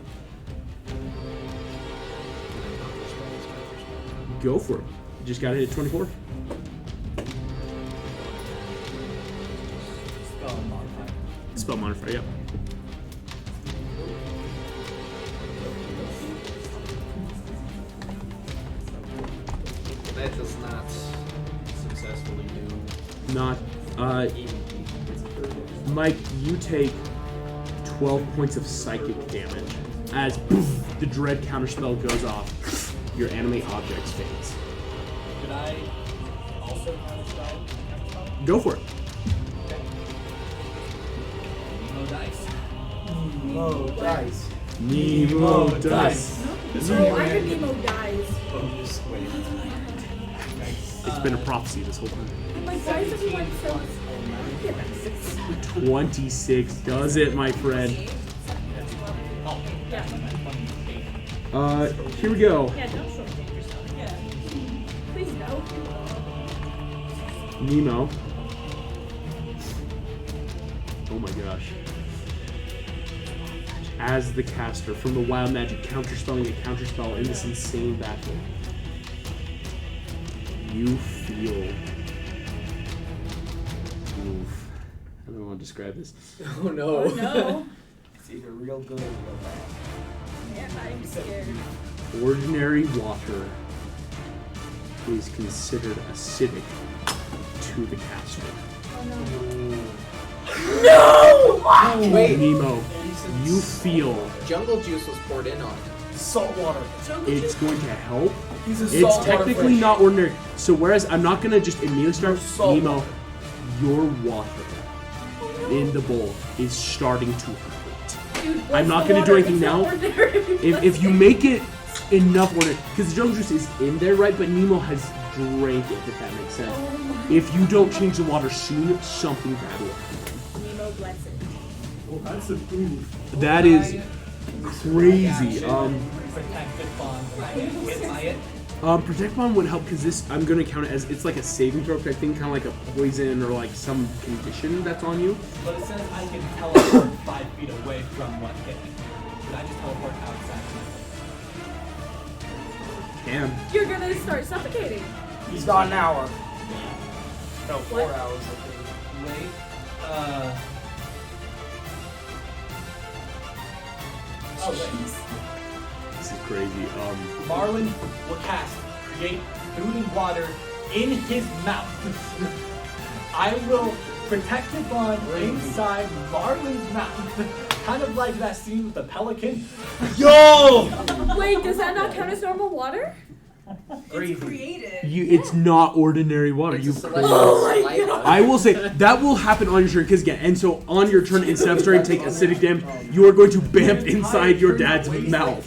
Go for it. You just gotta hit 24. Spell modifier. Spell modifier, yep. That does not successfully do. Not, Mike, you take 12 points of psychic damage as poof, the dread counterspell goes off. Your animate objects fades. Could I also counterspell? Go for it. No dice. Oh, dice. Nemo dice. Oh, I heard Nemo dies. It's been a prophecy this whole time. I'm like, why is everyone so... 26 does it, my friend. Yeah. Here we go. Yeah, don't show danger stuff. Yeah. Please no. Nemo. Oh my gosh. As the caster from the wild magic counterspelling a counterspell in this insane battle, you feel. Oof. I don't want to describe this. Oh no. Oh no. It's either real good or real bad. Yeah, I'm scared. Ordinary water is considered acidic to the caster. Oh no. No! Wait. Nemo, you feel Jungle juice was poured in on it. Salt water. it's going to help. He's a It's saltwater technically fish. not ordinary. So whereas I'm not gonna just immediately start Salt Nemo, water. your water in the bowl is starting to hurt. Dude, I'm not what's gonna the do water? anything It's not now. ordinary. If you make it enough water, because the jungle juice is in there, right? But Nemo has drank it, if that makes sense. Oh my. If you don't change the water soon, something bad will happen. Nemo bless it. Oh, that's a oof. That is crazy. Protected bond. Hit by it. Protect Bomb would help because this, I'm going to count it as, it's like a saving throw type thing, kind of like a poison or like some condition that's on you. But it says I can teleport 5 feet away from what hit me. Could I just teleport outside? Can. You're gonna start suffocating. He's got an hour. No, 4 What? hours, I think. Wait. Oh wait. This is crazy. Marlin will cast create food and water in his mouth. I will protective bond inside Marlin's mouth. Kind of like that scene with the pelican. Yo! Wait, does that not count as normal water? It's created. it's not ordinary water. It's You a celestial saliva. I will say that will happen on your turn because again, and so on your turn, instead of starting to take acidic damage, you are going to bamf inside your dad's mouth.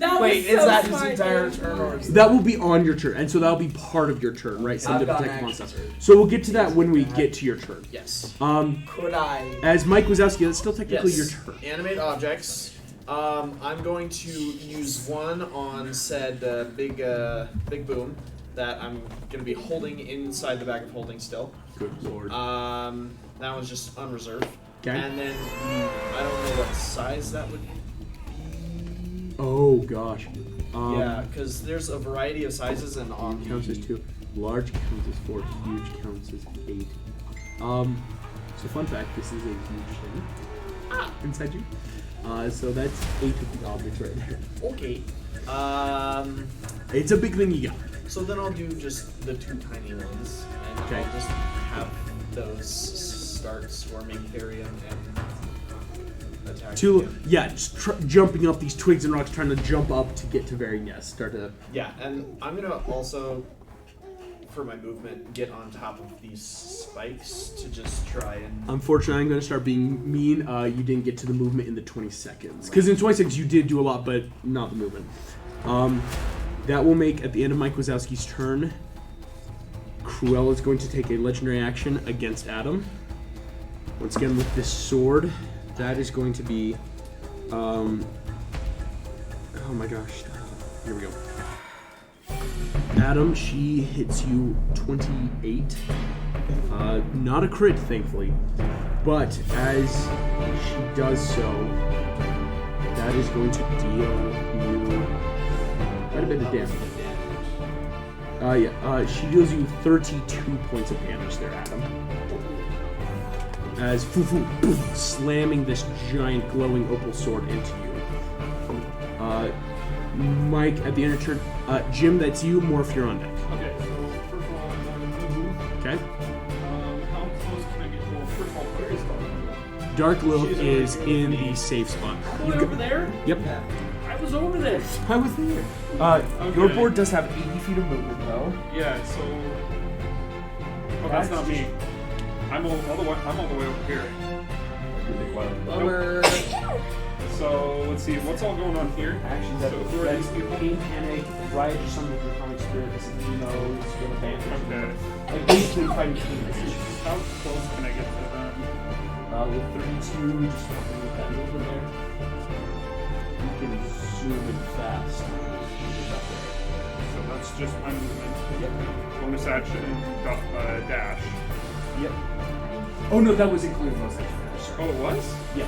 That Wait, was is so that his smart, entire dude. turn or is That will be on your turn, and so that'll be part of your turn, right? Some I've to got protect an on extra stuff. turn. So we'll get to that when we get to your turn. Yes. could I? As Mike Wazowski, that's still technically Yes. your turn. Animate objects. I'm going to use one on said big boom that I'm going to be holding inside the bag of holding still. Good lord. That one's just unreserved. Okay. And then I don't know what size that would be. Oh gosh. Yeah, because there's a variety of sizes and on counts as 2. Large counts as 4. Huge counts as 8. So fun fact, this is a huge thing inside you. So that's 8 of the objects right there. Okay. It's a big thing you got. So then I'll do just the 2 tiny ones, and Okay. I'll just have those start swarming Therium and attacking. Just jumping up these twigs and rocks, trying to jump up to get to Varian. Yes, start to. Yeah, and I'm gonna also, for my movement, get on top of these spikes to just try and. Unfortunately, I'm going to start being mean. You didn't get to the movement in the 20 seconds. Because in 20 seconds you did do a lot, but not the movement. That will make, at the end of Mike Wazowski's turn, Cruella is going to take a legendary action against Adam. Once again with this sword, that is going to be, oh my gosh, here we go. Adam, she hits you 28. Not a crit, thankfully, but as she does so, that is going to deal you quite a bit of damage. She deals you 32 points of damage there, Adam. As slamming this giant glowing opal sword into you. Mike, at the end of turn, Jim, that's you. Morph, you're on deck. Okay, so first of all, I'm going to move. Okay. How close can I get? Well, first of all, where is Dark Lilith is in the safe spot. All the way over there? Yep. I was over there. I was there. Your board does have 80 feet of movement, though. Yeah, so. Oh, that's not me. I'm all the way over here. Bummer. So let's see, what's all going on here? Actually, so who are these people? Pain, Panic, Riot, or some of the comic spirits, Nemos, Advantage. Okay. Like basically fighting Phoenix. How close can I get to them? With 32, just with that movement there. You can zoom in fast. So that's just my movement. Yep. Bonus action, dash. Yep. Oh no, that was including bonus action. Oh, it was? Yeah.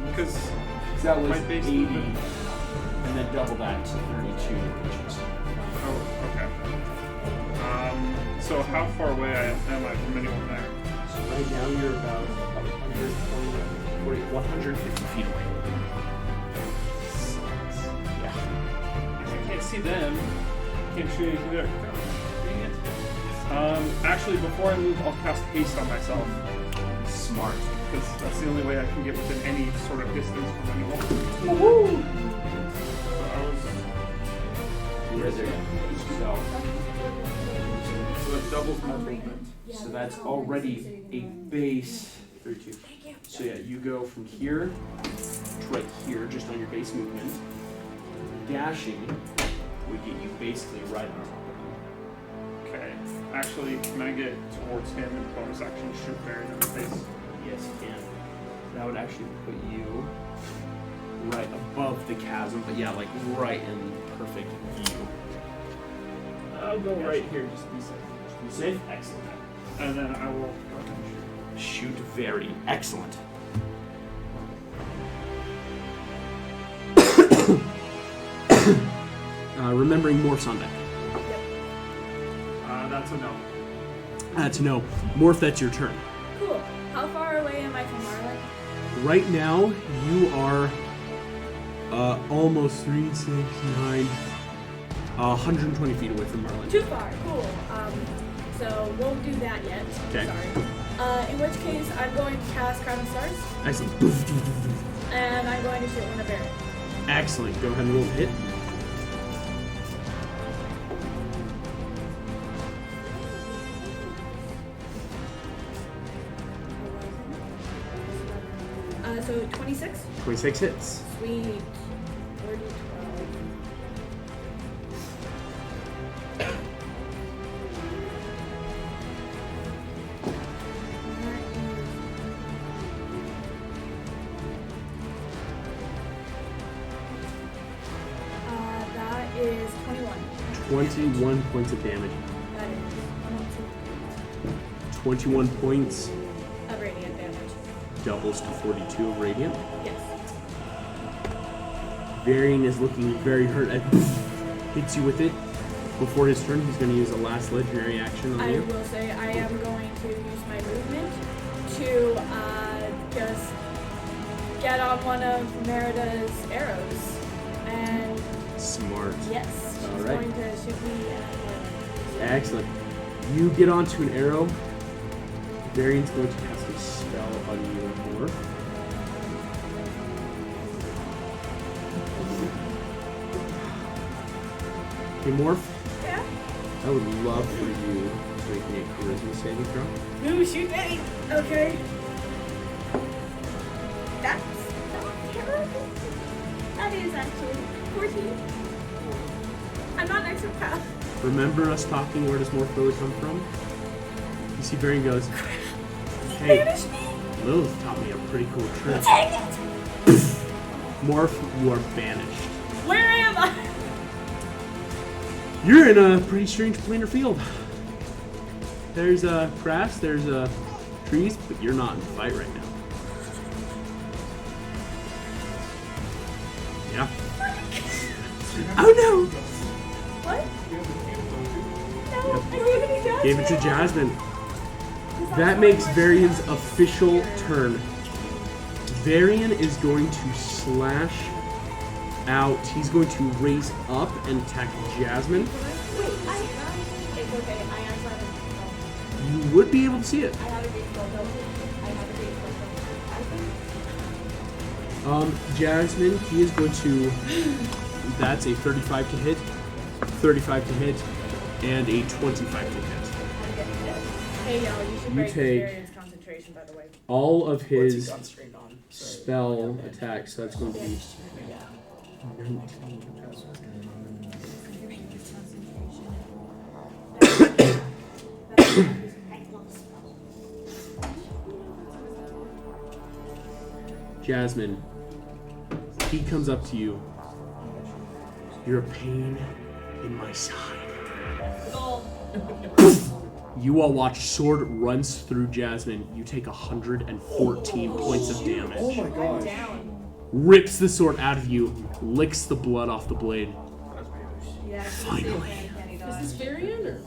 Because that was my base 80, movement. and then double that to 32 inches. Oh, okay. So how far away am I from anyone there? So right now you're about 150 feet away. Yeah. If I can't see them, can't shoot anything there. Dang it. Actually, before I move, I'll cast haste on myself. Smart. Because that's the only way I can get within any sort of distance from anyone. Woohoo! So I was. Where's there? So that doubles my movement. So that's already a base 32. So yeah, you go from here to right here, just on your base movement. Dashing would get you basically right on top of him. Okay. Actually, can I get towards him and bonus action shoot Varian in the face? Yes, you can. That would actually put you right above the chasm, but yeah, like right in perfect view. I'll go right here, just to be safe. Just be safe? Excellent. And then I will shoot very excellent. Remembering Morph's on deck. That's a no. That's a no. Morph, that's your turn. Cool. How far away am I from Marlin? Right now, you are almost 3, 6, 9, 120 feet away from Marlin. Too far. Cool. So won't do that yet. Okay. Sorry. In which case, I'm going to cast Crown of Stars. Excellent. And I'm going to shoot one of Varian. Excellent. Go ahead and roll the hit. So 26? 26 hits. Sweet. 30, 12. is 21. 21 points of damage. That is 21 points of radiant damage. doubles to 42 of radiant. Yes. Varian is looking very hurt and hits you with it. Before his turn, he's going to use a last legendary action on I you. will say I am going to use my movement to just get on one of Merida's arrows. And Smart. yes, she's All right. going to shoot me. Excellent. You get onto an arrow. Varian's going to cast a spell on you more. Hey, Morph. Yeah? I would love for you to make me a charisma saving throw. Ooh, shoot me! Okay. That's not terrible. That is actually 14. I'm not next to Pat. Remember us talking, where does Morph really come from? You see Varian goes, hey, Banish me! Lilith taught me a pretty cool trick. Dang it! Morph, you are banished. Where am I? You're in a pretty strange planar field. There's grass, there's trees, but you're not in the fight right now. Yeah. Oh no! What? No, I gave it to Jasmine. Gave it to Jasmine. That makes Varian's official turn. Varian is going to slash out. He's going to raise up and attack Jasmine. Wait, it's okay. I actually have a You would be able to see it. I have a baseball though. I have a baseball though. Jasmine, he is going to. That's a 35 to hit, 35 to hit, and a 25 to hit. Hey y'all, you should You break take Varian's concentration, by the way. all of his What's he concentrating on? Sorry. spell attacks, so that's going to be 19. Jasmine, he comes up to you. You're a pain in my side. You all watch sword runs through Jasmine. You take 114 points of damage. Oh my gosh. Rips the sword out of you, licks the blood off the blade. Finally. Is this Varian or?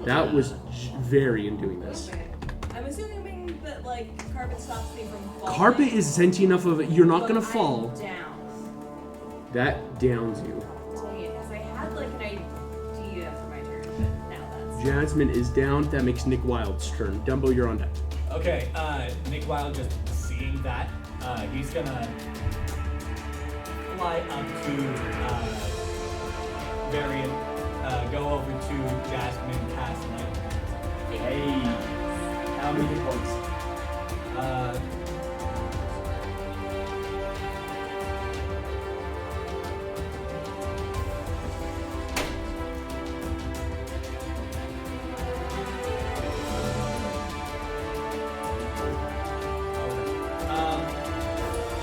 That was Varian doing this. I'm assuming that like carpet stops me from falling. Carpet is sentient enough of it. You're not gonna but fall. I'm down. That downs you. Dang it, because I had like an idea for my turn, but now that's. Jasmine is down. That makes Nick Wild's turn. Dumbo, you're on deck. Okay, Nick Wild just seeing that, he's gonna fly up to Varian, go over to Jasmine, cast Light. Hey, how many points?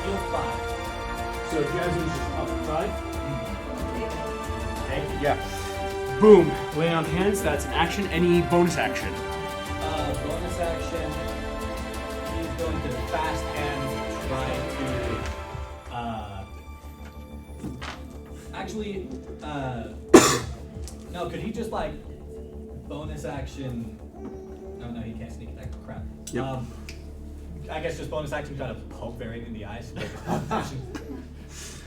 Heal 5. So Jasmine's just up 5? Okay, yeah. Boom. Lay on hands. That's an action. Any bonus action? Bonus action, he's going to fast hand try to, actually, no, could he just like, bonus action, no, he can't sneak attack, crap. Yep. I guess just bonus action try to poke Varian in the eyes.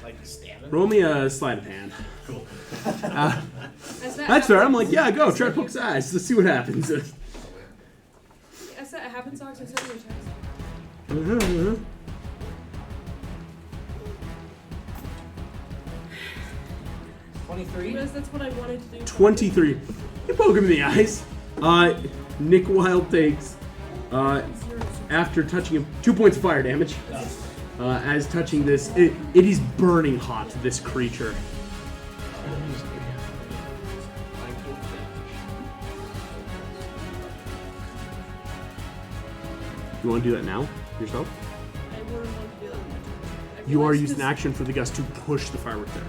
Like stabbing. Roll me a sleight of hand. Cool. That's fair. I'm like, yeah, go. Try to poke his eyes. Let's see what happens. As that happens, Ox, I said your attacks. 23. That's what I wanted to do. 23. You poke him in the eyes. Nick Wild takes, after touching him, 2 points of fire damage. As touching this, it is burning hot, this creature. You want to do that now, yourself? I wouldn't want to do that. You are using action for the gust to push the firework there.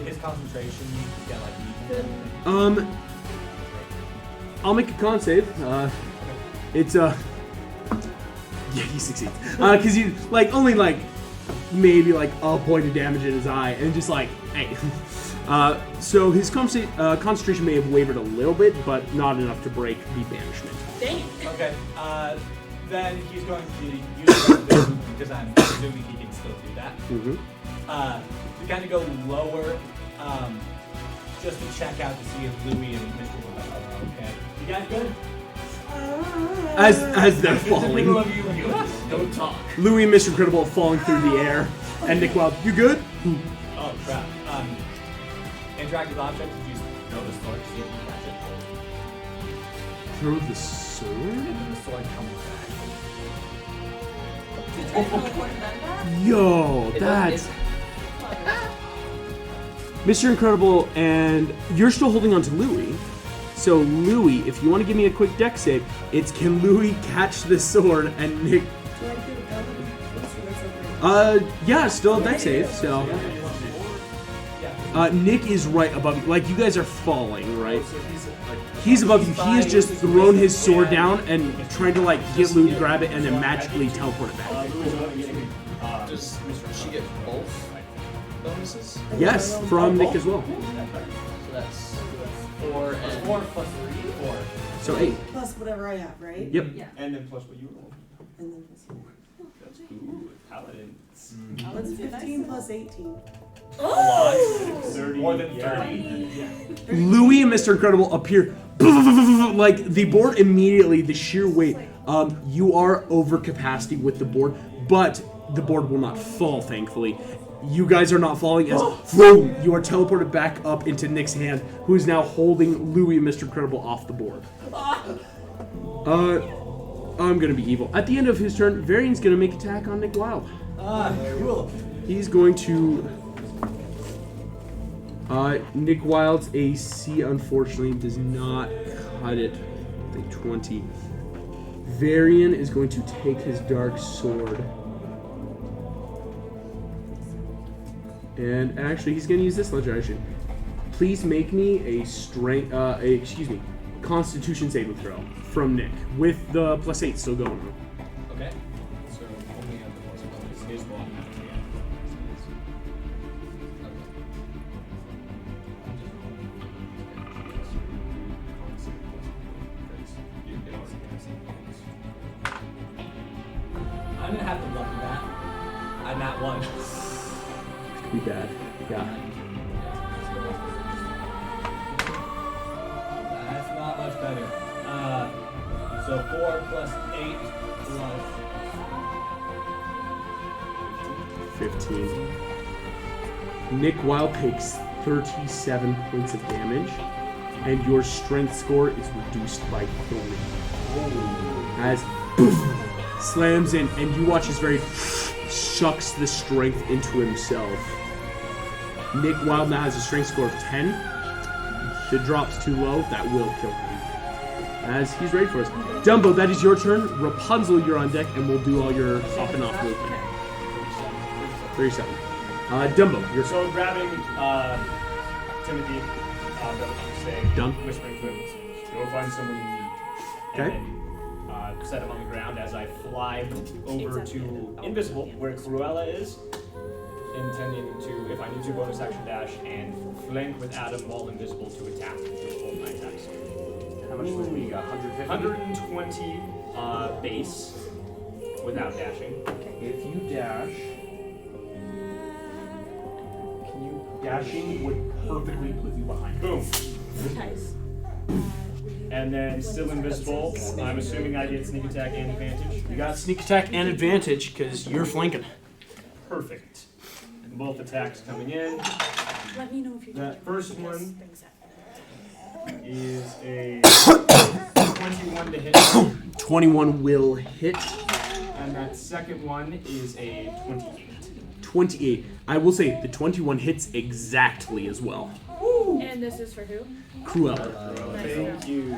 his concentration get like weakened? I'll make a con save. It's yeah, he succeeds. Cause he like only like maybe like a point of damage in his eye, and just like hey. So his concentration may have wavered a little bit, but not enough to break the banishment. Dang. Okay. Then he's going to use the because I'm assuming he can still do that. Mm-hmm. To kind of go lower, just to check out to see if Louis and Mr. are okay. You guys good? As they're falling. Don't talk. Louis and Mr. Incredible falling through the air, and Nick Wild, you good? Oh crap. Interactive object, did you throw the sword to see if you catch it? Throw the sword? And then the sword comes back. Yo, that's... Mr. Incredible, and you're still holding on to Louis. So Louis, if you want to give me a quick dex save, it's can Louis catch the sword and Nick... yeah, still a dex save, so... Nick is right above you. Like, you guys are falling, right? He's above you. He has just thrown his sword down and trying to, like, get Louis to grab it and then magically teleport it back. Does she get both bonuses? Yes, from Nick as well. So that's 4 and 4 plus 3, 4. So 8. Plus whatever I have, right? Yep. Yeah. And then plus what you roll. And then plus Ooh, paladins. That's 15 plus 18. Oh! 30, More than 30. Yeah. Louis and Mr. Incredible appear like the board immediately, the sheer weight. You are over capacity with the board, but the board will not fall, thankfully. You guys are not falling as boom, you are teleported back up into Nick's hand, who is now holding Louis and Mr. Incredible off the board. I'm gonna be evil. At the end of his turn, Varian's gonna make attack on Nick Wild. Cool. He's going to... Nick Wild's AC, unfortunately, does not cut it with a 20. Varian is going to take his dark sword. And actually, he's going to use this legendary. Please make me a Constitution saving throw from Nick, with the +8 still going on. Okay. So only have the plus bonus. Here's one. I'm gonna have to lucky that. I'm at 1. Be bad. Yeah. That's not much better. So 4 plus 8 plus 15. Nick Wild takes 37 points of damage, and your strength score is reduced by 3. As poof, slams in, and you watch as very sucks the strength into himself. Nick Wild now has a strength score of 10. If it drops too low, that will kill him. As he's ready for us. Dumbo, that is your turn. Rapunzel, you're on deck, and we'll do all your off and off movement. 37. Dumbo, you're... So grabbing Timothy, say, Done. whispering to him, go find someone you need. Okay. And then set him on the ground as I fly over to Invisible, where Cruella is, intending to, if I need to, bonus action dash and flank with Adam while invisible to attack with both my attacks. How much would we got? 120 base without dashing. If you dash... Dashing would perfectly put you behind. Boom. Nice. And then still invisible. I'm assuming I get sneak attack and advantage. You got sneak attack and advantage because you're flanking. Perfect. Both attacks coming in. Let me know if you That first one is a 21 to hit. 21 will hit. And that second one is a 28. 28. I will say the 21 hits exactly as well. And this is for who? Cruella. Thank you.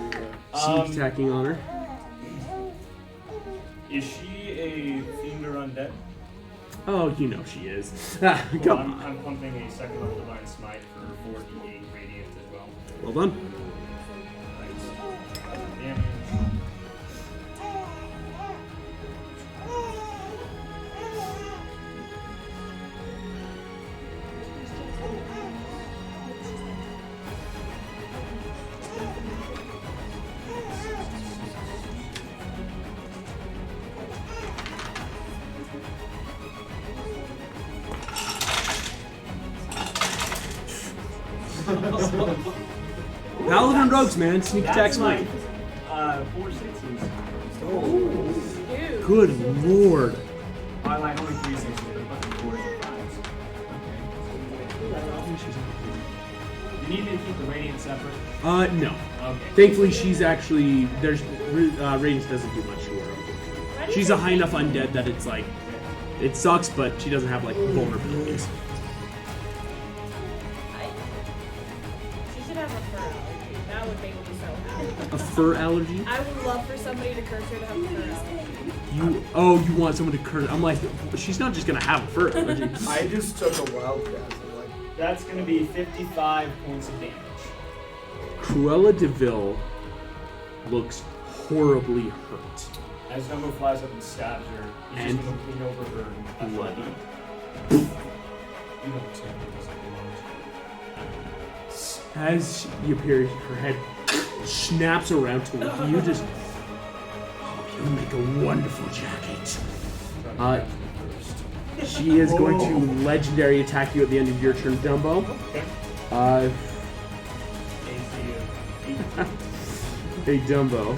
Sneak attacking on her. Is she a fiend or undead? Oh, you know she is. Well, Come on. I'm pumping a second level Divine Smite for 4d8 radiant as well. Well done. Damage. Paladin rogues, man. Sneak attack smite. 4 sixes. Dude. Good lord. I like only 3 sixes, but 4s and 5s. You need me to keep the radiant separate? No. Okay. Thankfully, she's actually Radiance doesn't do much to her. She's a high enough undead that it's like it sucks, but she doesn't have like vulnerabilities. She should have a fur allergy. That would make me so happy. A fur allergy? I would love for somebody to curse her to have a fur allergy. You want someone to curse? I'm like, she's not just gonna have a fur allergy. I just took a wild guess. That's going to be 55 points of damage. Cruella DeVille looks horribly hurt. As Dumbo flies up and stabs her, he's And just going to lean over her. bloody. You know what's happening. As you appear, her head snaps around to look at you, just, oh, you make a wonderful jacket. She is going to legendary attack you at the end of your turn, Dumbo. Hey, Dumbo.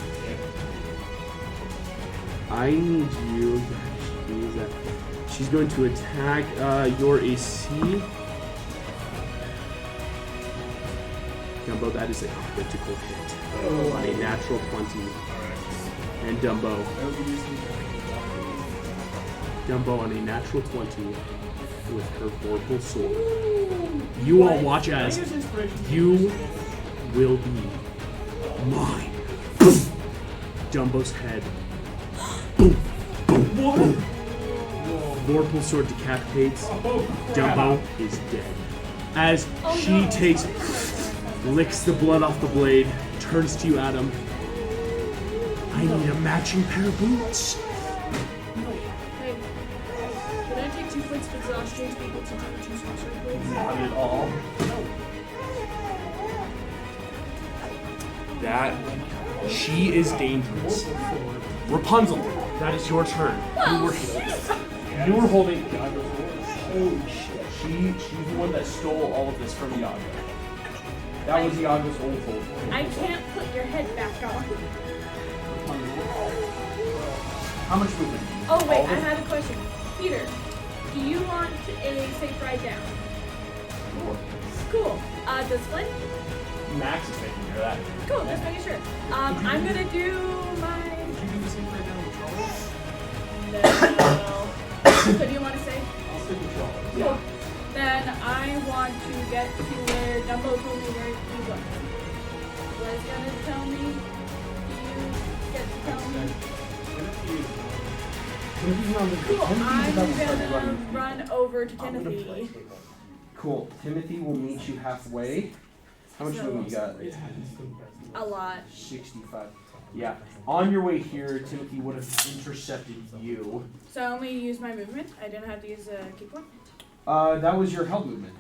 I need you. She's going to attack your AC. Dumbo, that is a critical hit. On a natural 20. And Dumbo on a natural 20 with her vorpal sword. You all watch as you will be mine. Dumbo's head. Vorpal sword decapitates. Dumbo is dead. As she licks the blood off the blade, turns to you, Adam. I need a matching pair of boots. Can I take 2 points of exhaustion to be able to do 2 sorcery points? Not at all. She is dangerous. Rapunzel, that is your turn. You were holding Iago's horse. Holy shit. She's the one that stole all of this from Iago. That was Iago's old horse. I can't put your head back on. How much movement? Oh wait, I had a question. Peter, do you want a safe ride down? Cool. Does Flynn? Max is taking care of that. Cool, just making sure. I'm gonna do my... Did you do the same right now with Charles? No. So do you want to say? I'll stick with Charles. Cool. Then I want to get to where Dumbo told me where he was. Was gonna tell me. You get to tell me. Cool. I'm gonna run over to Timothy. Cool. Timothy will meet you halfway. How much movement you got? A lot. 65. Yeah. On your way here, Timothy would have intercepted you. So I only used my movement. I didn't have to use a key point. That was your help movement.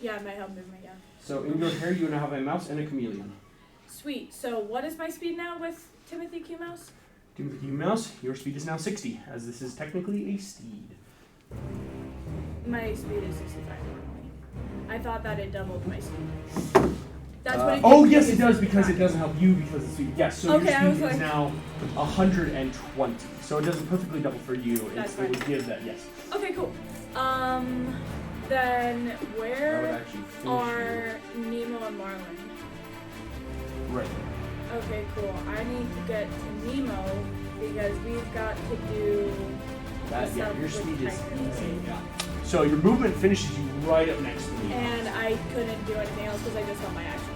Yeah, my help movement. Yeah. So in your hair, you now have a mouse and a chameleon. Sweet. So what is my speed now with Timothy Q Mouse? Timothy Q Mouse, your speed is now 60, as this is technically a steed. My speed is 65 normally. I thought that it doubled my speed. That's what it oh did yes, it does previously. because it doesn't help you because it's speed. Yes, so Okay, I your was speed is like- now 120. So it doesn't perfectly double for you. That's It fine. would give that, yes. Okay, cool. Then That would where actually finish are Nemo and Marlin? Right. Okay, cool. I need to get to Nemo because we've got to do That, the yeah, stuff your with speed is Tiger. easy. Yeah. So your movement finishes you right up next to me. And I couldn't do anything else because I just got my action.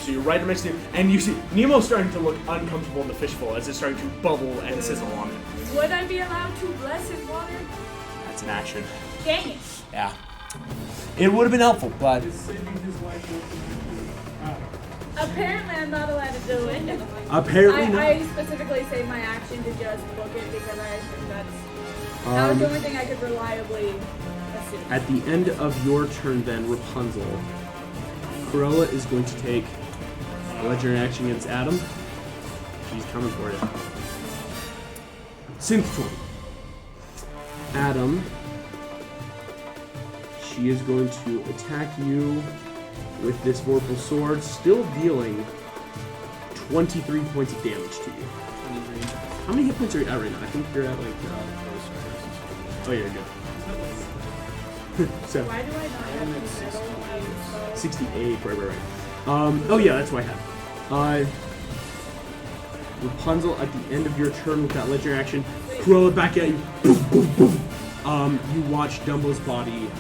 So you're right up next to him, and you see Nemo's starting to look uncomfortable in the fishbowl as it's starting to bubble and sizzle on it. Would I be allowed to bless his water? That's an action. Dang it. Yeah. It would have been helpful, but Apparently, I'm not allowed to do it. Apparently not. I specifically saved my action to just book it because I assumed that was the only thing I could reliably assume. At the end of your turn, then, Rapunzel, Corolla is going to take a legendary action against Adam. She's coming for you. Synth form. Adam, she is going to attack you with this Vorpal Sword, still dealing 23 points of damage to you. 23. How many hit points are you at right now? I think you're at like... oh, yeah, you're good. So, Why do I not have the medal? 68, right. Oh yeah, that's what I have. Rapunzel, at the end of your turn with that legendary action, throw it back at you. Poof, poof, poof. You watch Dumbo's body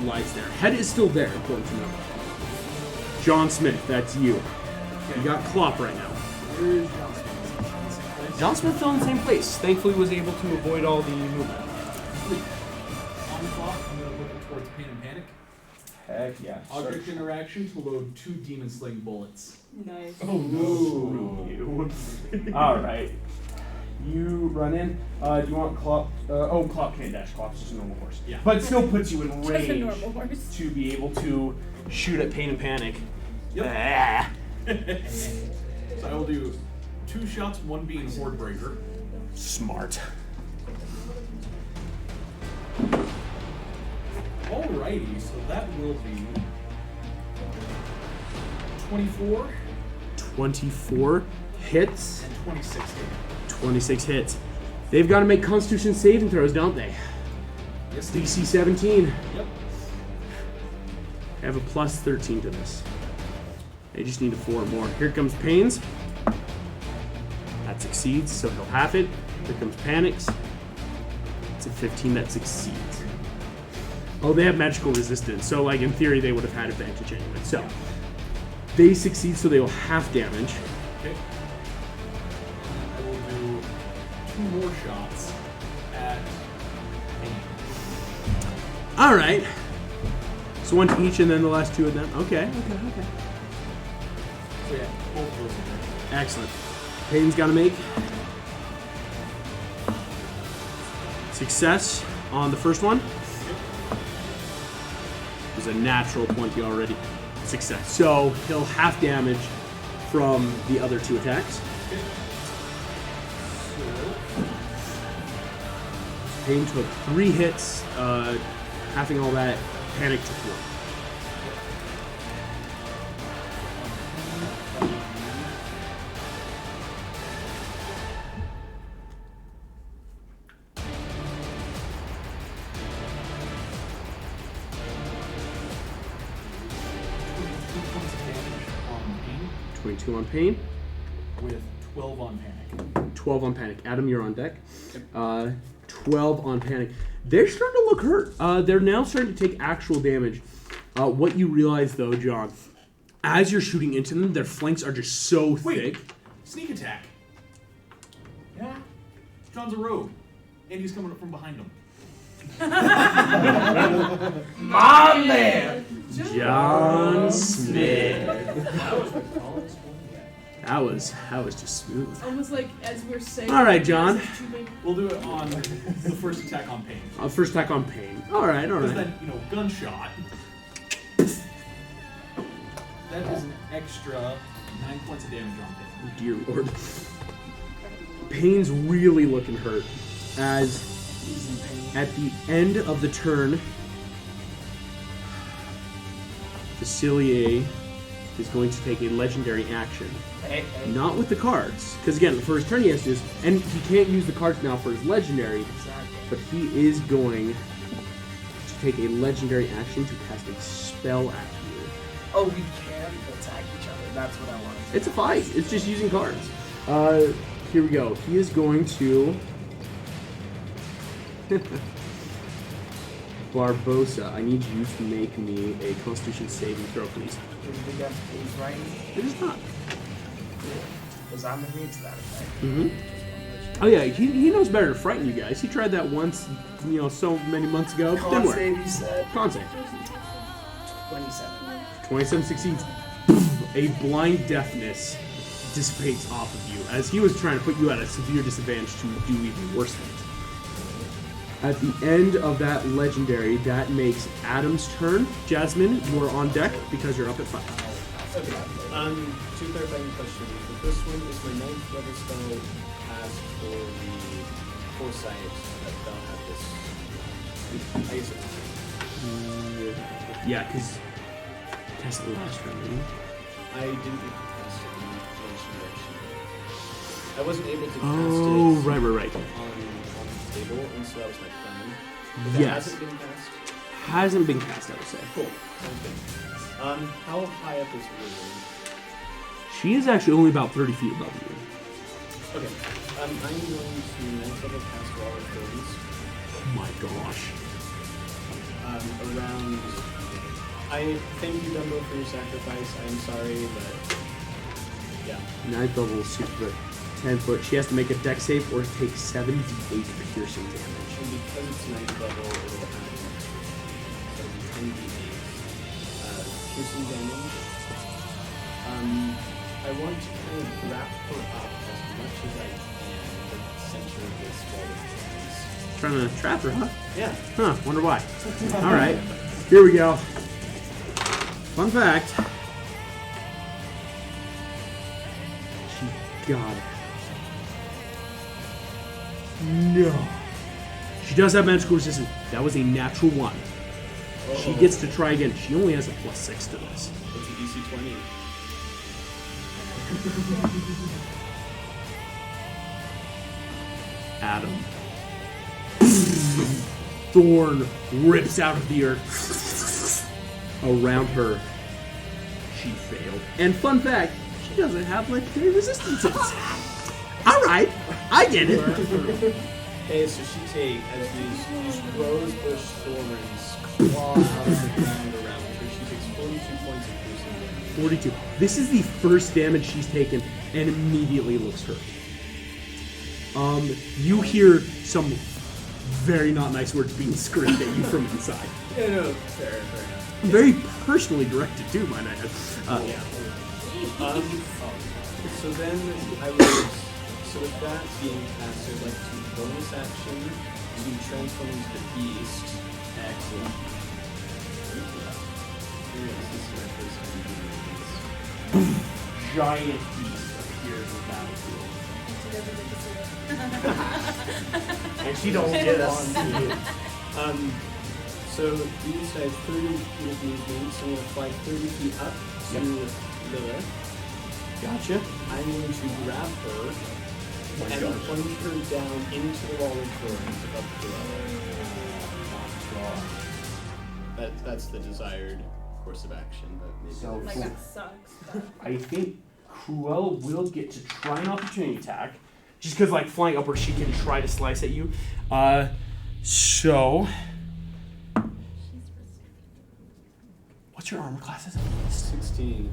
lies there. Head is still there, important to know. John Smith, that's you. You got Clop right now. Where is John Smith? John Smith still in the same place. Thankfully was able to avoid all the movement. Sweet. On the clock, I'm going to look it towards Pain and Panic. Heck yeah. Object interaction to load 2 demon sling bullets. Nice. Oh no. You. Alright. You run in. Do you want Clop? Clop can't dash. Clop's just a normal horse. Yeah. But it still puts you in Just a range normal horse. to be able to shoot at Pain and Panic. Yep. So I will do 2 shots, 1 being Horde Breaker. Smart. Alrighty, so that will be 24 24 hits. and 26 hit. 26 hits. They've got to make Constitution saving throws, don't they? Yes, DC 17. Yep. I have a plus 13 to this. They just need a 4 more. Here comes Pains. That succeeds, so he'll half it. Here comes Panics. It's a 15 that succeeds. Oh, they have magical resistance, so like in theory they would have had advantage anyway. So they succeed, so they will half damage. Okay. I will do 2 more shots at Pain. All right. So 1 to each, and then the last 2 of them. Okay. So yeah, both of those are there. Excellent. Payton's got to make success on the first one. It was a natural 20 already. Success. So he'll half damage from the other 2 attacks. Payton took 3 hits, halving all that. Panic took 1. On Pain 22 on Pain. with 12 on Panic. 12 on Panic. Adam, you're on deck. 12 on Panic. They're starting to look hurt. They're now starting to take actual damage. What you realize, though, John, as you're shooting into them, their flanks are just so thick. Sneak attack. Yeah. John's a rogue. And he's coming up from behind him. My man! John Smith. That was just smooth. Almost like as we're saying. All right, John. We'll do it on the first attack on Pain. First attack on Pain. All right. Because then, gunshot. That is an extra 9 points of damage on Pain. Oh, dear Lord. Pain's really looking hurt. As at the end of the turn, Facilier is going to take a legendary action. Not with the cards, because again, for his turn he has to use, and he can't use the cards now for his legendary, but he is going to take a legendary action to cast a spell at you. Oh, we can attack each other. That's what I wanted. It's a fight. It's just using cards. Here we go. He is going to... Barbosa, I need you to make me a Constitution saving throw, please. Is it against Ace Right? It is not. Because I'm immune to that effect. Mm-hmm. Oh yeah, he knows better to frighten you guys. He tried that once, so many months ago. Con Didn't work. save, you said. Con save. 27. 27 succeeds. A blind deafness dissipates off of you as he was trying to put you at a severe disadvantage to do even worse things. At the end of that legendary, that makes Adam's turn. Jasmine, you are on deck because you're up at 5. Okay. Two clarifying questions. The first one is my 9th level spell cast for the foresight that they'll have this. I guess Yeah, because that's the last round, didn't you? I didn't cast it in direction. I wasn't able to cast Oh, it right. on the table, and so that was my plan. But that Yes. hasn't been cast? Hasn't been cast, I would say. Cool. Sounds good. How high up is the room? She is actually only about 30 feet above you. Okay. I'm going to 9th level cast Wall of Thorns. Oh my gosh. Around. I thank you, Dumbo, for your sacrifice. I'm sorry, but yeah. 9th level is super 10 foot. She has to make a dex save or take 7d8 piercing damage. And because it's 9th level, it'll have 10d8 piercing damage. I want to kind of wrap her up as much as I can in the center of this wall of thorns. Trying to trap her, huh? Yeah. Huh, wonder why. Alright, here we go. Fun fact. She got it. No. She does have magical resistance. That was a natural 1. She gets to try again. She only has a +6 to this. It's a DC 20. Adam. Thorn rips out of the earth around her. She failed. And fun fact, she doesn't have legendary resistances. Alright, I get it. Okay, so she takes, as these rosebush thorns claw out of the ground around her, she takes 42 points of piercing damage. 42. This is the first damage she's taken and immediately looks hurt. You hear some very not nice words being screamed at you from inside. Yeah, no, fair enough. Very personally directed too, might I add. So then I would, so with that being cast, I'd like to bonus action to transform into the beast. Excellent. Giant beast appears in the battlefield. And she don't get us. So beast, I have 30 feet of movement, so I'm going to fly 30 feet up to Lilith. Gotcha. I'm going to grab her and plunge her down into the wall of thorns above Cruella. That's the desired course of action, but maybe So Like, that sucks. I think Cruella will get to try an opportunity attack. Just because, like, flying upward, she can try to slice at you. So... What's your armor class as a beast? 16.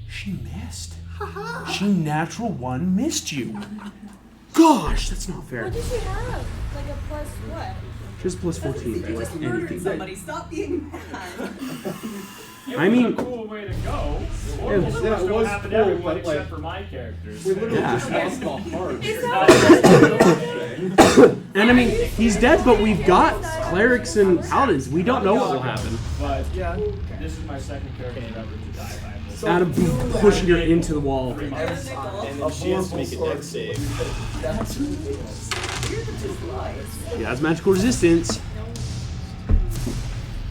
She missed. She natural 1 missed you. Gosh, that's not fair. What did she have? Like a plus what? Just plus 14. You just murdered Anything. somebody. Stop being mad. It I was mean- a cool way to go. Yeah, Horrible it stuff don't was happen to cool, everyone but, except like, for my characters. We literally Yeah. just lost the heart. And I mean, he's dead, but we've got clerics and paladins. We don't know what will happen. But this is my second character ever to die by this. Adam pushing her into the wall. 3 months. And then she has to make a dex save. She has magical resistance.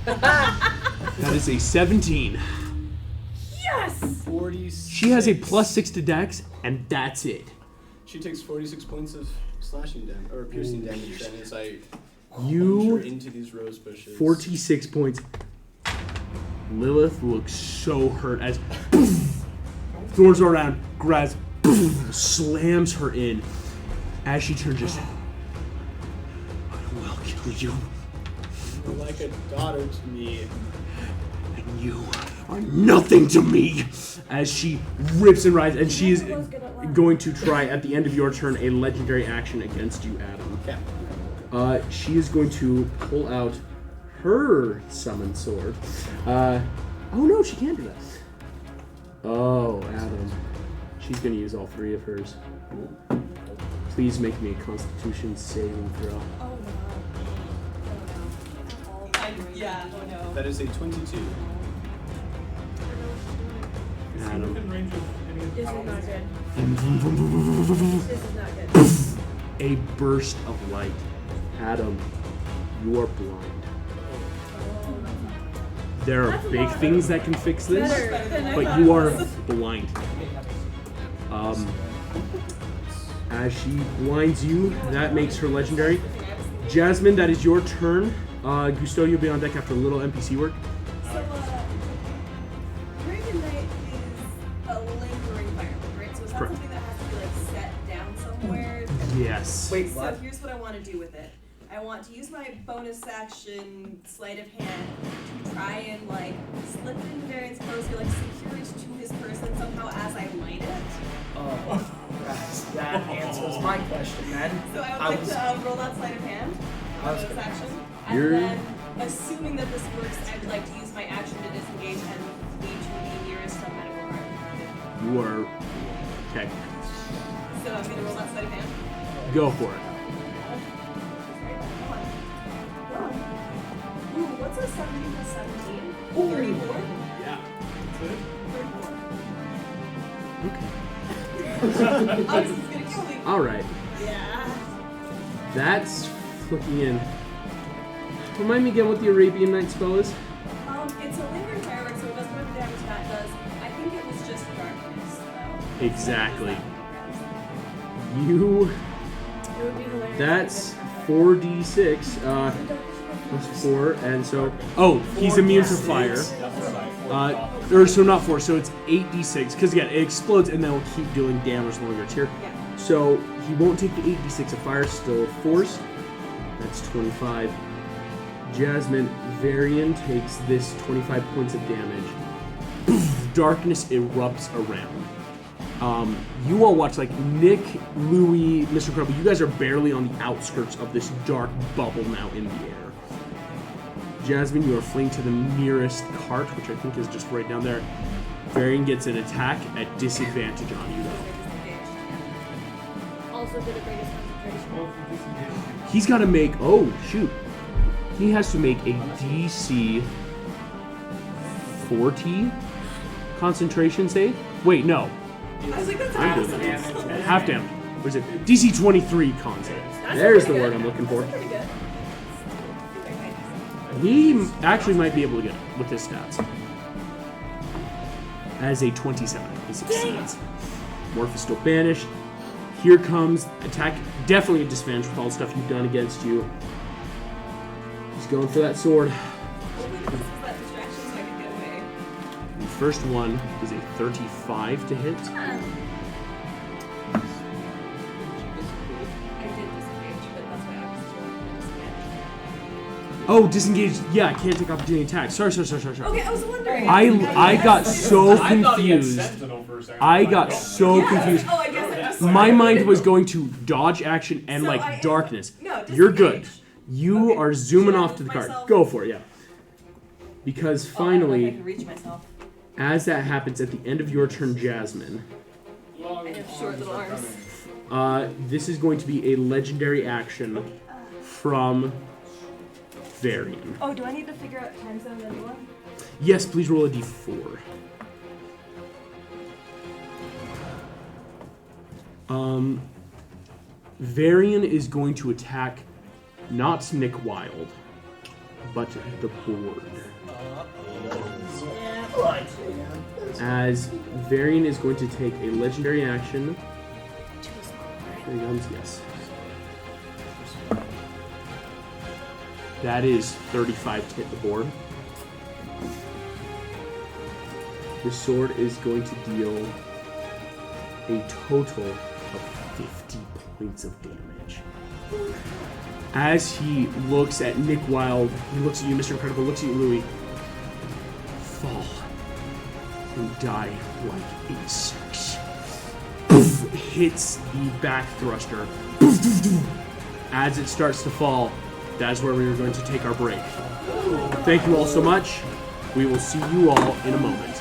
That is a 17. Yes! 46. She has a +6 to dex, and that's it. She takes 46 points of slashing damage, or piercing damage, then as I You- plunge her into these rose bushes. 46 points. Lilith looks so hurt as throws her around, grabs, slams her in. As she turns, just, I will kill you. You're like a daughter to me. And you are nothing to me! As she rips and rides, and she is going to try at the end of your turn a legendary action against you, Adam. Yeah. She is going to pull out her summoned sword. Oh no, she can't do that. Oh, Adam. She's going to use all 3 of hers. Please make me a Constitution saving throw. Oh no. Yeah, oh no. That is a 22. Adam. This is not good. This is not good. A burst of light. Adam, you are blind. There are big things that can fix this, but you are blind. As she blinds you, that makes her legendary. Jasmine, that is your turn. Gusto, you'll be on deck after a little NPC work. So, Dragon Knight is a lingering firework, right? So it's not Correct. something that has to be like set down somewhere. Yes. Wait, So what? here's what I want to do with it. I want to use my bonus action sleight of hand to try and like slip it into Varian's clothes, or like secure it to his person somehow as I light it. Oh, that answers my question then. So I would like to roll that sleight of hand, bonus action, and You're- then assuming that this works, I'd like to use my action to disengage and flee to the nearest medical card. You are... Okay. So I'm gonna roll that sleight of hand. Go for it. Ooh, what's a 17 plus 17? 34? Yeah. Okay. Oh, this is gonna kill me. Alright. Yeah. That's flicking in. Remind me again what the Arabian Night spell is? It's a lingering firework, so it doesn't have the damage that does. I think it was just darkness, though. Exactly. You... It would be hilarious. That's 4d6, plus 4, and so... Oh, he's immune to fire. Or so not 4, so it's 8d6, because again, it explodes and then will keep dealing damage as long as it's here. Yeah. So he won't take the 8d6 of fire, still force. That's 25. Jasmine, Varian takes this 25 points of damage. Darkness erupts around. You all watch, like, Nick, Louie, Mr. Crumble, you guys are barely on the outskirts of this dark bubble now in the air. Jasmine, you are fleeing to the nearest cart, which I think is just right down there. Varian gets an attack at disadvantage on you, though. Also did a greatest concentration. He's got to make, oh, shoot. He has to make a DC 40 concentration save? Wait, no. I was like, that's I'm half doing damage. that. Half damage. What is it? DC 23 con save. There's the word I'm looking for. Pretty good. He actually might be able to get it with his stats. As a 27, he succeeds. Morph is still banished. Here comes attack. Definitely a disadvantage with all the stuff you've done against you. He's going for that sword. Hopefully this is that distraction so I can get away. The first one is a 35 to hit. I did disengage, but that's why I was doing Oh, disengaged. Yeah, I can't take opportunity attack. Sorry. Okay, I was wondering. I got so I thought he had confused. Sentinel for a second. I got so confused. Oh, I guess My mind was going to dodge action and So like I am- darkness. no, You're good. disengage. You are zooming Should I off to the move card. myself? Go for it, yeah. Because Oh, I don't know if I finally, can reach myself. as that happens at the end of your turn, Jasmine, I have short little arms. this is going to be a legendary action from Varian. Oh, do I need to figure out time zone anyone? Yes, please roll a d4. Varian is going to attack not Nick Wilde, but the board. As Varian is going to take a legendary action. Three guns, yes. That is 35 to hit the board. The sword is going to deal a total of 50 points of damage. As he looks at Nick Wilde, he looks at you, Mr. Incredible, looks at you, Louie. and die like insects. Poof, hits the back thruster. Poof, poof, poof. As it starts to fall, that is where we are going to take our break. Thank you all so much. We will see you all in a moment.